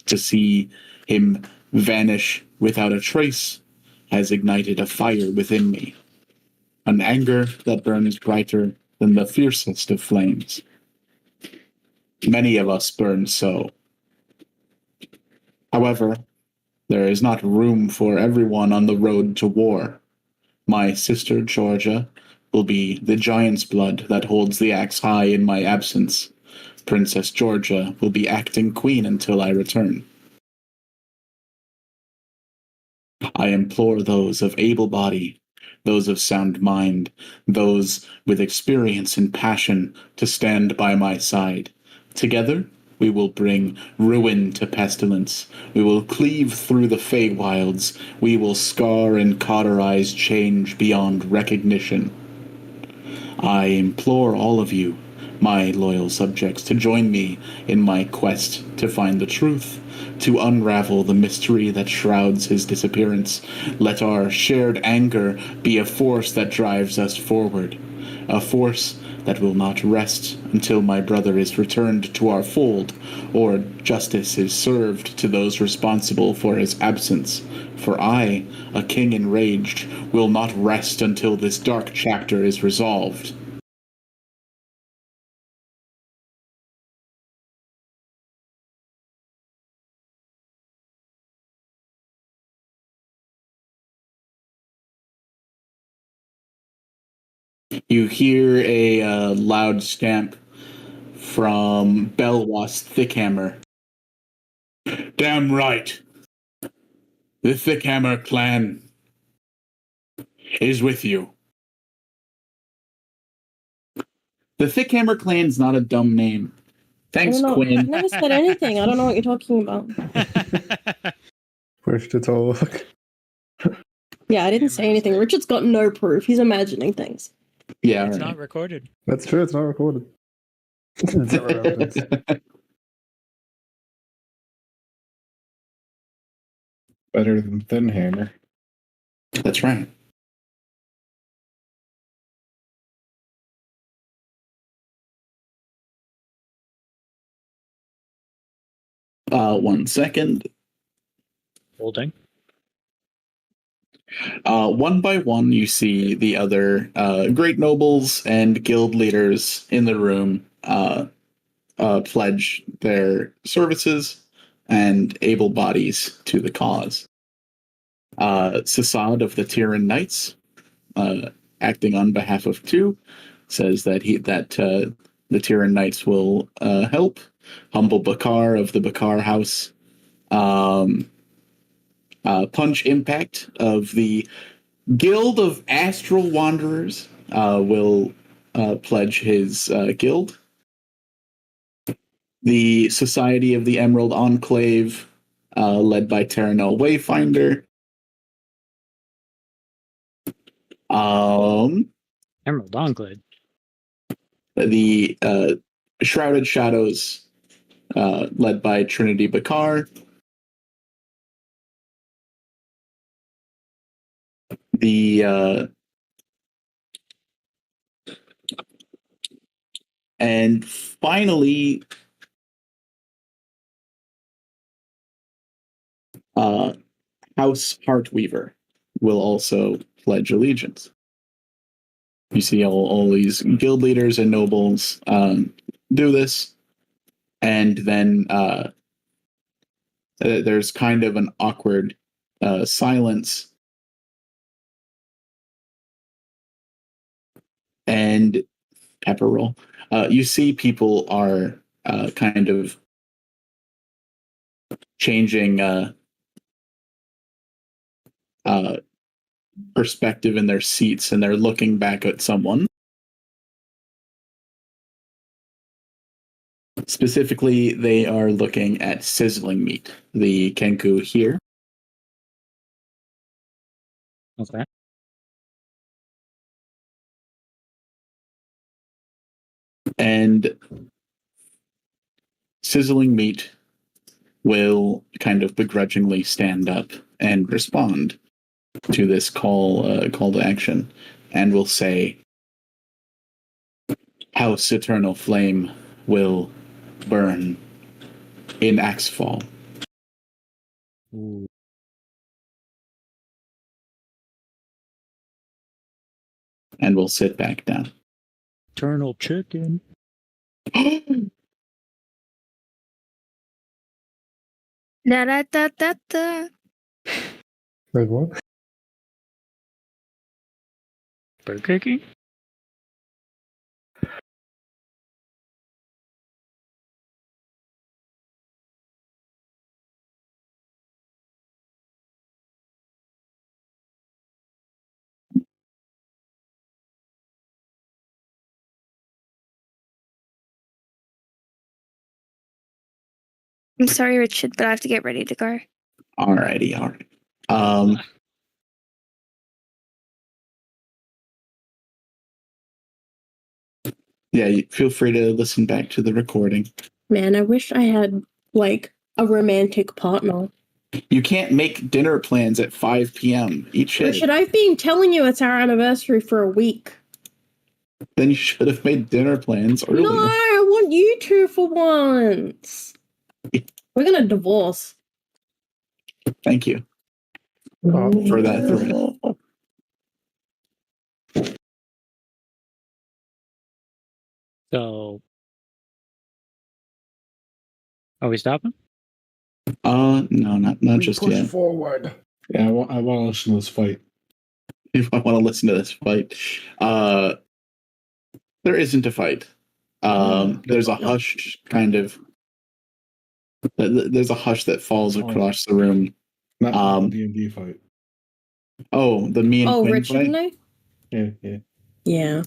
[SPEAKER 1] To see him vanish without a trace has ignited a fire within me, an anger that burns brighter than the fiercest of flames. Many of us burn so. However, there is not room for everyone on the road to war. My sister Georgia will be the giant's blood that holds the axe high in my absence. Princess Georgia will be acting queen until I return. I implore those of able body, those of sound mind, those with experience and passion to stand by my side. Together, we will bring ruin to pestilence. We will cleave through the Feywilds. We will scar and cauterize change beyond recognition. I implore all of you, my loyal subjects, to join me in my quest to find the truth, to unravel the mystery that shrouds his disappearance. Let our shared anger be a force that drives us forward, a force that will not rest until my brother is returned to our fold, or justice is served to those responsible for his absence. For I, a king enraged, will not rest until this dark chapter is resolved. You hear a loud stamp from Belwas Thickhammer. Damn right. The Thickhammer clan is with you. The Thickhammer clan's not a dumb name. Thanks,
[SPEAKER 5] I don't know. I
[SPEAKER 1] Quinn.
[SPEAKER 5] never said anything. I don't know what you're talking about.
[SPEAKER 3] Push to talk.
[SPEAKER 5] Yeah, I didn't say anything. Richard's got no proof. He's imagining things.
[SPEAKER 1] Yeah,
[SPEAKER 2] It's
[SPEAKER 1] all
[SPEAKER 2] not recorded.
[SPEAKER 3] That's true, it's not recorded. Zero evidence.
[SPEAKER 1] right.
[SPEAKER 4] Better than Thin Hammer.
[SPEAKER 1] That's right. One second.
[SPEAKER 2] Holding.
[SPEAKER 1] One by one, you see the other great nobles and guild leaders in the room pledge their services and able bodies to the cause. Sassad of the Tyran Knights, acting on behalf of 2, says that the Tyran Knights will help. Humble Bakar of the Bakar House, Punch Impact of the Guild of Astral Wanderers will pledge his guild. The Society of the Emerald Enclave, led by Terranel Wayfinder.
[SPEAKER 2] Emerald Enclave.
[SPEAKER 1] The Shrouded Shadows, led by Trinity Bakar. The and finally, House Heartweaver will also pledge allegiance. You see all these guild leaders and nobles do this, and then there's kind of an awkward silence, and pepper roll. You see people are kind of changing perspective in their seats, and they're looking back at someone. Specifically, they are looking at sizzling meat, the kenku here.
[SPEAKER 2] Okay.
[SPEAKER 1] And sizzling meat will kind of begrudgingly stand up and respond to this call to action, and will say, House Eternal Flame will burn in Axfall.
[SPEAKER 2] Ooh.
[SPEAKER 1] And will sit back down.
[SPEAKER 2] Eternal chicken.
[SPEAKER 6] Da da da da da.
[SPEAKER 3] Wait, what?
[SPEAKER 2] Burger King?
[SPEAKER 6] I'm sorry, Richard, but I have to get ready to go.
[SPEAKER 1] Alrighty, alright. Yeah, feel free to listen back to the recording.
[SPEAKER 5] Man, I wish I had like a romantic partner.
[SPEAKER 1] You can't make dinner plans at 5 p.m. Eat shit.
[SPEAKER 5] Richard, I've been telling you it's our anniversary for a week.
[SPEAKER 1] Then you should have made dinner plans earlier.
[SPEAKER 5] No, I want you two for once. We're gonna divorce.
[SPEAKER 1] Thank you for that threat.
[SPEAKER 2] So, are we stopping?
[SPEAKER 1] No, not just
[SPEAKER 3] push
[SPEAKER 1] yet.
[SPEAKER 3] forward.
[SPEAKER 4] Yeah, I want to listen to this fight.
[SPEAKER 1] If I want to listen to this fight, there isn't a fight. There's a hush, kind of. There's a hush that falls across the room.
[SPEAKER 4] Not the D&D fight.
[SPEAKER 1] Oh, the me and Quinn
[SPEAKER 5] Richard
[SPEAKER 1] fight?
[SPEAKER 5] and I?
[SPEAKER 4] Yeah.
[SPEAKER 5] Yeah.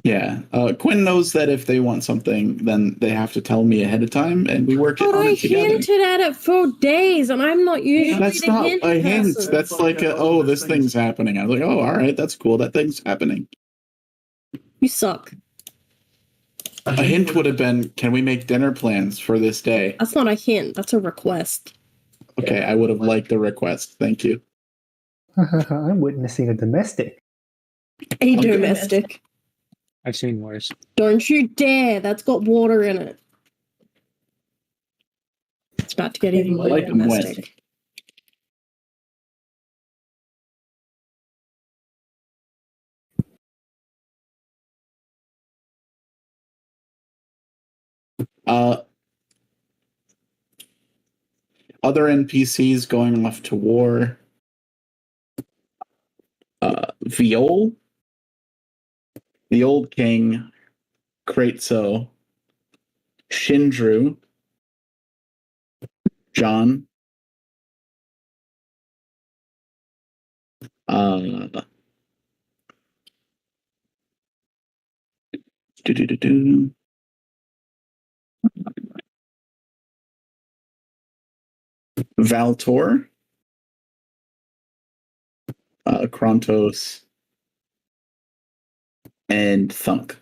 [SPEAKER 1] Yeah. Quinn knows that if they want something, then they have to tell me ahead of time, and we work
[SPEAKER 5] But
[SPEAKER 1] on
[SPEAKER 5] I
[SPEAKER 1] it together.
[SPEAKER 5] hinted at it for days, and I'm not usually
[SPEAKER 1] That's
[SPEAKER 5] the
[SPEAKER 1] not
[SPEAKER 5] hint
[SPEAKER 1] a hint.
[SPEAKER 5] person.
[SPEAKER 1] That's like this thing's happening. I was like, oh, all right, that's cool. That thing's happening.
[SPEAKER 5] You suck.
[SPEAKER 1] A hint would have been, can we make dinner plans for this day?
[SPEAKER 5] That's not a hint. That's a request.
[SPEAKER 1] Okay, I would have liked the request. Thank you.
[SPEAKER 3] I'm witnessing a domestic.
[SPEAKER 5] A domestic.
[SPEAKER 2] I've seen worse.
[SPEAKER 5] Don't you dare. That's got water in it. It's about to get even more
[SPEAKER 1] Like 'em wet.
[SPEAKER 5] domestic.
[SPEAKER 1] Other NPCs going off to war. Viol, the old king, Kratso, Shindru, John, do-do-do-do. Valtor, Krontos, and Thunk.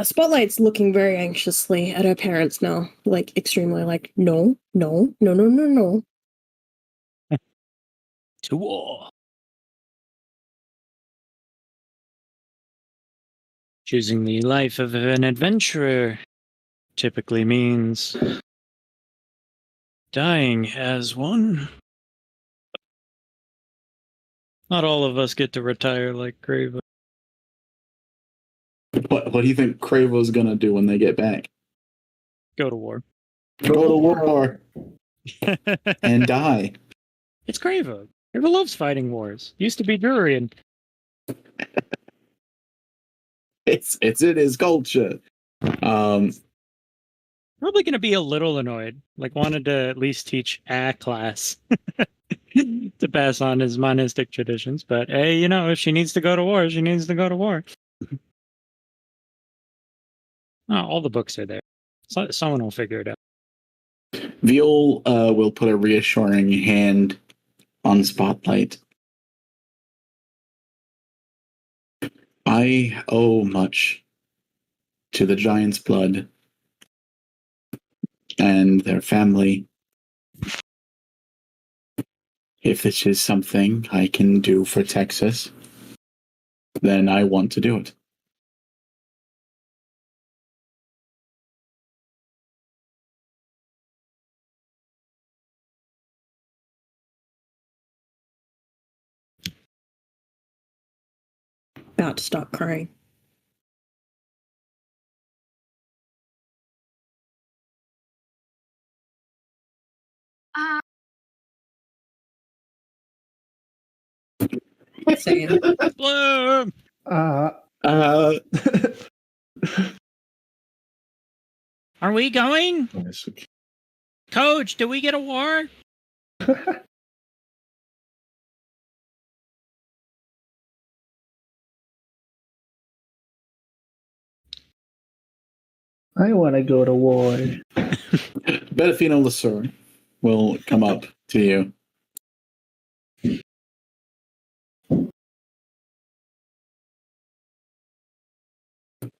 [SPEAKER 5] Spotlight's looking very anxiously at her parents now, like extremely like, no, no, no, no, no, no.
[SPEAKER 2] To war. Choosing the life of an adventurer typically means dying as one. Not all of us get to retire like Cravo.
[SPEAKER 1] What do you think Cravo's gonna do when they get back?
[SPEAKER 2] Go to war.
[SPEAKER 1] Go to war and die.
[SPEAKER 2] It's Cravo. Cravo loves fighting wars. Used to be Durian.
[SPEAKER 1] It's in his culture.
[SPEAKER 2] Probably going to be a little annoyed. Like, wanted to at least teach a class to pass on his monistic traditions. But hey, you know, if she needs to go to war, she needs to go to war. Oh, all the books are there. So, someone will figure it out.
[SPEAKER 1] Viol will put a reassuring hand on Spotlight. I owe much to the Giant's blood and their family. If this is something I can do for Texas, then I want to do it.
[SPEAKER 5] About to stop crying. Saying.
[SPEAKER 2] Bloom!
[SPEAKER 3] Uh,
[SPEAKER 2] Are we going?
[SPEAKER 4] Nice. Okay.
[SPEAKER 2] Coach, do we get a war?
[SPEAKER 3] I want to go to war.
[SPEAKER 1] Betafino Lasur will come up to you.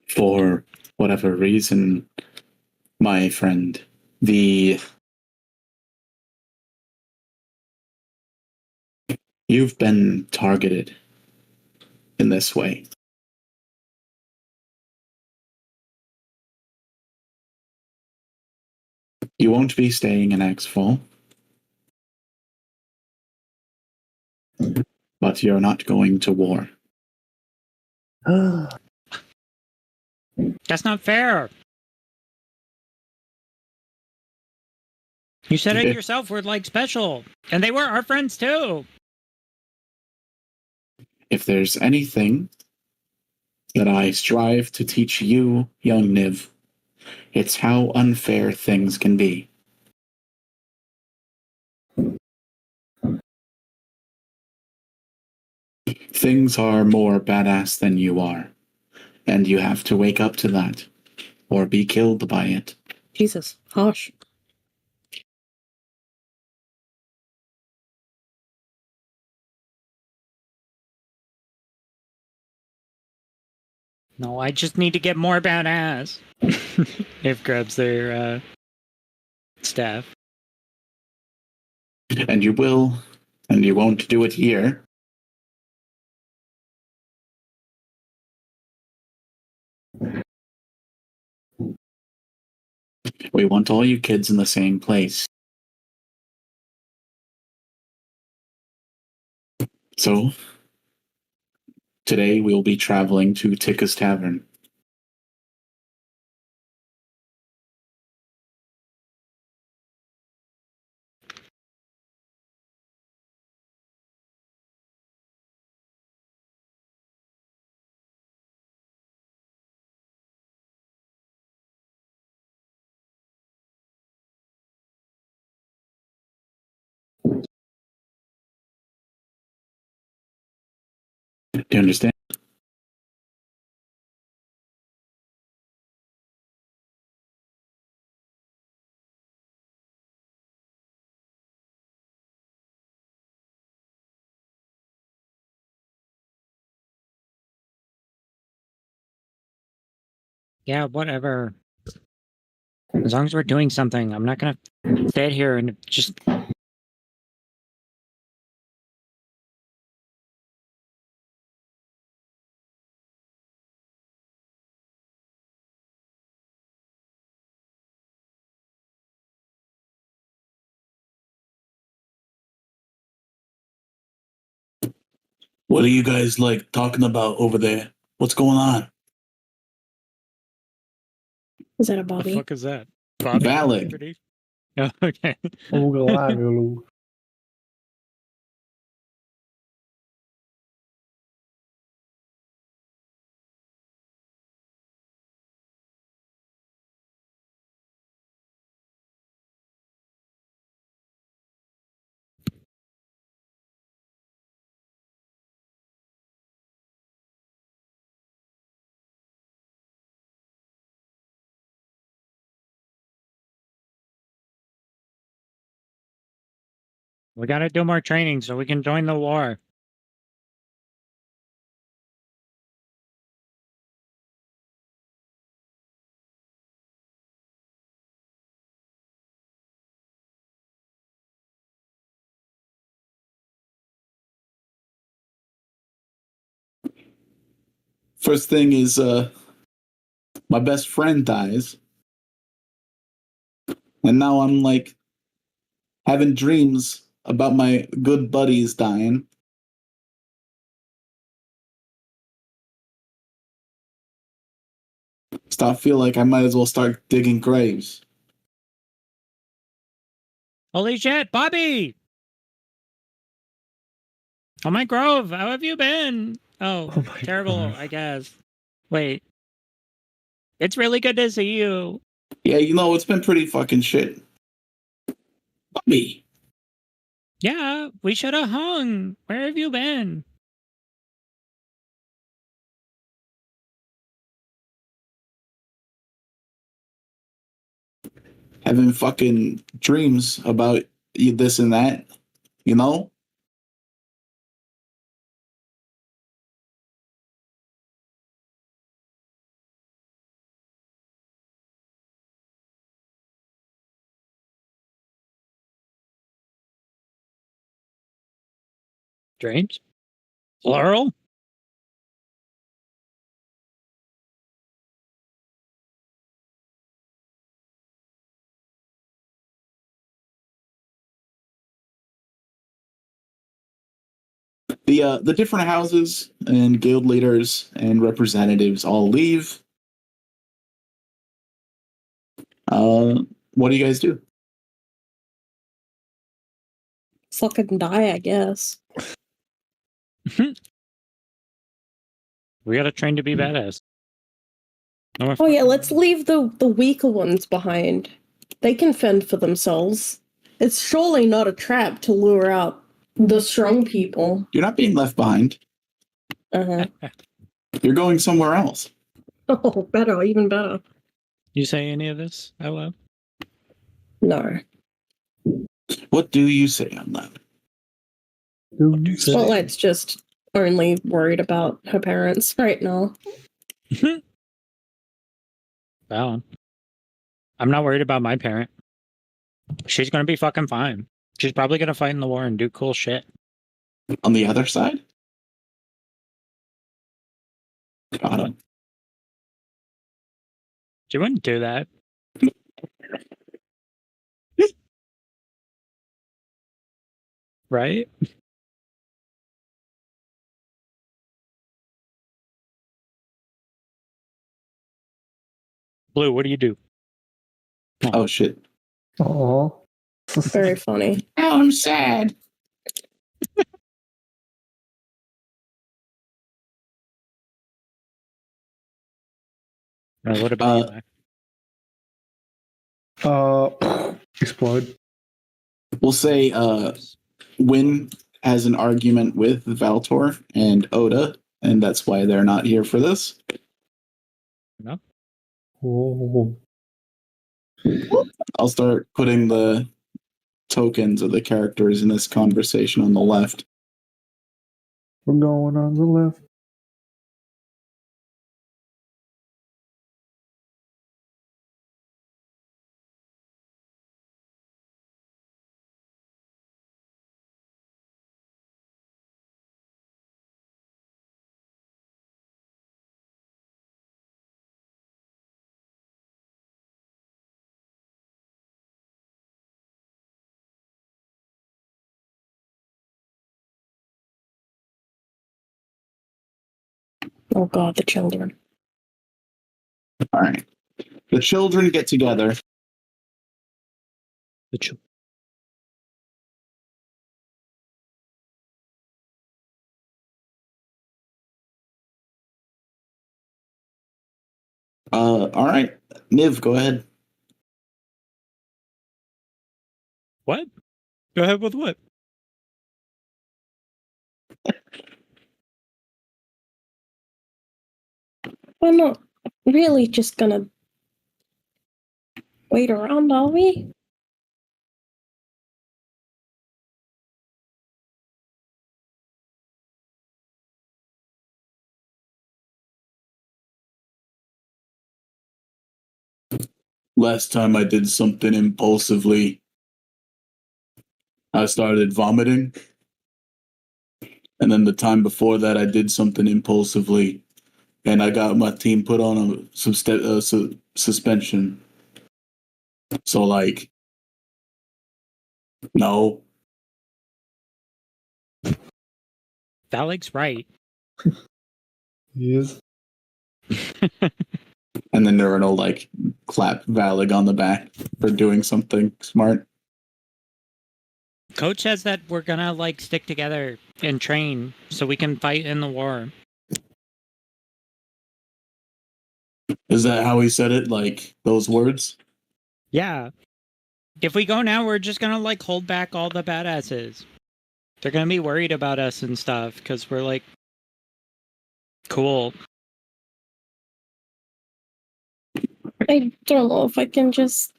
[SPEAKER 1] For whatever reason, my friend, you've been targeted in this way. You won't be staying in Axfall, but you're not going to war.
[SPEAKER 2] That's not fair. You said it
[SPEAKER 1] Okay.
[SPEAKER 2] yourself, we're like special. And they were our friends too.
[SPEAKER 1] If there's anything that I strive to teach you, young Niv, it's how unfair things can be. Things are more badass than you are, and you have to wake up to that, or be killed by it.
[SPEAKER 5] Jesus, harsh.
[SPEAKER 2] No, I just need to get more badass. If grabs their staff.
[SPEAKER 1] And you will, and you won't do it here. We want all you kids in the same place. So, today we'll be traveling to Tikka's Tavern. Do you understand?
[SPEAKER 2] Yeah, whatever. As long as we're doing something, I'm not gonna sit here and just.
[SPEAKER 1] What are you guys like talking about over there? What's going on?
[SPEAKER 5] Is that a
[SPEAKER 2] The
[SPEAKER 5] Bobby?
[SPEAKER 2] fuck is that? Bobby
[SPEAKER 1] Valid.
[SPEAKER 2] activity? Oh, okay.
[SPEAKER 3] Oogalagaloo.
[SPEAKER 2] We gotta do more training so we can join the war.
[SPEAKER 1] First thing is, my best friend dies, and now I'm like having dreams about my good buddies dying. So I feel like I might as well start digging graves.
[SPEAKER 2] Holy shit, Bobby! Oh my Grove, how have you been? Oh,
[SPEAKER 3] Oh my
[SPEAKER 2] terrible,
[SPEAKER 3] God.
[SPEAKER 2] I guess. Wait. It's really good to see you.
[SPEAKER 1] Yeah, you know, it's been pretty fucking shit. Bobby.
[SPEAKER 2] Yeah, we should have hung. Where have you been?
[SPEAKER 1] Having fucking dreams about this and that, you know?
[SPEAKER 2] Dreams? Plural?
[SPEAKER 1] The different houses and guild leaders and representatives all leave. What do you guys do?
[SPEAKER 5] Fucking die, I guess.
[SPEAKER 2] We gotta train to be badass. No more
[SPEAKER 5] Oh yeah,
[SPEAKER 2] fucking-
[SPEAKER 5] let's leave the weaker ones behind. They can fend for themselves. It's surely not a trap to lure out the strong people.
[SPEAKER 1] You're not being left behind.
[SPEAKER 5] Uh-huh.
[SPEAKER 1] You're going somewhere else.
[SPEAKER 5] Oh, better, even better.
[SPEAKER 2] You say any of this out loud?
[SPEAKER 5] No.
[SPEAKER 1] What do you say on that?
[SPEAKER 5] Spotlight's just only worried about her parents right now.
[SPEAKER 2] Well, I'm not worried about my parent. She's gonna be fucking fine. She's probably gonna fight in the war and do cool shit.
[SPEAKER 1] On the other side? Got it.
[SPEAKER 2] She wouldn't do that. Right? Blue, what do you do?
[SPEAKER 1] Oh shit.
[SPEAKER 3] Aw.
[SPEAKER 5] Very funny.
[SPEAKER 1] Oh, I'm sad.
[SPEAKER 2] What about you?
[SPEAKER 3] Explode.
[SPEAKER 1] We'll say Win has an argument with Valtor and Oda, and that's why they're not here for this.
[SPEAKER 2] No?
[SPEAKER 3] Oh.
[SPEAKER 1] I'll start putting the tokens of the characters in this conversation on the left.
[SPEAKER 3] We're going on the left.
[SPEAKER 5] Oh god, the children.
[SPEAKER 1] All right. The children get together. All right. Niv, go ahead.
[SPEAKER 2] What? Go ahead with what?
[SPEAKER 5] We're not really just gonna wait around, are we?
[SPEAKER 1] Last time I did something impulsively, I started vomiting. And then the time before that, I did something impulsively, and I got my team put on a suspension. So, like, no.
[SPEAKER 2] Valeg's right.
[SPEAKER 3] He is.
[SPEAKER 1] And then there are no, like, clap Valig on the back for doing something smart.
[SPEAKER 2] Coach says that we're gonna like stick together and train so we can fight in the war.
[SPEAKER 1] Is that how he said it? Like, those words?
[SPEAKER 2] Yeah. If we go now, we're just gonna like hold back all the badasses. They're gonna be worried about us and stuff because we're like cool.
[SPEAKER 5] I don't know if I can just.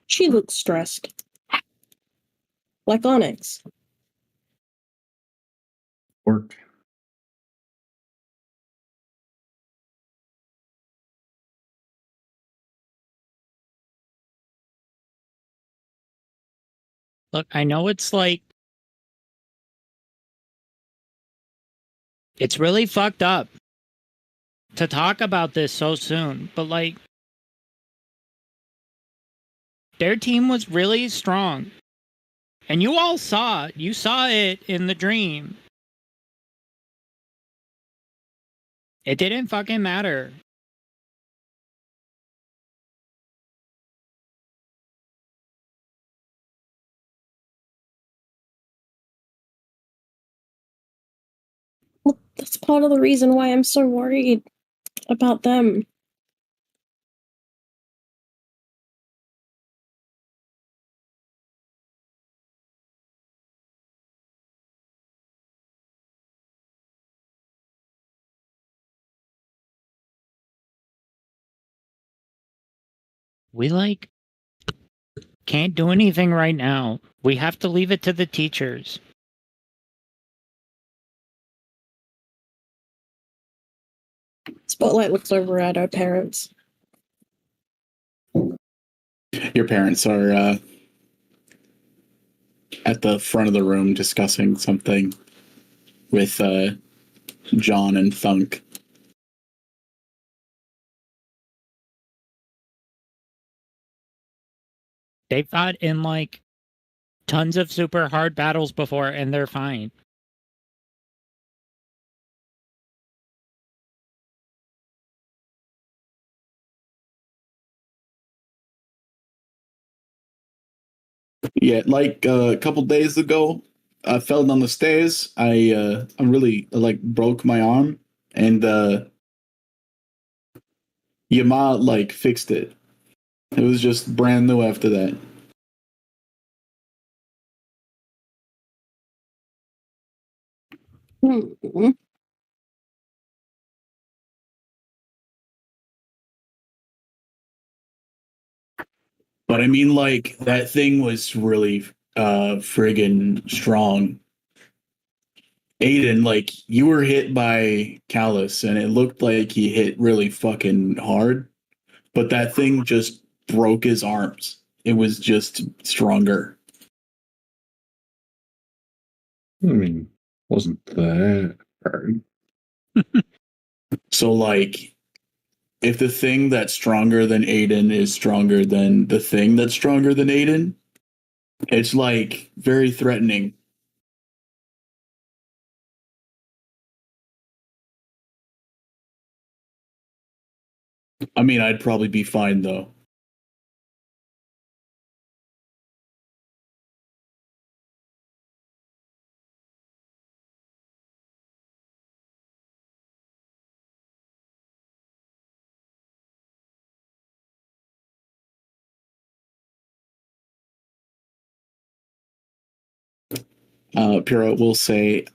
[SPEAKER 5] She looks stressed. Like Onyx.
[SPEAKER 4] Work.
[SPEAKER 2] Look, I know it's like it's really fucked up to talk about this so soon, but like their team was really strong. And you all saw it. You saw it in the dream. It didn't fucking matter.
[SPEAKER 5] Look, that's part of the reason why I'm so worried about them.
[SPEAKER 2] We like can't do anything right now. We have to leave it to the teachers.
[SPEAKER 5] Spotlight looks over at our parents.
[SPEAKER 1] Your parents are at the front of the room discussing something with John and Thunk.
[SPEAKER 2] They fought in like tons of super hard battles before and they're fine.
[SPEAKER 1] Yeah, like a couple days ago, I fell down the stairs. I really like broke my arm, and your ma like fixed it. It was just brand new after that.
[SPEAKER 5] Hmm.
[SPEAKER 1] But I mean, like that thing was really friggin' strong. Aiden, like you were hit by Callus, and it looked like he hit really fucking hard. But that thing just broke his arms. It was just stronger.
[SPEAKER 4] I mean, wasn't that hard.
[SPEAKER 1] So, like, if the thing that's stronger than Aiden is stronger than the thing that's stronger than Aiden, it's like very threatening. I mean, I'd probably be fine though. Pyrrha will say,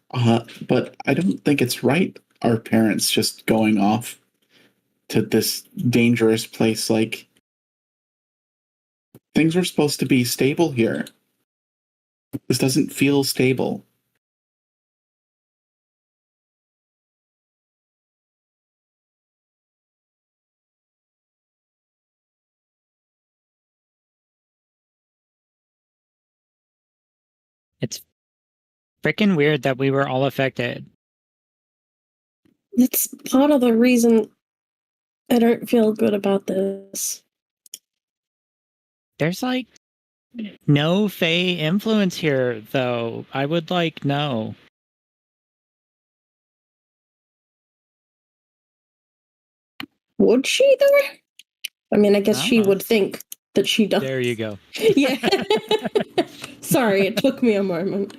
[SPEAKER 1] but I don't think it's right. Our parents just going off to this dangerous place. Like, things were supposed to be stable here. This doesn't feel stable.
[SPEAKER 2] It's freaking weird that we were all affected.
[SPEAKER 5] It's part of the reason I don't feel good about this.
[SPEAKER 2] There's like no Fey influence here, though. I would like no.
[SPEAKER 5] Would she though? I mean, I guess
[SPEAKER 2] I don't
[SPEAKER 5] she
[SPEAKER 2] know.
[SPEAKER 5] would think that she does.
[SPEAKER 2] There you go.
[SPEAKER 5] Yeah. Sorry, it took me a moment.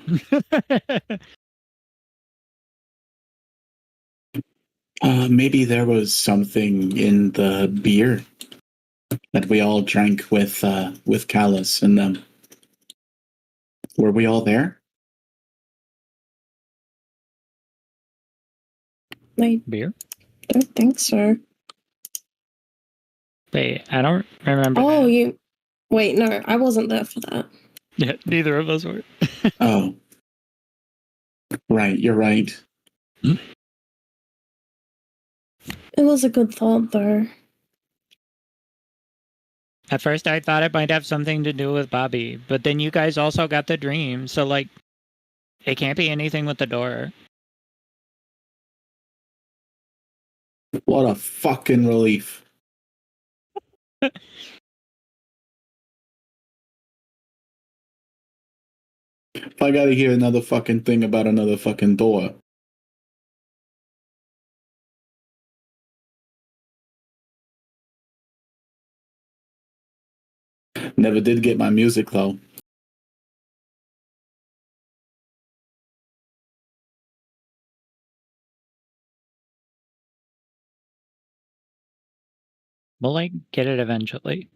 [SPEAKER 1] Maybe there was something in the beer that we all drank with Callus and them. Were we all there?
[SPEAKER 5] I
[SPEAKER 2] Beer?
[SPEAKER 5] don't think so.
[SPEAKER 2] Wait, I don't remember.
[SPEAKER 5] Oh,
[SPEAKER 2] that.
[SPEAKER 5] you. Wait, no, I wasn't there for that.
[SPEAKER 2] Yeah, neither of us were.
[SPEAKER 1] Oh. Right, you're right.
[SPEAKER 5] It was a good thought, though.
[SPEAKER 2] At first, I thought it might have something to do with Bobby, but then you guys also got the dream, so like, it can't be anything with the door.
[SPEAKER 1] What a fucking relief. If I gotta hear another fucking thing about another fucking door. Never did get my music though.
[SPEAKER 2] We'll like get it eventually.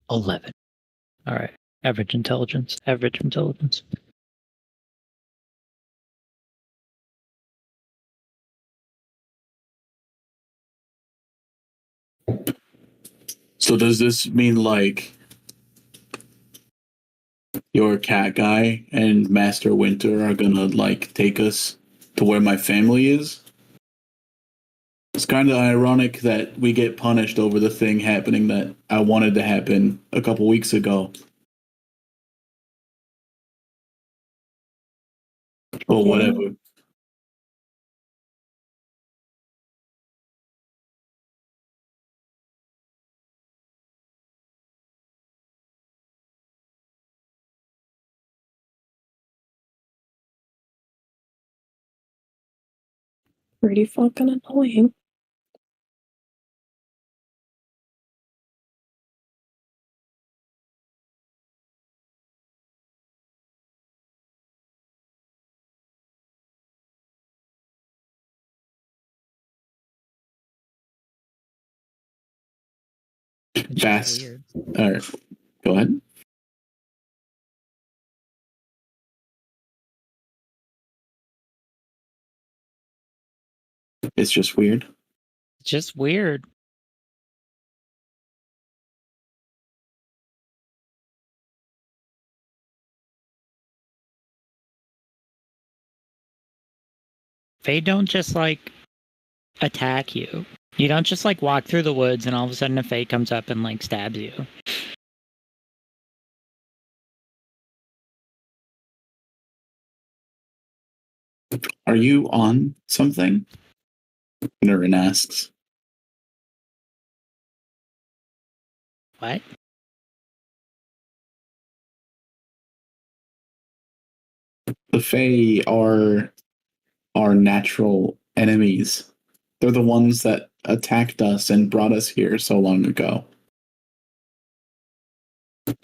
[SPEAKER 2] $11. All right. Average intelligence. Average intelligence.
[SPEAKER 1] So does this mean like your cat guy and Master Winter are gonna like take us to where my family is? It's kind of ironic that we get punished over the thing happening that I wanted to happen a couple weeks ago. Or whatever.
[SPEAKER 5] Pretty fucking annoying.
[SPEAKER 2] It's just
[SPEAKER 1] Fast.
[SPEAKER 2] weird.
[SPEAKER 1] All right. Go ahead. It's just weird.
[SPEAKER 2] It's just weird. They don't just like attack you. You don't just like walk through the woods and all of a sudden a Fae comes up and like stabs you.
[SPEAKER 1] Are you on something? Nurin asks.
[SPEAKER 2] What?
[SPEAKER 1] The Fae are our natural enemies. They're the ones that attacked us and brought us here so long ago.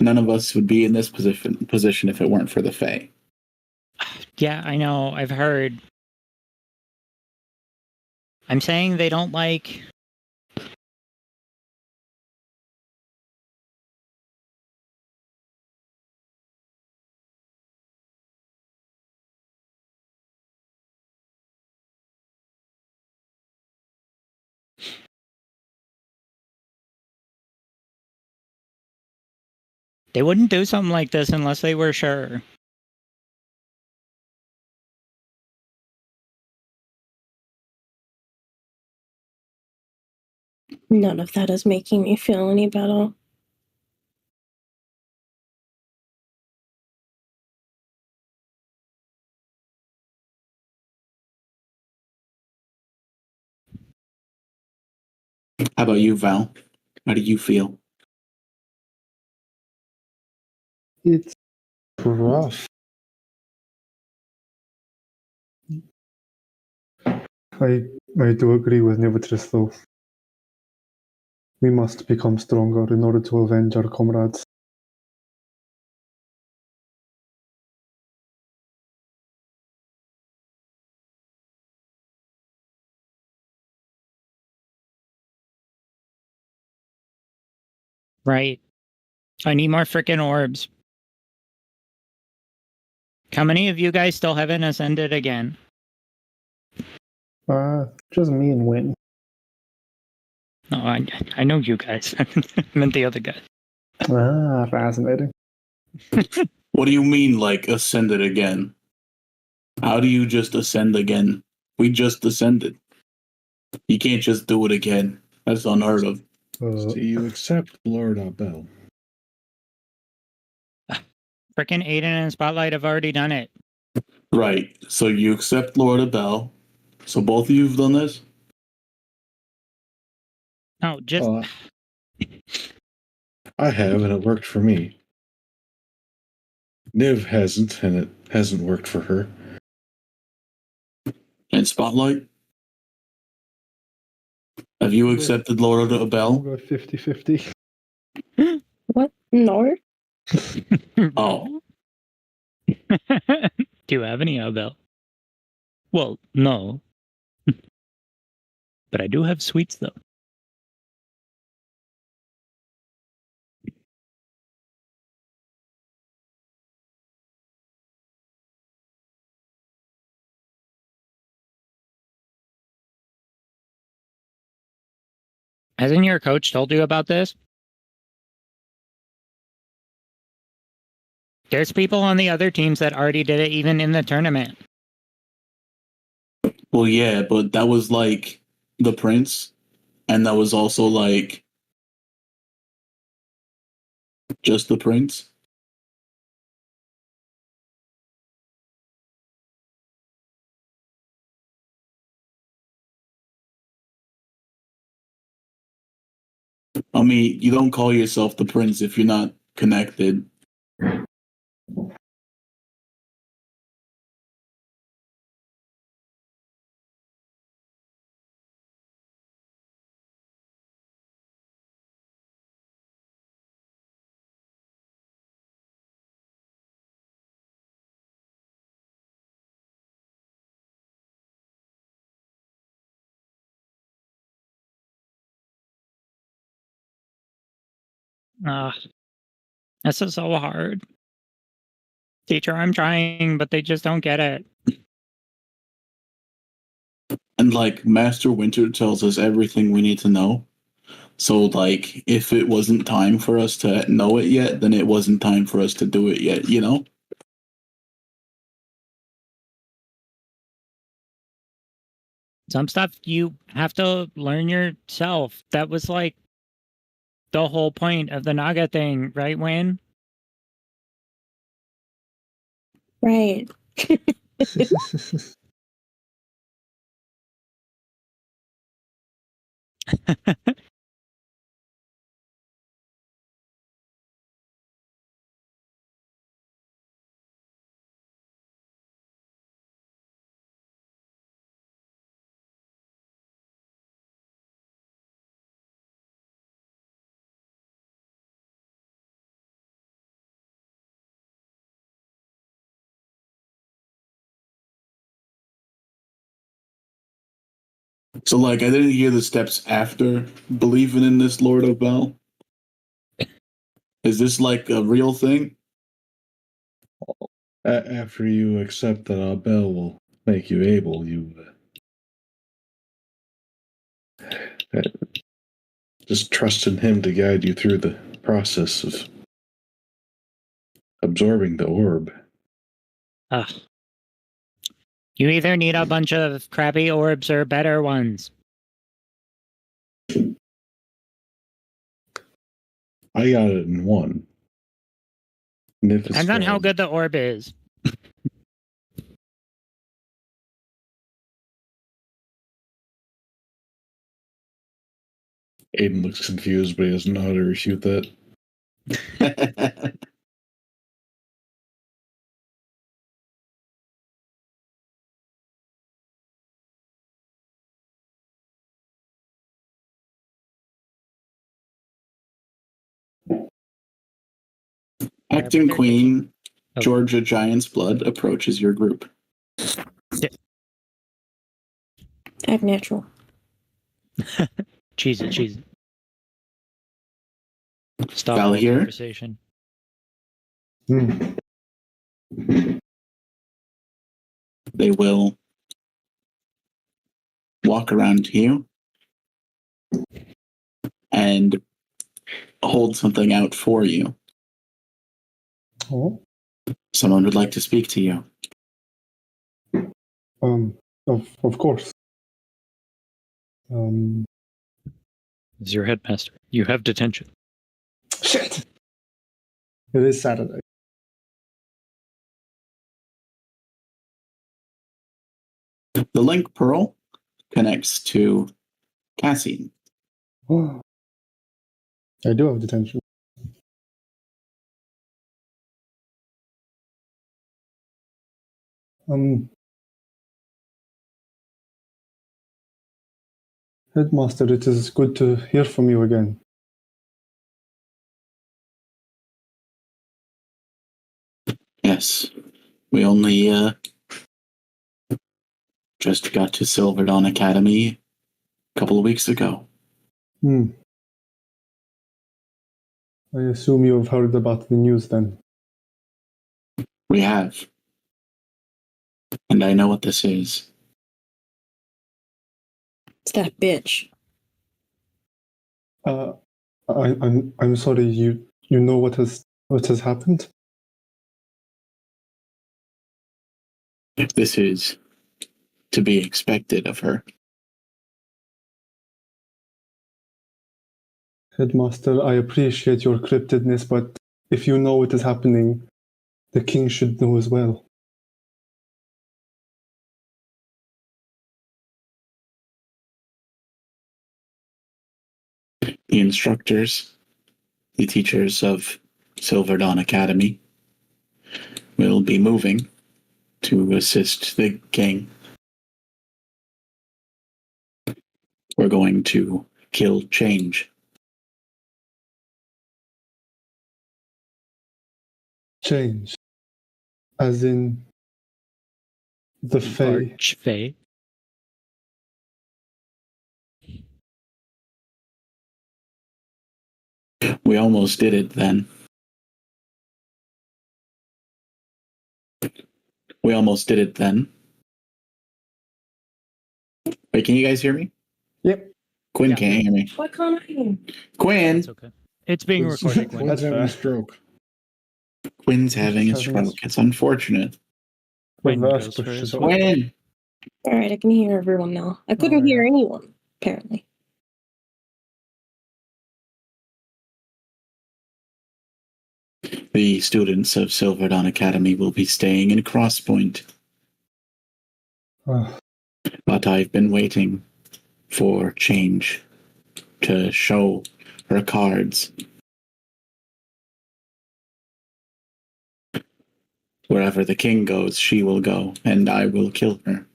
[SPEAKER 1] None of us would be in this position if it weren't for the Fae.
[SPEAKER 2] Yeah, I know. I've heard. I'm saying they don't like. They wouldn't do something like this unless they were sure.
[SPEAKER 5] None of that is making me feel any better.
[SPEAKER 1] How about you, Val? How do you feel?
[SPEAKER 3] It's rough. I do agree with Nimitris though. We must become stronger in order to avenge our comrades.
[SPEAKER 2] Right. I need more freaking orbs. How many of you guys still haven't ascended again?
[SPEAKER 3] Just me and Win.
[SPEAKER 2] No, I know you guys. I meant the other guys.
[SPEAKER 3] Fascinating.
[SPEAKER 1] What do you mean, like, ascended again? How do you just ascend again? We just ascended. You can't just do it again. That's unheard of.
[SPEAKER 4] So you accept Lord Abel.
[SPEAKER 2] Frickin' Aiden and Spotlight have already done it.
[SPEAKER 1] Right. So you accept Lord Abel. So both of you have done this?
[SPEAKER 2] No, just
[SPEAKER 4] I have, and it worked for me. Niv hasn't, and it hasn't worked for her.
[SPEAKER 1] And Spotlight? Have you accepted Lord
[SPEAKER 3] I'll
[SPEAKER 1] Abel?
[SPEAKER 3] go 50-50.
[SPEAKER 5] What? No.
[SPEAKER 1] Oh.
[SPEAKER 2] Do you have any Abel? Well, no. But I do have sweets though. Hasn't your coach told you about this? There's people on the other teams that already did it even in the tournament.
[SPEAKER 1] Well, yeah, but that was like the prince, and that was also like just the prince. I mean, you don't call yourself the prince if you're not connected.
[SPEAKER 2] This is so hard. Teacher, I'm trying, but they just don't get it.
[SPEAKER 1] And like Master Winter tells us everything we need to know. So like if it wasn't time for us to know it yet, then it wasn't time for us to do it yet, you know?
[SPEAKER 2] Some stuff you have to learn yourself. That was like the whole point of the Naga thing, right, Wayne?
[SPEAKER 5] Right.
[SPEAKER 1] So, like, I didn't hear the steps after believing in this Lord of Bell. Is this like a real thing?
[SPEAKER 4] After you accept that our bell will make you able, you just trust in him to guide you through the process of absorbing the orb.
[SPEAKER 2] Ugh. You either need a bunch of crappy orbs or better ones.
[SPEAKER 4] I got it in one. And if it's
[SPEAKER 2] Depends on how
[SPEAKER 4] failed,
[SPEAKER 2] good the orb is.
[SPEAKER 4] Aiden looks confused, but he doesn't know how to refute that.
[SPEAKER 1] Acting
[SPEAKER 2] they're
[SPEAKER 1] Queen
[SPEAKER 2] Oh.
[SPEAKER 1] Georgia Giant's Blood approaches your group.
[SPEAKER 5] Act natural.
[SPEAKER 2] Cheese it. Stop
[SPEAKER 1] Val
[SPEAKER 2] all
[SPEAKER 1] here?
[SPEAKER 2] conversation.
[SPEAKER 3] Hmm.
[SPEAKER 1] They will walk around to you and hold something out for you.
[SPEAKER 3] Oh.
[SPEAKER 1] Someone would like to speak to you.
[SPEAKER 3] Of course.
[SPEAKER 2] As your headmaster, you have detention.
[SPEAKER 3] Shit. It is Saturday.
[SPEAKER 1] The link pearl connects to Cassian.
[SPEAKER 3] Oh. I do have detention. Headmaster, it is good to hear from you again.
[SPEAKER 1] Yes, we only just got to Silver Dawn Academy a couple of weeks ago.
[SPEAKER 3] I assume you have heard about the news then.
[SPEAKER 1] We have. And I know what this is.
[SPEAKER 5] It's that bitch.
[SPEAKER 3] I'm sorry. You know what has happened?
[SPEAKER 1] This is to be expected of her.
[SPEAKER 3] Headmaster, I appreciate your cryptidness, but if you know what is happening, the king should know as well.
[SPEAKER 1] The instructors, the teachers of Silver Dawn Academy, will be moving to assist the king. We're going to kill change.
[SPEAKER 3] Change. As in the Fae.
[SPEAKER 2] Archfey.
[SPEAKER 1] We almost did it then. We almost did it then. Wait, can you guys hear me?
[SPEAKER 3] Yep.
[SPEAKER 1] Quinn
[SPEAKER 2] Yeah.
[SPEAKER 1] can't hear me.
[SPEAKER 5] Why can't I hear?
[SPEAKER 1] Quinn!
[SPEAKER 2] That's okay. It's being recorded, Gwen.
[SPEAKER 4] Quinn's having a
[SPEAKER 3] fair.
[SPEAKER 4] stroke.
[SPEAKER 1] Quinn's having a
[SPEAKER 3] Having a
[SPEAKER 1] stroke. It's unfortunate.
[SPEAKER 2] Quinn
[SPEAKER 3] Reverse
[SPEAKER 2] goes for
[SPEAKER 3] pushes
[SPEAKER 2] his
[SPEAKER 3] it.
[SPEAKER 1] Quinn!
[SPEAKER 5] All right, I can hear everyone now. I couldn't
[SPEAKER 2] Oh, yeah.
[SPEAKER 5] hear anyone, apparently.
[SPEAKER 1] The students of Silver Dawn Academy will be staying in Crosspoint,
[SPEAKER 3] Ah,
[SPEAKER 1] but I've been waiting for change to show her cards. Wherever the king goes, she will go, and I will kill her.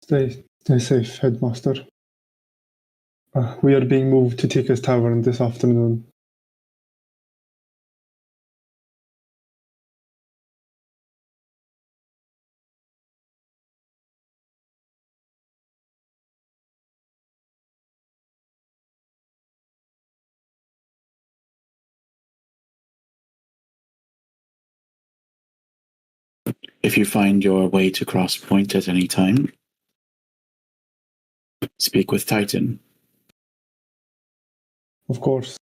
[SPEAKER 3] stay safe, Headmaster. We are being moved to Tika's Tavern this afternoon.
[SPEAKER 1] If you find your way to Cross Point at any time, speak with Titan.
[SPEAKER 3] Of course.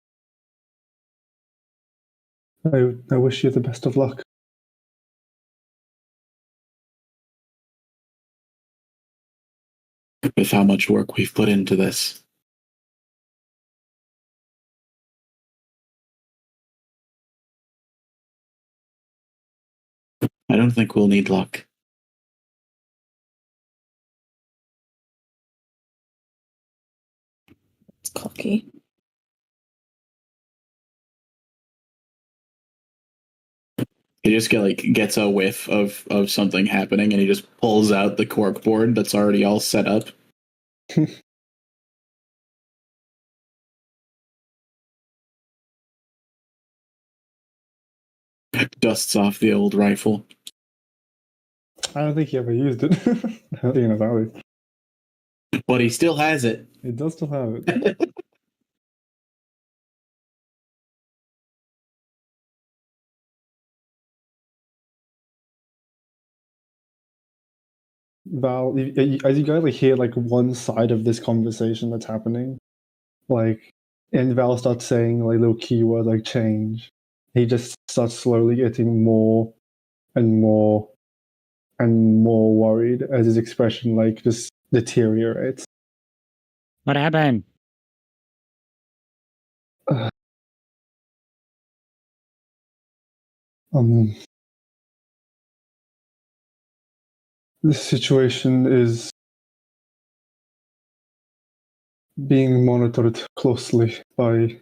[SPEAKER 3] I wish you the best of luck.
[SPEAKER 1] With how much work we've put into this. I don't think we'll need luck.
[SPEAKER 5] It's cocky.
[SPEAKER 1] He just gets a whiff of something happening, and he just pulls out the cork board that's already all set up. Dusts off the old rifle.
[SPEAKER 3] I don't think he ever used it. I don't think about it.
[SPEAKER 1] But he still has it.
[SPEAKER 3] He does still have it. Val, as you guys hear one side of this conversation that's happening, and Val starts saying little keywords like change. He just starts slowly getting more and more and more worried as his expression just deteriorates.
[SPEAKER 2] What happened?
[SPEAKER 3] This situation is being monitored closely by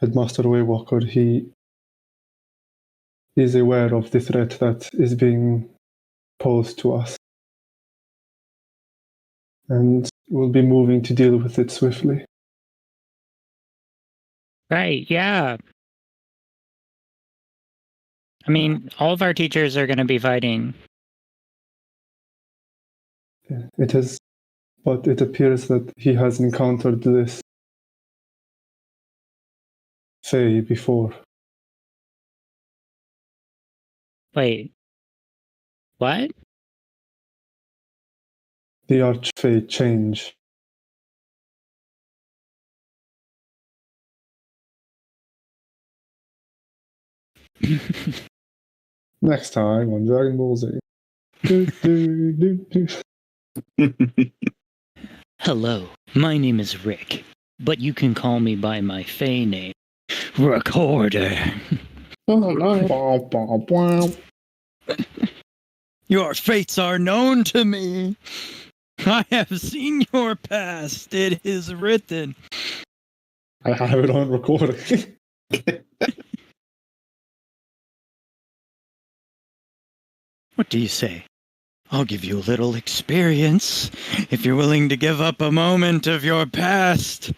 [SPEAKER 3] Headmaster Waywalker. He is aware of the threat that is being posed to us, and will be moving to deal with it swiftly.
[SPEAKER 2] Right, yeah. I mean, all of our teachers are going to be fighting.
[SPEAKER 3] Yeah, it is, but it appears that he has encountered this Fae before.
[SPEAKER 2] Wait. What?
[SPEAKER 3] The Archfey change. Next time on Dragon Ball Z.
[SPEAKER 7] Hello, my name is Rick, but you can call me by my Fey name, Recorder.
[SPEAKER 5] Oh no.
[SPEAKER 3] Bow, bow, bow.
[SPEAKER 7] Your fates are known to me. I have seen your past. It is written.
[SPEAKER 3] I have it on recording.
[SPEAKER 7] What do you say? I'll give you a little experience if you're willing to give up a moment of your past.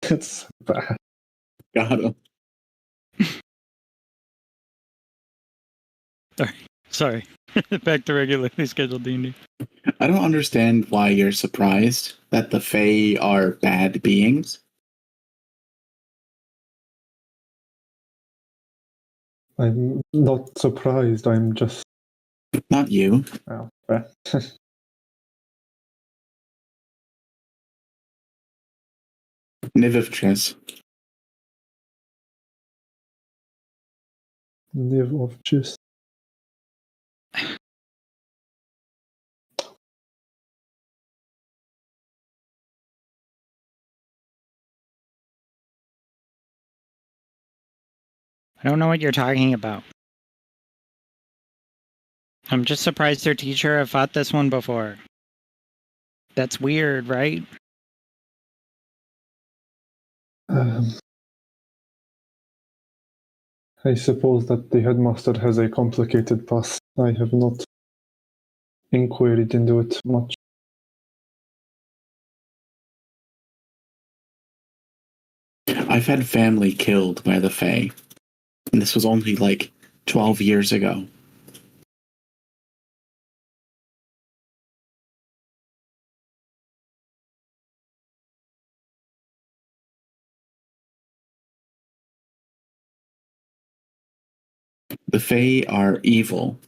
[SPEAKER 3] It's bad.
[SPEAKER 1] Got him.
[SPEAKER 2] Sorry. Back to regularly scheduled D&D.
[SPEAKER 1] I don't understand why you're surprised that the Fae are bad beings.
[SPEAKER 3] I'm not surprised. I'm just.
[SPEAKER 1] Not you.
[SPEAKER 3] Oh, bad.
[SPEAKER 1] Nivivches.
[SPEAKER 3] Live of just.
[SPEAKER 2] I don't know what you're talking about. I'm just surprised their teacher have fought this one before. That's weird, right?
[SPEAKER 3] I suppose that the headmaster has a complicated past. I have not inquired into it much.
[SPEAKER 1] I've had family killed by the Fae. And this was only 12 years ago. The Fae are evil.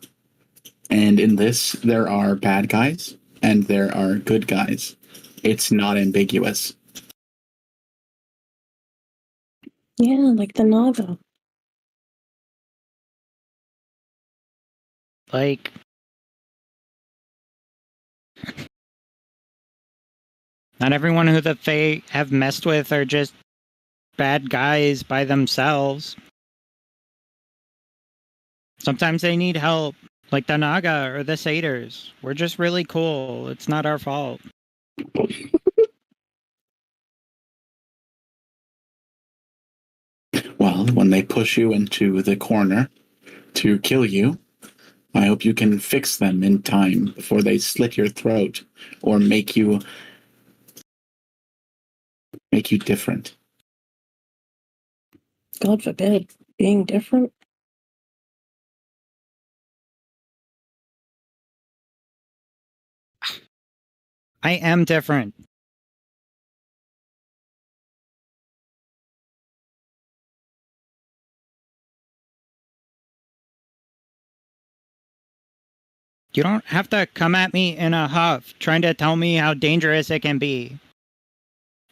[SPEAKER 1] And in this, there are bad guys and there are good guys. It's not ambiguous.
[SPEAKER 5] Yeah, like the Naga.
[SPEAKER 7] Like, not everyone who the Fae have messed with are just bad guys by themselves. Sometimes they need help, like the Naga or the Satyrs. We're just really cool. It's not our fault.
[SPEAKER 1] Well, when they push you into the corner to kill you, I hope you can fix them in time before they slit your throat or make you different.
[SPEAKER 5] God forbid, being different.
[SPEAKER 7] I am different. You don't have to come at me in a huff trying to tell me how dangerous it can be.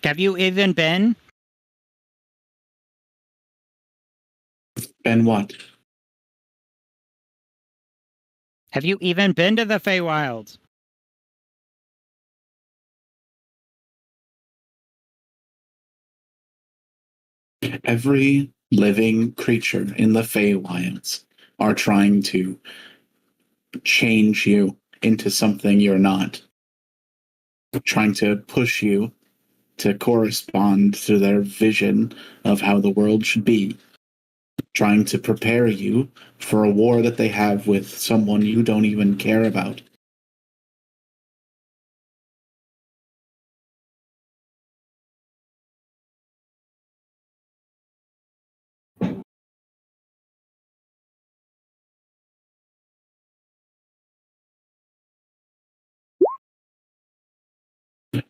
[SPEAKER 7] Have you even been?
[SPEAKER 1] And what?
[SPEAKER 7] Have you even been to the Feywilds?
[SPEAKER 1] Every living creature in the Feywilds are trying to change you into something you're not. Trying to push you to correspond to their vision of how the world should be. Trying to prepare you for a war that they have with someone you don't even care about.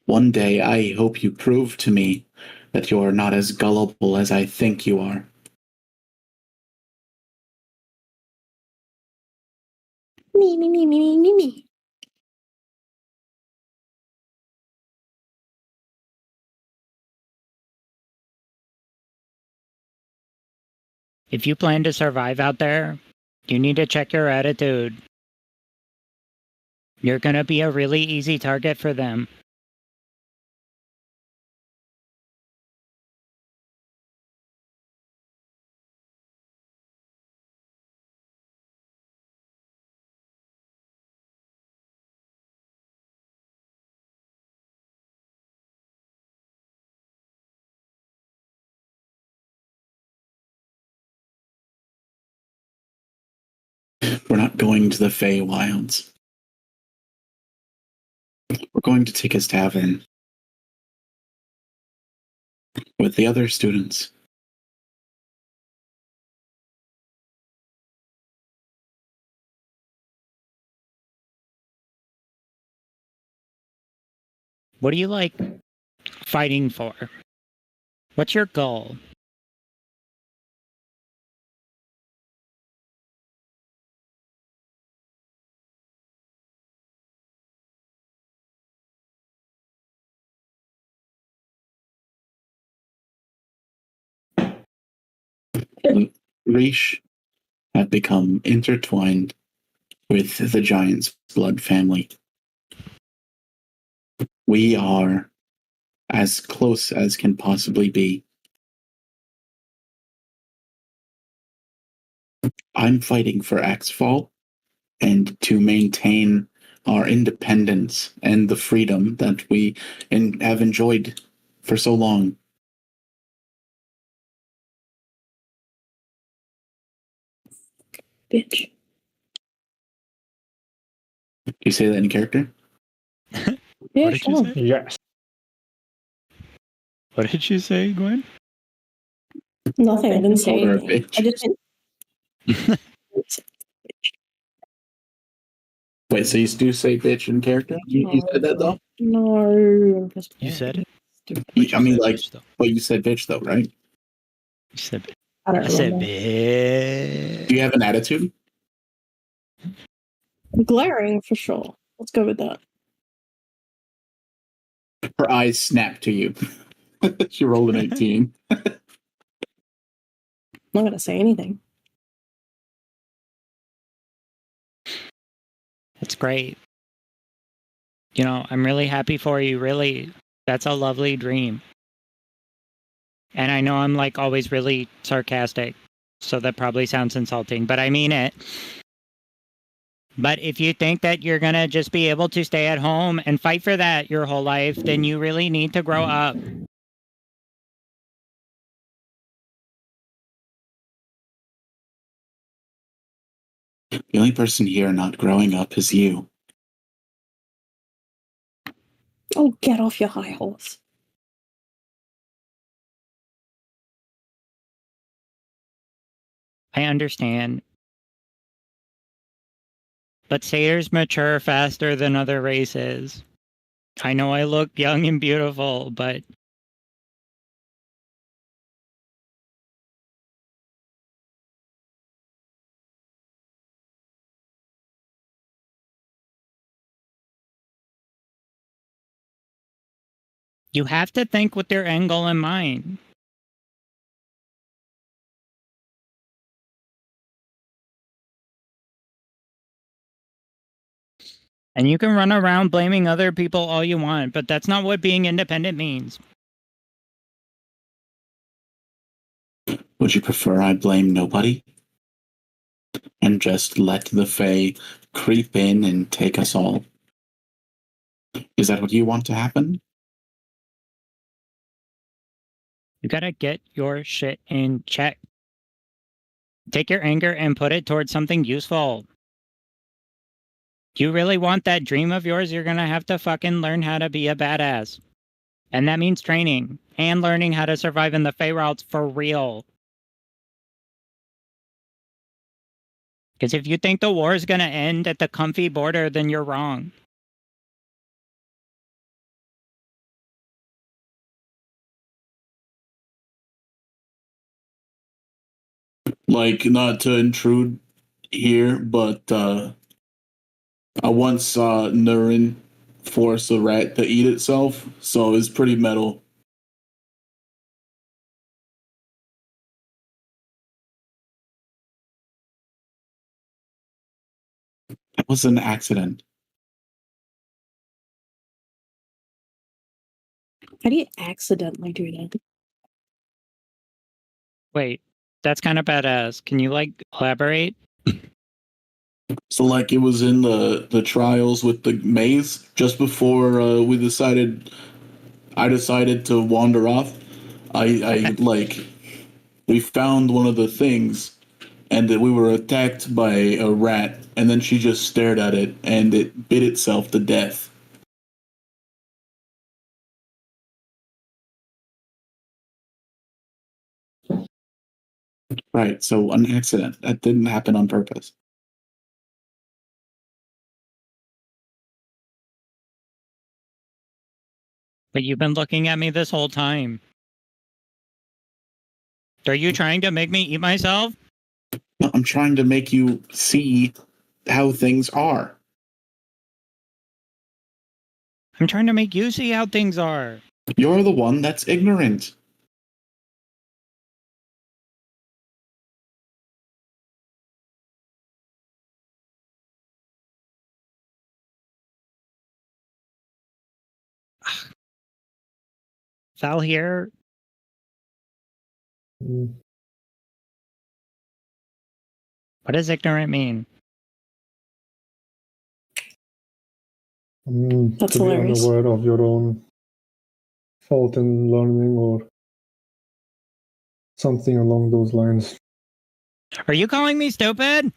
[SPEAKER 1] One day I hope you prove to me that you're not as gullible as I think you are.
[SPEAKER 5] Me.
[SPEAKER 7] If you plan to survive out there, you need to check your attitude. You're gonna be a really easy target for them.
[SPEAKER 1] We're not going to the Feywilds. We're going to take his tavern with the other students.
[SPEAKER 7] What do you like fighting for? What's your goal?
[SPEAKER 1] Rish have become intertwined with the Giant's blood family. We are as close as can possibly be. I'm fighting for Axfall and to maintain our independence and the freedom that we have enjoyed for so long.
[SPEAKER 5] Bitch.
[SPEAKER 1] Do you say that in character?
[SPEAKER 5] Yeah,
[SPEAKER 7] What did you
[SPEAKER 5] sure.
[SPEAKER 7] say?
[SPEAKER 3] Yes.
[SPEAKER 7] What did you say, Gwen?
[SPEAKER 5] Nothing. I didn't say
[SPEAKER 1] Called her a
[SPEAKER 5] anything.
[SPEAKER 1] bitch.
[SPEAKER 5] I just didn't.
[SPEAKER 1] Wait, so you do say bitch in character? You said that though?
[SPEAKER 5] No, I'm just
[SPEAKER 7] You said it?
[SPEAKER 5] stupid.
[SPEAKER 7] But
[SPEAKER 1] I mean,
[SPEAKER 7] said
[SPEAKER 1] like,
[SPEAKER 7] bitch, though.
[SPEAKER 1] but you said bitch though, right?
[SPEAKER 7] You said bitch.
[SPEAKER 5] I don't
[SPEAKER 7] I said
[SPEAKER 5] remember.
[SPEAKER 1] Do you have an attitude?
[SPEAKER 5] Glaring for sure. Let's go with that.
[SPEAKER 1] Her eyes snap to you. She rolled an 18.
[SPEAKER 5] I'm not gonna say anything.
[SPEAKER 7] That's great. You know, I'm really happy for you. Really, that's a lovely dream. And I know I'm like always really sarcastic, so that probably sounds insulting, but I mean it. But if you think that you're gonna just be able to stay at home and fight for that your whole life, then you really need to grow up.
[SPEAKER 1] The only person here not growing up is you.
[SPEAKER 5] Oh, get off your high horse.
[SPEAKER 7] I understand. But satyrs mature faster than other races. I know I look young and beautiful, but you have to think with your end goal in mind. And you can run around blaming other people all you want, but that's not what being independent means.
[SPEAKER 1] Would you prefer I blame nobody? And just let the Fae creep in and take us all? Is that what you want to happen?
[SPEAKER 7] You gotta get your shit in check. Take your anger and put it towards something useful. You really want that dream of yours, you're gonna have to fucking learn how to be a badass. And that means training and learning how to survive in the Feywilds for real. Because if you think the war is gonna end at the comfy border, then you're wrong.
[SPEAKER 1] Like, not to intrude here, but I once saw Nurin force a rat to eat itself, so it's pretty metal. That was an accident.
[SPEAKER 5] How do you accidentally do that?
[SPEAKER 7] Wait, that's kind of badass. Can you like elaborate?
[SPEAKER 1] So, like, it was in the trials with the maze just before I decided to wander off. I like, we found one of the things, and that we were attacked by a rat, and then she just stared at it, and it bit itself to death. Right, so an accident. That didn't happen on purpose.
[SPEAKER 7] But you've been looking at me this whole time. Are you trying to make me eat myself?
[SPEAKER 1] No, I'm trying to make you see how things are.
[SPEAKER 7] I'm trying to make you see how things are.
[SPEAKER 1] You're the one that's ignorant.
[SPEAKER 7] Val here.
[SPEAKER 3] Mm.
[SPEAKER 7] What does ignorant mean?
[SPEAKER 5] That's
[SPEAKER 3] To be
[SPEAKER 5] hilarious.
[SPEAKER 3] unaware of your own fault in learning or something along those lines.
[SPEAKER 7] Are you calling me stupid?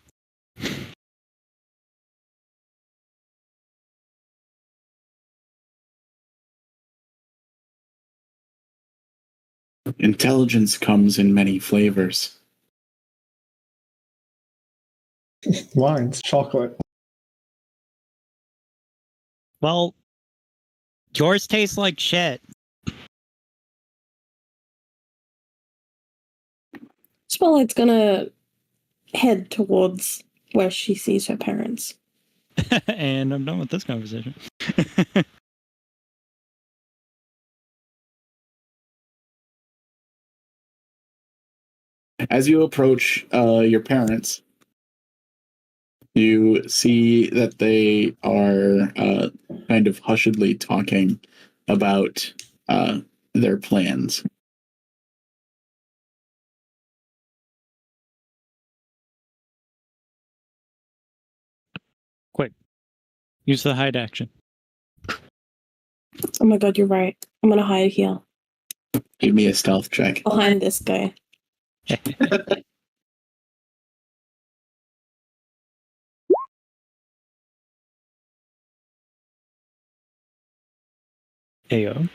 [SPEAKER 1] Intelligence comes in many flavors.
[SPEAKER 3] Mine's chocolate.
[SPEAKER 7] Well, yours tastes like shit.
[SPEAKER 5] Spotlight's gonna head towards where she sees her parents.
[SPEAKER 7] And I'm done with this conversation.
[SPEAKER 1] As you approach your parents, you see that they are kind of hushedly talking about their plans.
[SPEAKER 7] Quick. Use the hide action.
[SPEAKER 5] Oh my god, you're right. I'm gonna hide here.
[SPEAKER 1] Give me a stealth check.
[SPEAKER 5] Behind this guy.
[SPEAKER 7] Ayo.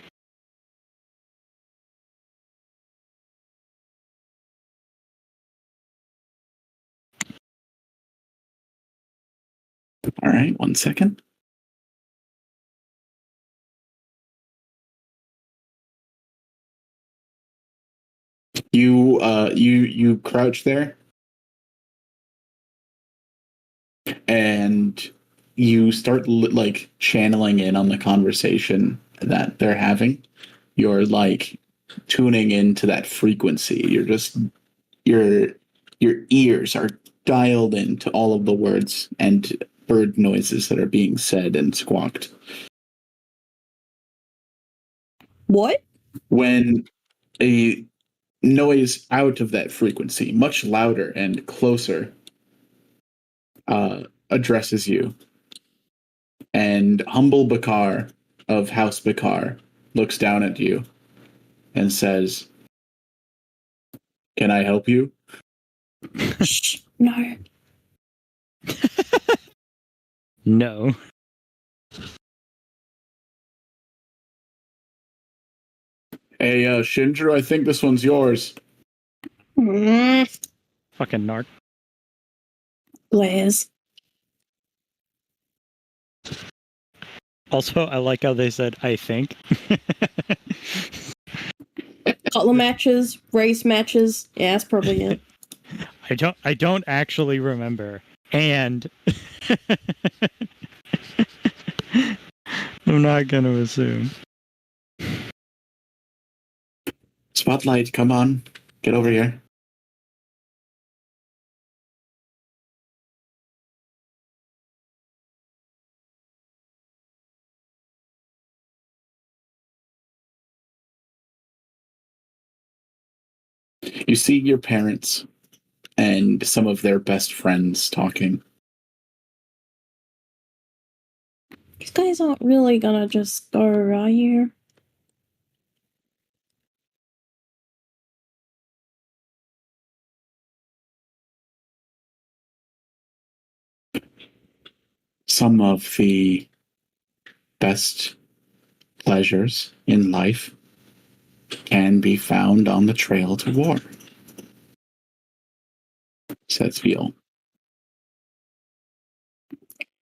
[SPEAKER 1] All right, 1 second. You crouch there, and you start like channeling in on the conversation that they're having. You're like tuning into that frequency. You're just your ears are dialed into all of the words and bird noises that are being said and squawked.
[SPEAKER 5] What?
[SPEAKER 1] When a noise out of that frequency, much louder and closer, addresses you, and humble Bakar of House Bakar looks down at you and says, "Can I help you?"
[SPEAKER 5] Shh, no.
[SPEAKER 7] No.
[SPEAKER 1] Hey, Shinjiro, I think this one's yours.
[SPEAKER 7] Fucking narc.
[SPEAKER 5] Blaze.
[SPEAKER 7] Also, I like how they said, I think.
[SPEAKER 5] Cutler matches, race matches. Yeah, that's probably it.
[SPEAKER 7] I don't actually remember. And I'm not gonna assume.
[SPEAKER 1] Spotlight, come on. Get over here. You see your parents and some of their best friends talking.
[SPEAKER 5] These guys aren't really gonna just go right here.
[SPEAKER 1] Some of the best pleasures in life can be found on the trail to war, says Veal.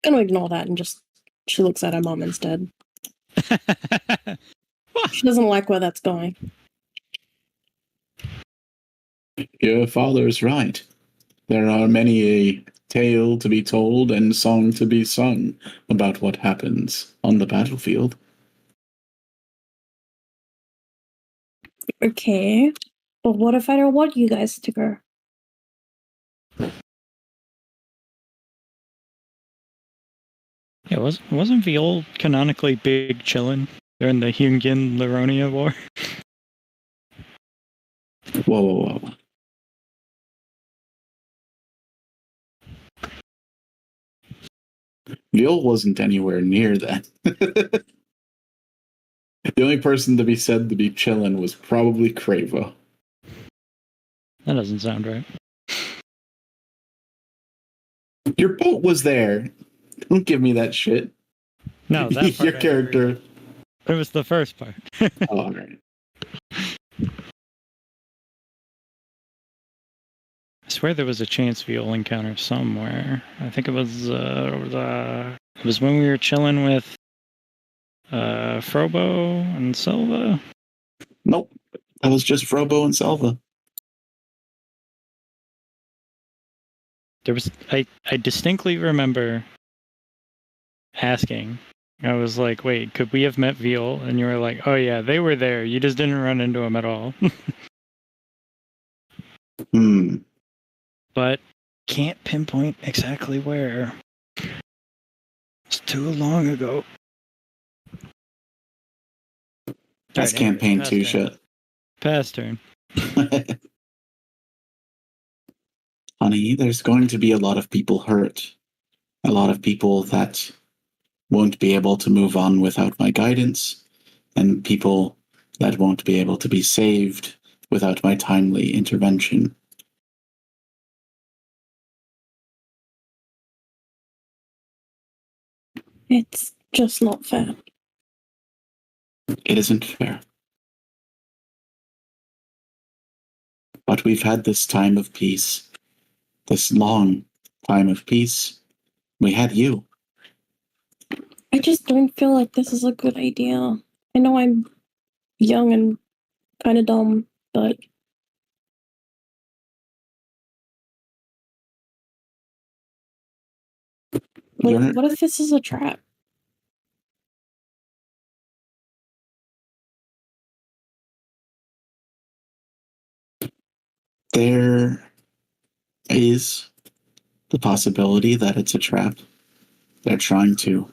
[SPEAKER 5] Gonna ignore that and just she looks at her mom instead. She doesn't like where that's going.
[SPEAKER 1] Your father's right. There are many a tale to be told and song to be sung about what happens on the battlefield.
[SPEAKER 5] Okay. But what if I don't want you guys to go?
[SPEAKER 7] Yeah, wasn't Viol canonically big chillin' during the Hyungin Laronia War?
[SPEAKER 1] Whoa, whoa, whoa. Viol wasn't anywhere near that. The only person to be said to be chillin' was probably Cravo.
[SPEAKER 7] That doesn't sound right.
[SPEAKER 1] Your boat was there. Don't give me that shit.
[SPEAKER 7] No, that part
[SPEAKER 1] Your character.
[SPEAKER 7] It was the first part.
[SPEAKER 1] Oh, all right.
[SPEAKER 7] I swear there was a chance Viol encounter somewhere. I think it was when we were chilling with Frobo and Silva.
[SPEAKER 1] Nope. That was just Frobo and Selva.
[SPEAKER 7] I distinctly remember asking. I was like, wait, could we have met Veal? And you were like, oh yeah, they were there. You just didn't run into them at all.
[SPEAKER 1] Hmm.
[SPEAKER 7] But can't pinpoint exactly where. It's too long ago.
[SPEAKER 1] That's
[SPEAKER 7] Alright, anyway,
[SPEAKER 1] campaign
[SPEAKER 7] pass
[SPEAKER 1] 2
[SPEAKER 7] turn.
[SPEAKER 1] shit.
[SPEAKER 7] Pass turn.
[SPEAKER 1] Honey, there's going to be a lot of people hurt. A lot of people that won't be able to move on without my guidance, and people that won't be able to be saved without my timely intervention.
[SPEAKER 5] It's just not fair.
[SPEAKER 1] It isn't fair. But we've had this time of peace, this long time of peace. We had you.
[SPEAKER 5] I just don't feel like this is a good idea. I know I'm young and kind of dumb, but
[SPEAKER 1] You're-
[SPEAKER 5] what if this is a trap?
[SPEAKER 1] There is the possibility that it's a trap. They're trying to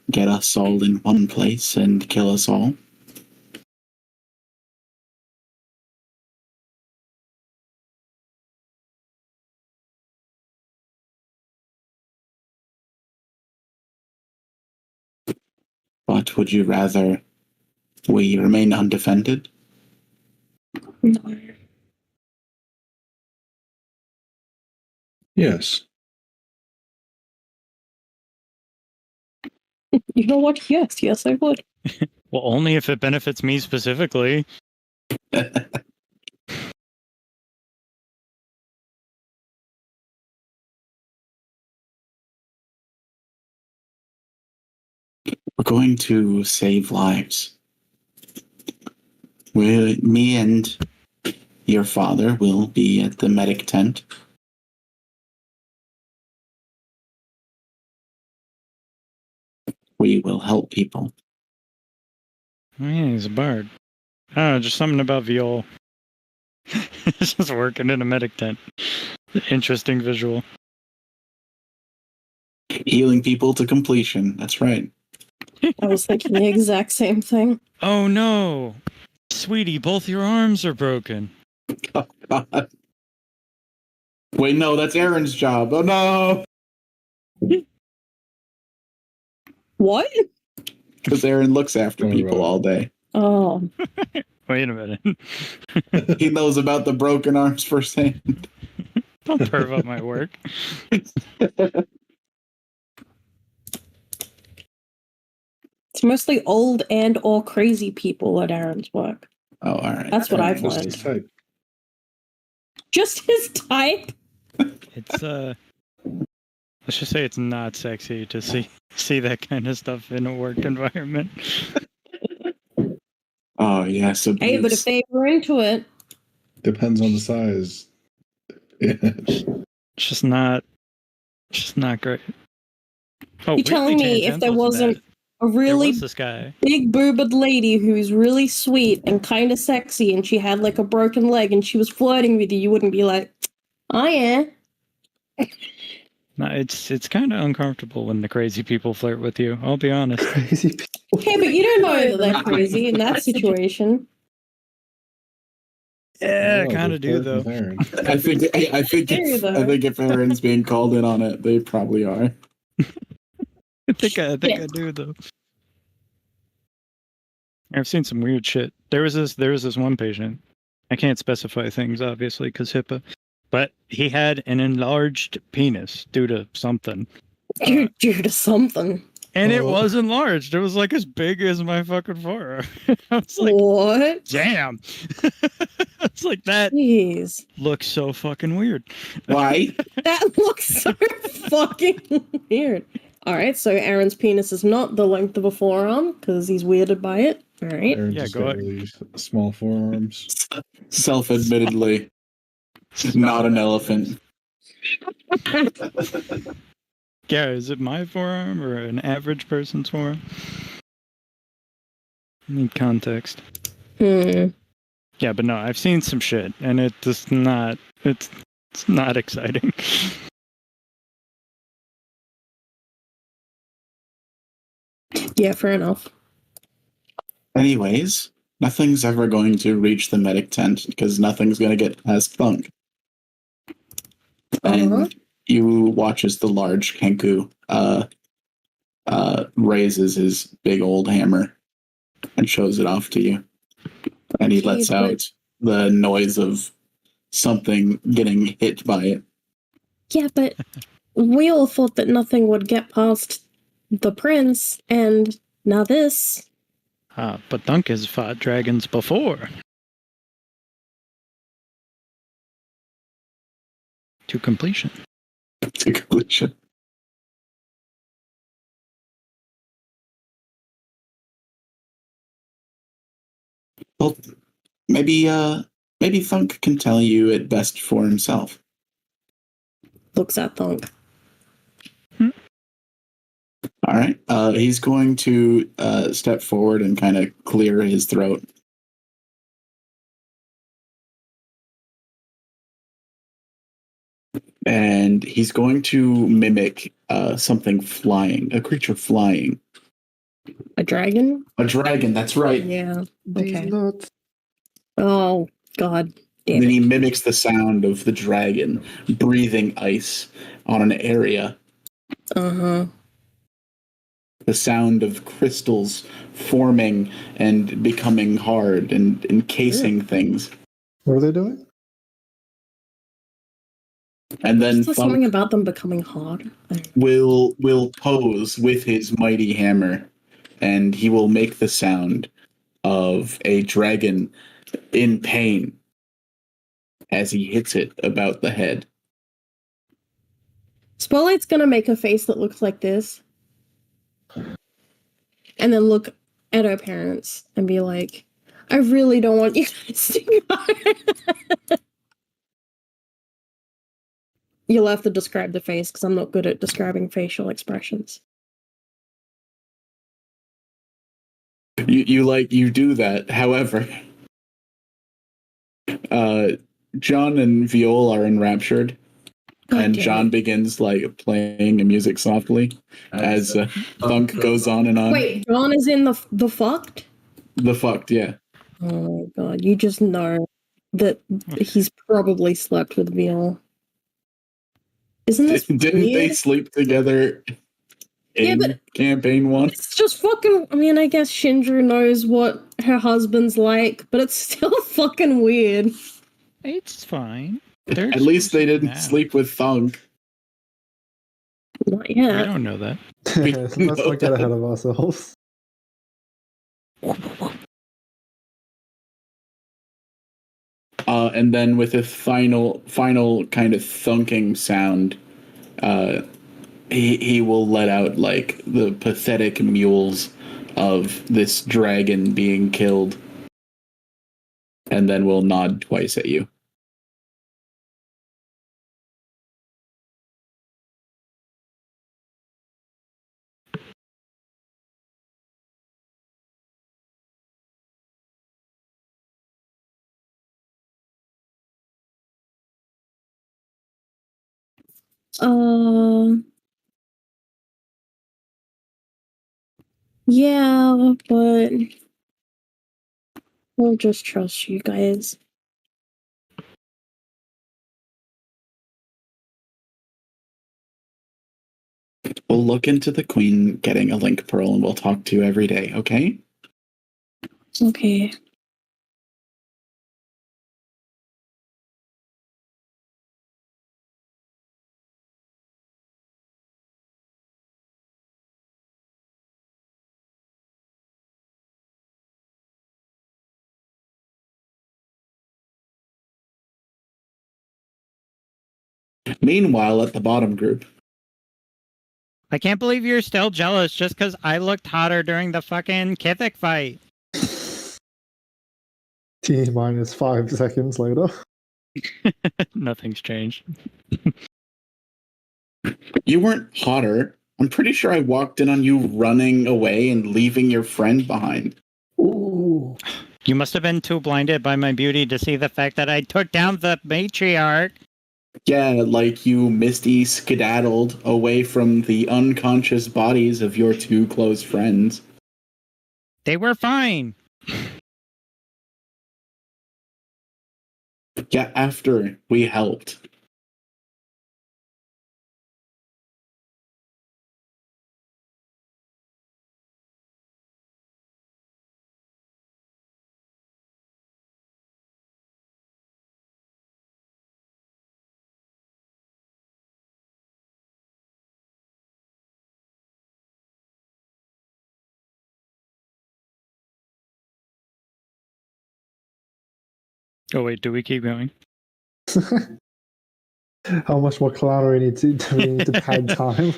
[SPEAKER 1] get us all in one place and kill us all. But would you rather we remain undefended?
[SPEAKER 5] No.
[SPEAKER 4] Yes.
[SPEAKER 5] You know what? Yes, I would.
[SPEAKER 7] Well, only if it benefits me specifically.
[SPEAKER 1] We're going to save lives. Me and your father will be at the medic tent. We will help people.
[SPEAKER 7] Oh, yeah, he's a bard. I don't know, just something about Viol. It's just working in a medic tent. Interesting visual.
[SPEAKER 1] Healing people to completion. That's right.
[SPEAKER 5] I was thinking the exact same thing.
[SPEAKER 7] Oh no! Sweetie, both your arms are broken.
[SPEAKER 1] Oh, God. Wait, no, that's Aaron's job. Oh, no.
[SPEAKER 5] What?
[SPEAKER 1] Because Aaron looks after
[SPEAKER 4] Oh,
[SPEAKER 1] people
[SPEAKER 4] right.
[SPEAKER 1] all day.
[SPEAKER 5] Oh,
[SPEAKER 7] Wait a minute.
[SPEAKER 1] He knows about the broken arms firsthand.
[SPEAKER 7] Don't perv up my work.
[SPEAKER 5] it's mostly old and or crazy people at Aaron's work.
[SPEAKER 1] Oh, all right.
[SPEAKER 5] That's what
[SPEAKER 1] Fair
[SPEAKER 5] I've
[SPEAKER 1] enough.
[SPEAKER 5] learned.
[SPEAKER 4] Just type.
[SPEAKER 5] Just his type.
[SPEAKER 7] It's let's just say it's not sexy to see that kind of stuff in a work environment.
[SPEAKER 1] Oh, yes. Abuse.
[SPEAKER 5] Hey, but if they were into it,
[SPEAKER 4] Depends on the size. Yeah.
[SPEAKER 7] It's just not great. Oh,
[SPEAKER 5] you're telling me if there wasn't a
[SPEAKER 7] there
[SPEAKER 5] really
[SPEAKER 7] was this guy.
[SPEAKER 5] big boobed lady who's really sweet and kind of sexy and she had like a broken leg and she was flirting with you, you wouldn't be like, oh yeah.
[SPEAKER 7] No, it's kind of uncomfortable when the crazy people flirt with you. I'll be honest.
[SPEAKER 3] Crazy people.
[SPEAKER 5] Okay, but you don't know that they're crazy in that situation.
[SPEAKER 7] Yeah,
[SPEAKER 4] Oh,
[SPEAKER 7] kind of
[SPEAKER 4] they're
[SPEAKER 7] do though.
[SPEAKER 4] flirting with Aaron.
[SPEAKER 1] I think if Aaron's being called in on it, they probably are.
[SPEAKER 7] I think I do though. I've seen some weird shit. There was this one patient. I can't specify things obviously because HIPAA, but he had an enlarged penis due to something,
[SPEAKER 5] Due to something.
[SPEAKER 7] and it
[SPEAKER 4] Oh.
[SPEAKER 7] was enlarged. It was like as big as my fucking forearm. I was like,
[SPEAKER 5] What?
[SPEAKER 7] damn. It's like that
[SPEAKER 5] Jeez.
[SPEAKER 7] looks so fucking weird.
[SPEAKER 1] Why?
[SPEAKER 5] That looks so fucking weird. Alright, so Aaron's penis is not the length of a forearm because he's weirded by it. Alright.
[SPEAKER 4] Aaron
[SPEAKER 7] Yeah,
[SPEAKER 4] just
[SPEAKER 7] go
[SPEAKER 4] got
[SPEAKER 7] ahead.
[SPEAKER 4] really small forearms.
[SPEAKER 1] Self-admittedly, not an elephant.
[SPEAKER 7] Yeah, is it my forearm or an average person's forearm? Need context.
[SPEAKER 5] Hmm.
[SPEAKER 7] Yeah, but no, I've seen some shit, and it's not exciting.
[SPEAKER 5] Yeah, fair enough.
[SPEAKER 1] Anyways, nothing's ever going to reach the medic tent because nothing's going to get past Thunk. And you watch as the large Kenku raises his big old hammer and shows it off to you. And he
[SPEAKER 5] Okay,
[SPEAKER 1] lets
[SPEAKER 5] but-
[SPEAKER 1] out the noise of something getting hit by it.
[SPEAKER 5] Yeah, but we all thought that nothing would get past the prince, and now this.
[SPEAKER 7] But Thunk has fought dragons before. To completion.
[SPEAKER 1] To completion. Well, maybe Thunk can tell you it best for himself.
[SPEAKER 5] Looks at Thunk.
[SPEAKER 1] All right. He's going to step forward and kind of clear his throat. And he's going to mimic something flying, a creature flying.
[SPEAKER 5] A dragon?
[SPEAKER 1] A dragon, that's right.
[SPEAKER 5] Yeah.
[SPEAKER 3] These
[SPEAKER 5] Okay.
[SPEAKER 3] nuts.
[SPEAKER 5] Oh, God damn
[SPEAKER 1] Then
[SPEAKER 5] it.
[SPEAKER 1] he mimics the sound of the dragon breathing ice on an area.
[SPEAKER 5] Uh-huh.
[SPEAKER 1] The sound of crystals forming and becoming hard and encasing things.
[SPEAKER 3] What are they doing?
[SPEAKER 1] And then
[SPEAKER 5] There's
[SPEAKER 1] Thunk
[SPEAKER 5] something about them becoming hard.
[SPEAKER 1] will pose with his mighty hammer, and he will make the sound of a dragon in pain as he hits it about the head.
[SPEAKER 5] Spotlight's gonna make a face that looks like this. And then look at her parents and be like, I really don't want you guys to go. You'll have to describe the face because I'm not good at describing facial expressions.
[SPEAKER 1] You do that. However, John and Viol are enraptured,
[SPEAKER 5] God
[SPEAKER 1] and
[SPEAKER 5] damn
[SPEAKER 1] John
[SPEAKER 5] it.
[SPEAKER 1] begins like playing the music softly as Thunk goes on and on.
[SPEAKER 5] Wait, John is in the fucked?
[SPEAKER 1] The fucked, yeah.
[SPEAKER 5] Oh my God, you just know that he's probably slept with Viol. Isn't this
[SPEAKER 1] Didn't they
[SPEAKER 5] weird?
[SPEAKER 1] sleep together
[SPEAKER 5] Yeah,
[SPEAKER 1] in
[SPEAKER 5] but-
[SPEAKER 1] campaign one?
[SPEAKER 5] It's just fucking. I mean, I guess Shindra knows what her husband's like, but it's still fucking weird.
[SPEAKER 7] It's fine. They're
[SPEAKER 1] At least they
[SPEAKER 7] exclusive
[SPEAKER 1] didn't
[SPEAKER 7] now.
[SPEAKER 1] sleep with Thunk.
[SPEAKER 5] Not
[SPEAKER 7] We
[SPEAKER 5] yet.
[SPEAKER 7] don't know that.
[SPEAKER 3] Let's not get ahead of ourselves.
[SPEAKER 1] And then with a final kind of thunking sound, he will let out like the pathetic mewls of this dragon being killed, and then will nod twice at you.
[SPEAKER 5] Yeah, but we'll just trust you guys.
[SPEAKER 1] We'll look into the queen getting a link pearl, and we'll talk to you every day. Okay?
[SPEAKER 5] Okay.
[SPEAKER 1] Meanwhile, at the bottom group,
[SPEAKER 7] I can't believe you're still jealous just because I looked hotter during the fucking Kithik fight.
[SPEAKER 3] T minus 5 seconds later.
[SPEAKER 7] Nothing's changed.
[SPEAKER 1] You weren't hotter. I'm pretty sure I walked in on you running away and leaving your friend behind.
[SPEAKER 3] Ooh.
[SPEAKER 7] You must have been too blinded by my beauty to see the fact that I took down the matriarch.
[SPEAKER 1] Yeah, like you misty skedaddled away from the unconscious bodies of your two close friends.
[SPEAKER 7] They were fine.
[SPEAKER 1] Yeah, after we helped.
[SPEAKER 7] Oh wait, do we keep going?
[SPEAKER 3] How much more collateral do we need to pad time?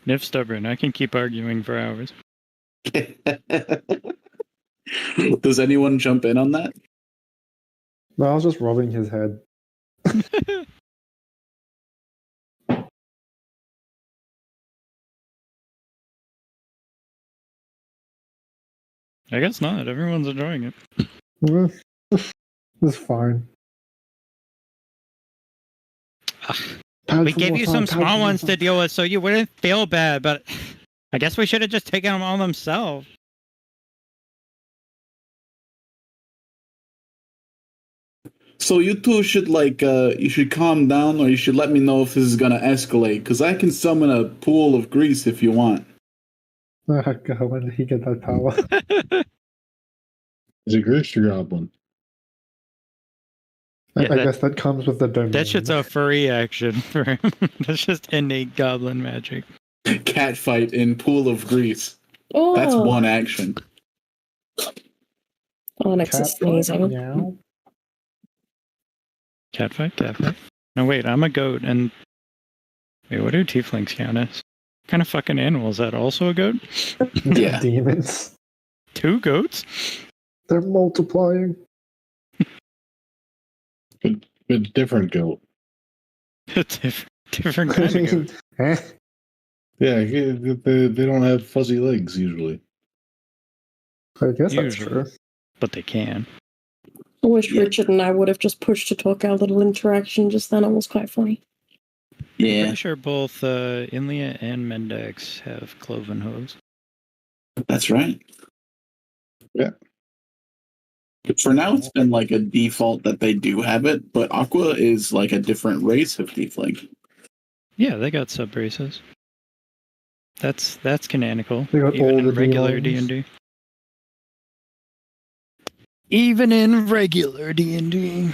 [SPEAKER 7] If stubborn, I can keep arguing for hours.
[SPEAKER 1] Does anyone jump in on that?
[SPEAKER 3] No, I was just rubbing his head.
[SPEAKER 7] I guess not. Everyone's enjoying it.
[SPEAKER 3] It's fine.
[SPEAKER 7] We gave you some small ones to deal with so you wouldn't feel bad, but I guess we should have just taken them all themselves.
[SPEAKER 1] So you two should you should calm down, or you should let me know if this is gonna escalate, because I can summon a pool of grease if you want.
[SPEAKER 3] Oh, God, when did he get that power?
[SPEAKER 4] He's a Grooster Goblin.
[SPEAKER 7] Yeah,
[SPEAKER 3] I guess that comes with the domain.
[SPEAKER 7] That shit's a free action for him. That's just innate goblin magic.
[SPEAKER 1] Cat fight in pool of grease.
[SPEAKER 5] Oh,
[SPEAKER 1] That's one action.
[SPEAKER 5] Onyx is sneezing.
[SPEAKER 3] Meow.
[SPEAKER 7] Catfight, catfight. No, wait, I'm a goat, and... Wait, what do tieflings count as? What kind of fucking animal is that? Also a goat?
[SPEAKER 1] Yeah.
[SPEAKER 3] Demons.
[SPEAKER 7] 2 goats?
[SPEAKER 3] They're multiplying.
[SPEAKER 4] But different goat.
[SPEAKER 7] Different kind of goat.
[SPEAKER 3] Eh?
[SPEAKER 4] Yeah, they don't have fuzzy legs usually.
[SPEAKER 3] I guess that's
[SPEAKER 7] Usually.
[SPEAKER 3] true.
[SPEAKER 7] But they can.
[SPEAKER 5] I wish
[SPEAKER 1] Yeah.
[SPEAKER 5] Richard and I would have just pushed to talk our little interaction just then. It was quite funny.
[SPEAKER 7] I'm
[SPEAKER 1] Yeah,
[SPEAKER 7] pretty sure both Inlia and Mendex have cloven hooves.
[SPEAKER 1] that's right.
[SPEAKER 4] Yeah.
[SPEAKER 1] For now, it's been like a default that they do have it, but Aqua is like a different race of tiefling.
[SPEAKER 7] Yeah, they got sub races. That's canonical.
[SPEAKER 3] They got
[SPEAKER 7] even
[SPEAKER 3] all
[SPEAKER 7] in
[SPEAKER 3] the
[SPEAKER 7] regular
[SPEAKER 3] demons.
[SPEAKER 7] D&D. Even in regular D&D.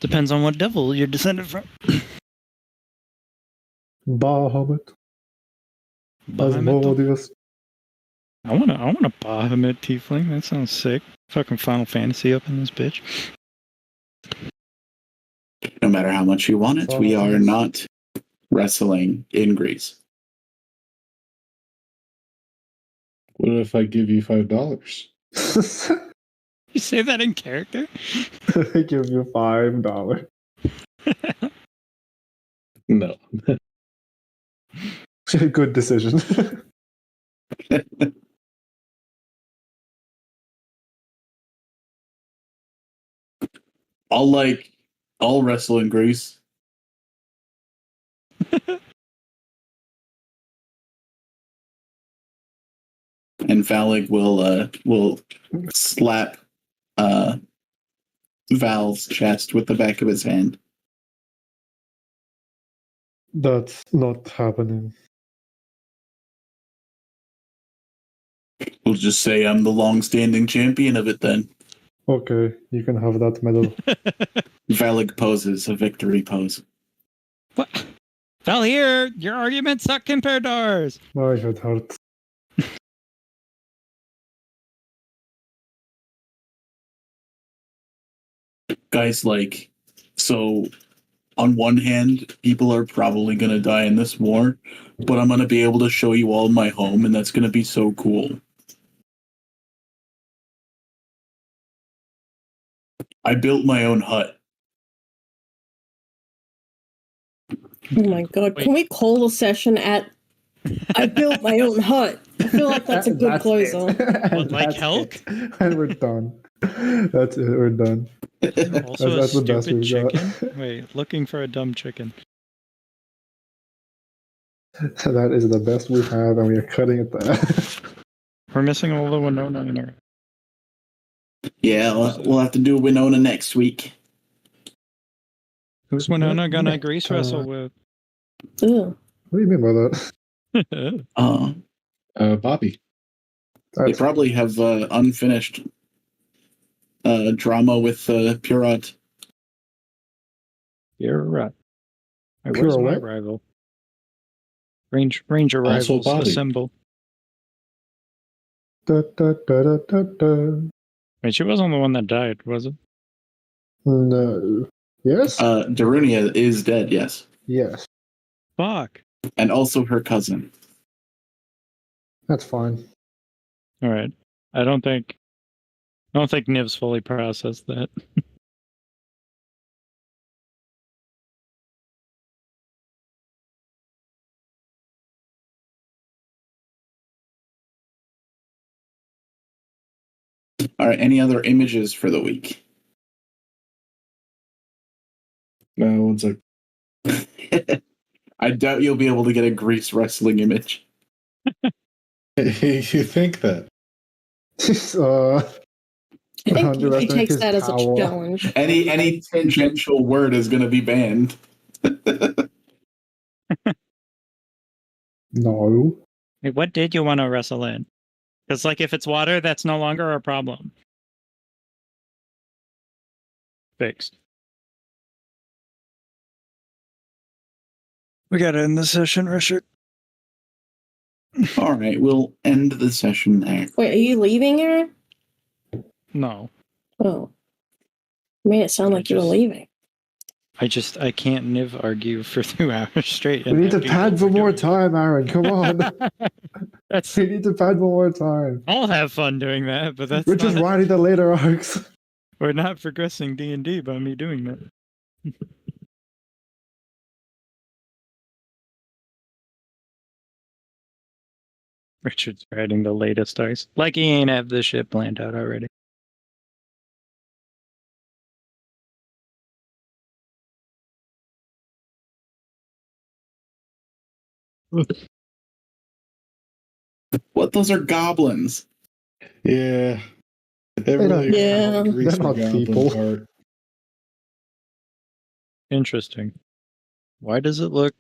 [SPEAKER 7] Depends on what devil you're descended from.
[SPEAKER 3] Bahamut.
[SPEAKER 7] Bahamut.
[SPEAKER 3] Asmodeus.
[SPEAKER 7] I want a Bahamut tiefling. That sounds sick. Fucking Final Fantasy up in this bitch.
[SPEAKER 1] No matter how much you want it, we are not wrestling in Greece.
[SPEAKER 4] What if I give you $5?
[SPEAKER 7] You say that in character?
[SPEAKER 3] I give you $5.
[SPEAKER 4] No.
[SPEAKER 3] Good decision.
[SPEAKER 1] I'll wrestle in Greece. And Valig will slap Val's chest with the back of his hand.
[SPEAKER 3] That's not happening.
[SPEAKER 1] We'll just say I'm the long-standing champion of it then.
[SPEAKER 3] Okay, you can have that medal.
[SPEAKER 1] Valig poses a victory pose.
[SPEAKER 7] What? Well, here, your arguments suck compared to ours.
[SPEAKER 3] My head hurts.
[SPEAKER 1] Guys, so on one hand, people are probably going to die in this war, but I'm going to be able to show you all my home, and that's going to be so cool. I built my own hut.
[SPEAKER 5] Oh my god!
[SPEAKER 2] Wait.
[SPEAKER 5] Can we call the session at I built my own hut? I feel like that's a good
[SPEAKER 3] That's
[SPEAKER 5] closer.
[SPEAKER 3] it. And
[SPEAKER 2] What, like
[SPEAKER 3] that's
[SPEAKER 2] Helk?
[SPEAKER 3] it. And we're done. That's it. We're done.
[SPEAKER 2] Also,
[SPEAKER 3] That's
[SPEAKER 2] a
[SPEAKER 3] the best
[SPEAKER 2] stupid
[SPEAKER 3] we've got.
[SPEAKER 2] chicken. Wait, looking for a dumb chicken.
[SPEAKER 3] That is the best we have, and we are cutting it there.
[SPEAKER 2] We're missing all the Winona in our.
[SPEAKER 1] Yeah, we'll have to do Winona next week.
[SPEAKER 2] Who's Winona gonna
[SPEAKER 3] Yeah,
[SPEAKER 2] grease wrestle with?
[SPEAKER 5] Ugh.
[SPEAKER 3] What do you mean by that?
[SPEAKER 4] Bobby.
[SPEAKER 1] They
[SPEAKER 3] That's
[SPEAKER 1] probably have unfinished drama with Purot.
[SPEAKER 2] You're right. Hey,
[SPEAKER 3] Pure
[SPEAKER 2] where's my
[SPEAKER 3] what?
[SPEAKER 2] rival? Ranger
[SPEAKER 4] Also
[SPEAKER 2] rivals
[SPEAKER 4] Bobby.
[SPEAKER 2] assemble.
[SPEAKER 3] Da, da, da, da, da, da.
[SPEAKER 2] Wait, she wasn't the one that died, was it?
[SPEAKER 3] No. Yes?
[SPEAKER 1] Darunia is dead, yes,
[SPEAKER 3] Yes.
[SPEAKER 2] Fuck.
[SPEAKER 1] and also her cousin.
[SPEAKER 3] That's fine.
[SPEAKER 2] All right. I don't think Niv's fully processed that.
[SPEAKER 1] All right, any other images for the week?
[SPEAKER 4] No, one sec.
[SPEAKER 1] I doubt you'll be able to get a grease wrestling image.
[SPEAKER 4] You think that?
[SPEAKER 5] I think he
[SPEAKER 3] underestimate
[SPEAKER 5] takes
[SPEAKER 3] his
[SPEAKER 5] that as a
[SPEAKER 3] power.
[SPEAKER 5] challenge.
[SPEAKER 1] Any tangential word is going to be banned.
[SPEAKER 3] No.
[SPEAKER 2] Hey, what did you want to wrestle in? Because, like, if it's water, that's no longer a problem. Fixed. We gotta end the session, Richard.
[SPEAKER 1] All right, we'll end the session there.
[SPEAKER 5] Wait, are you leaving, Aaron?
[SPEAKER 2] No.
[SPEAKER 5] Oh. Made it sound like you were leaving.
[SPEAKER 2] I can't Niv argue for 2 hours straight.
[SPEAKER 3] We
[SPEAKER 2] and
[SPEAKER 3] need to
[SPEAKER 2] have
[SPEAKER 3] pad
[SPEAKER 2] people
[SPEAKER 3] for more
[SPEAKER 2] doing
[SPEAKER 3] time, Aaron. Come on.
[SPEAKER 2] it. That's.
[SPEAKER 3] We need to pad for more time.
[SPEAKER 2] I'll have fun doing that, but that's
[SPEAKER 3] We're just
[SPEAKER 2] not.
[SPEAKER 3] writing the later arcs.
[SPEAKER 2] We're not progressing D&D by me doing that. Richard's writing the latest arcs. Like he ain't have this shit planned out already.
[SPEAKER 1] What? Those are goblins.
[SPEAKER 4] Yeah. It
[SPEAKER 3] They
[SPEAKER 4] really
[SPEAKER 3] don't-
[SPEAKER 5] Yeah.
[SPEAKER 4] greased
[SPEAKER 3] They're
[SPEAKER 4] the
[SPEAKER 3] not
[SPEAKER 4] goblin
[SPEAKER 3] people.
[SPEAKER 4] part.
[SPEAKER 2] Interesting. Why does it look?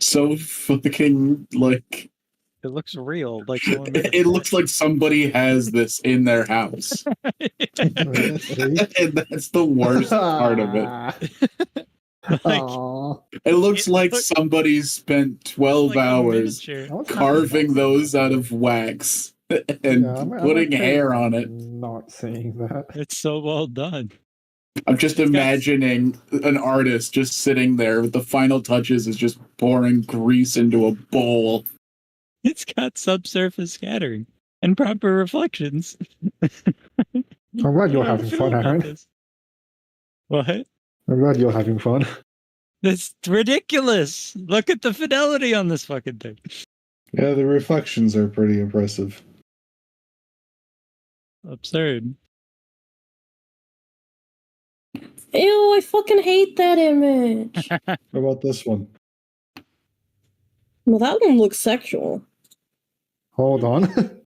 [SPEAKER 1] So fucking like
[SPEAKER 2] It looks real. Like someone made
[SPEAKER 1] it looks like somebody has this in their house, and that's the worst part of it.
[SPEAKER 2] Like,
[SPEAKER 3] Aw.
[SPEAKER 1] It looks
[SPEAKER 2] It
[SPEAKER 1] like
[SPEAKER 2] look-
[SPEAKER 1] somebody spent 12
[SPEAKER 2] like a
[SPEAKER 1] hours
[SPEAKER 2] miniature.
[SPEAKER 3] That was
[SPEAKER 1] carving
[SPEAKER 3] kinda
[SPEAKER 1] those out of wax and
[SPEAKER 3] Yeah, I'm
[SPEAKER 1] putting
[SPEAKER 3] okay
[SPEAKER 1] hair on it.
[SPEAKER 3] Not seeing that.
[SPEAKER 2] It's so well done.
[SPEAKER 1] I'm just
[SPEAKER 2] It's got-
[SPEAKER 1] imagining an artist just sitting there with the final touches is just pouring grease into a bowl.
[SPEAKER 2] It's got subsurface scattering and proper reflections.
[SPEAKER 3] I'm glad you're
[SPEAKER 2] How do
[SPEAKER 3] having
[SPEAKER 2] you
[SPEAKER 3] fun,
[SPEAKER 2] feel about
[SPEAKER 3] Aaron.
[SPEAKER 2] this? What?
[SPEAKER 3] I'm glad you're having fun.
[SPEAKER 2] That's ridiculous. Look at the fidelity on this fucking thing.
[SPEAKER 4] Yeah, the reflections are pretty impressive.
[SPEAKER 2] Absurd.
[SPEAKER 5] Ew, I fucking hate that image.
[SPEAKER 4] How about this one?
[SPEAKER 5] Well, that one looks sexual.
[SPEAKER 3] Hold on.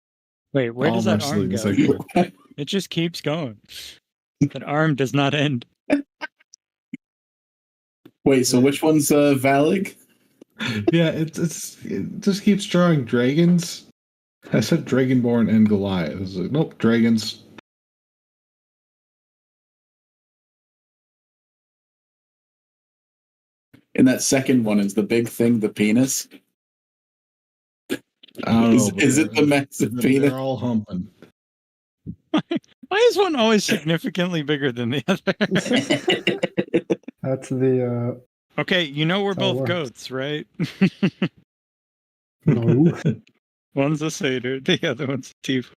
[SPEAKER 2] Wait, where does
[SPEAKER 4] All
[SPEAKER 2] that arm
[SPEAKER 4] wrestling
[SPEAKER 2] go?
[SPEAKER 4] is like-
[SPEAKER 2] It just keeps going. That arm does not end.
[SPEAKER 1] Wait, so which one's Valig?
[SPEAKER 4] Yeah, it just keeps drawing dragons. I said Dragonborn and Goliath. I was like, nope, dragons.
[SPEAKER 1] And that second one is the big thing, the penis.
[SPEAKER 4] I don't know. but
[SPEAKER 1] Is it the massive penis?
[SPEAKER 4] They're all humping.
[SPEAKER 2] Why is one always significantly bigger than the other?
[SPEAKER 3] That's the
[SPEAKER 2] Okay, you know we're
[SPEAKER 3] That's how it
[SPEAKER 2] both
[SPEAKER 3] works.
[SPEAKER 2] goats, right?
[SPEAKER 3] no.
[SPEAKER 2] One's a satyr, the other one's a tiefling.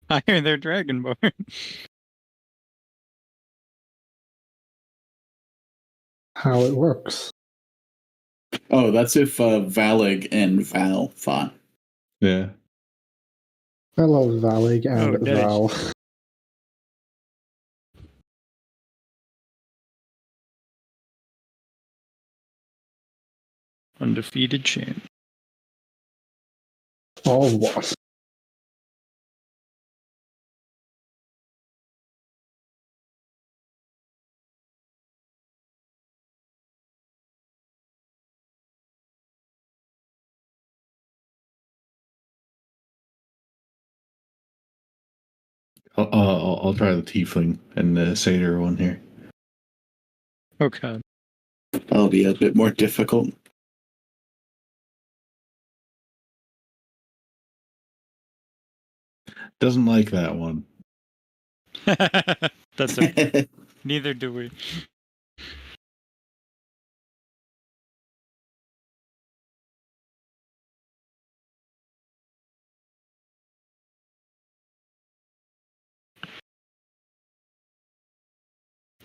[SPEAKER 2] Higher, they're dragonborn.
[SPEAKER 3] How it works.
[SPEAKER 1] Oh, that's if Valig and Val fought.
[SPEAKER 4] Yeah.
[SPEAKER 3] I love Valig and
[SPEAKER 2] Oh, nice.
[SPEAKER 3] Val.
[SPEAKER 2] Undefeated champ.
[SPEAKER 3] All what?
[SPEAKER 4] I'll try the tiefling and the satyr one here.
[SPEAKER 2] Okay.
[SPEAKER 1] That'll be a bit more difficult.
[SPEAKER 4] Doesn't like that one.
[SPEAKER 2] That's okay. Neither do we.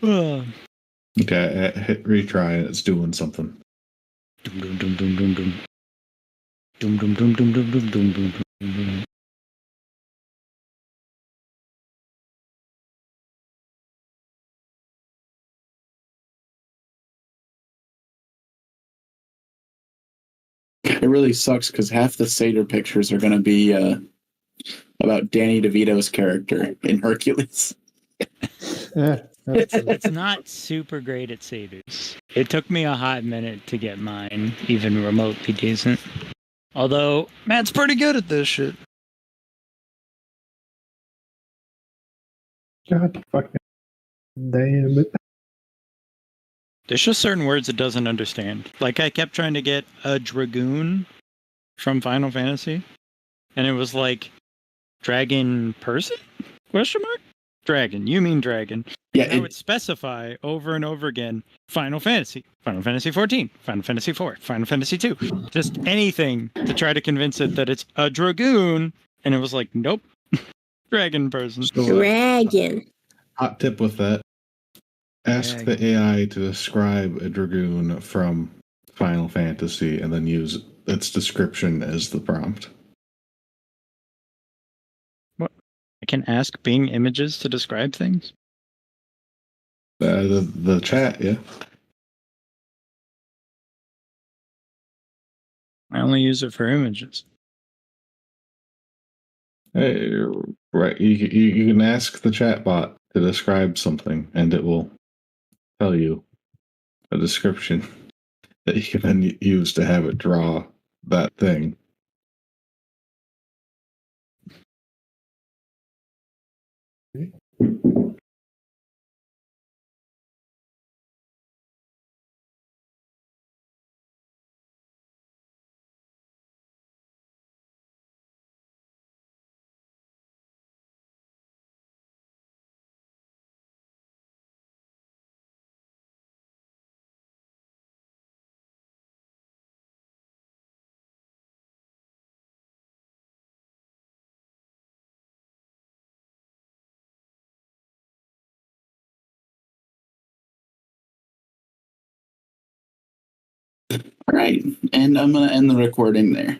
[SPEAKER 2] Ugh.
[SPEAKER 4] Okay, hit retry and it's doing something.
[SPEAKER 2] Dum dum dum dum dum dum. Dum dum dum dum dum dum dum dum dum.
[SPEAKER 1] It really sucks because half the Satyr pictures are going to be about Danny DeVito's character in Hercules.
[SPEAKER 3] Yeah,
[SPEAKER 2] It's not super great at satyrs. It took me a hot minute to get mine even remotely decent. Although Matt's pretty good at this shit.
[SPEAKER 3] God fucking damn it.
[SPEAKER 2] There's just certain words it doesn't understand. Like I kept trying to get a dragoon from Final Fantasy, and it was like dragon person? Question mark? Dragon. You mean dragon?
[SPEAKER 1] Yeah,
[SPEAKER 2] And I would specify over and over again Final Fantasy 14, Final Fantasy 4, Final Fantasy 2, just anything to try to convince it that it's a dragoon, and it was like, nope, dragon person.
[SPEAKER 4] So,
[SPEAKER 5] Dragon.
[SPEAKER 4] hot tip with that. Ask
[SPEAKER 2] Dragon.
[SPEAKER 4] the AI to describe a dragoon from Final Fantasy and then use its description as the prompt.
[SPEAKER 2] I can ask Bing images to describe things.
[SPEAKER 4] The chat, yeah.
[SPEAKER 2] I only use it for images.
[SPEAKER 4] Hey, right. You can ask the chatbot to describe something, and it will tell you a description that you can then use to have it draw that thing.
[SPEAKER 1] All right, and I'm going to end the recording there.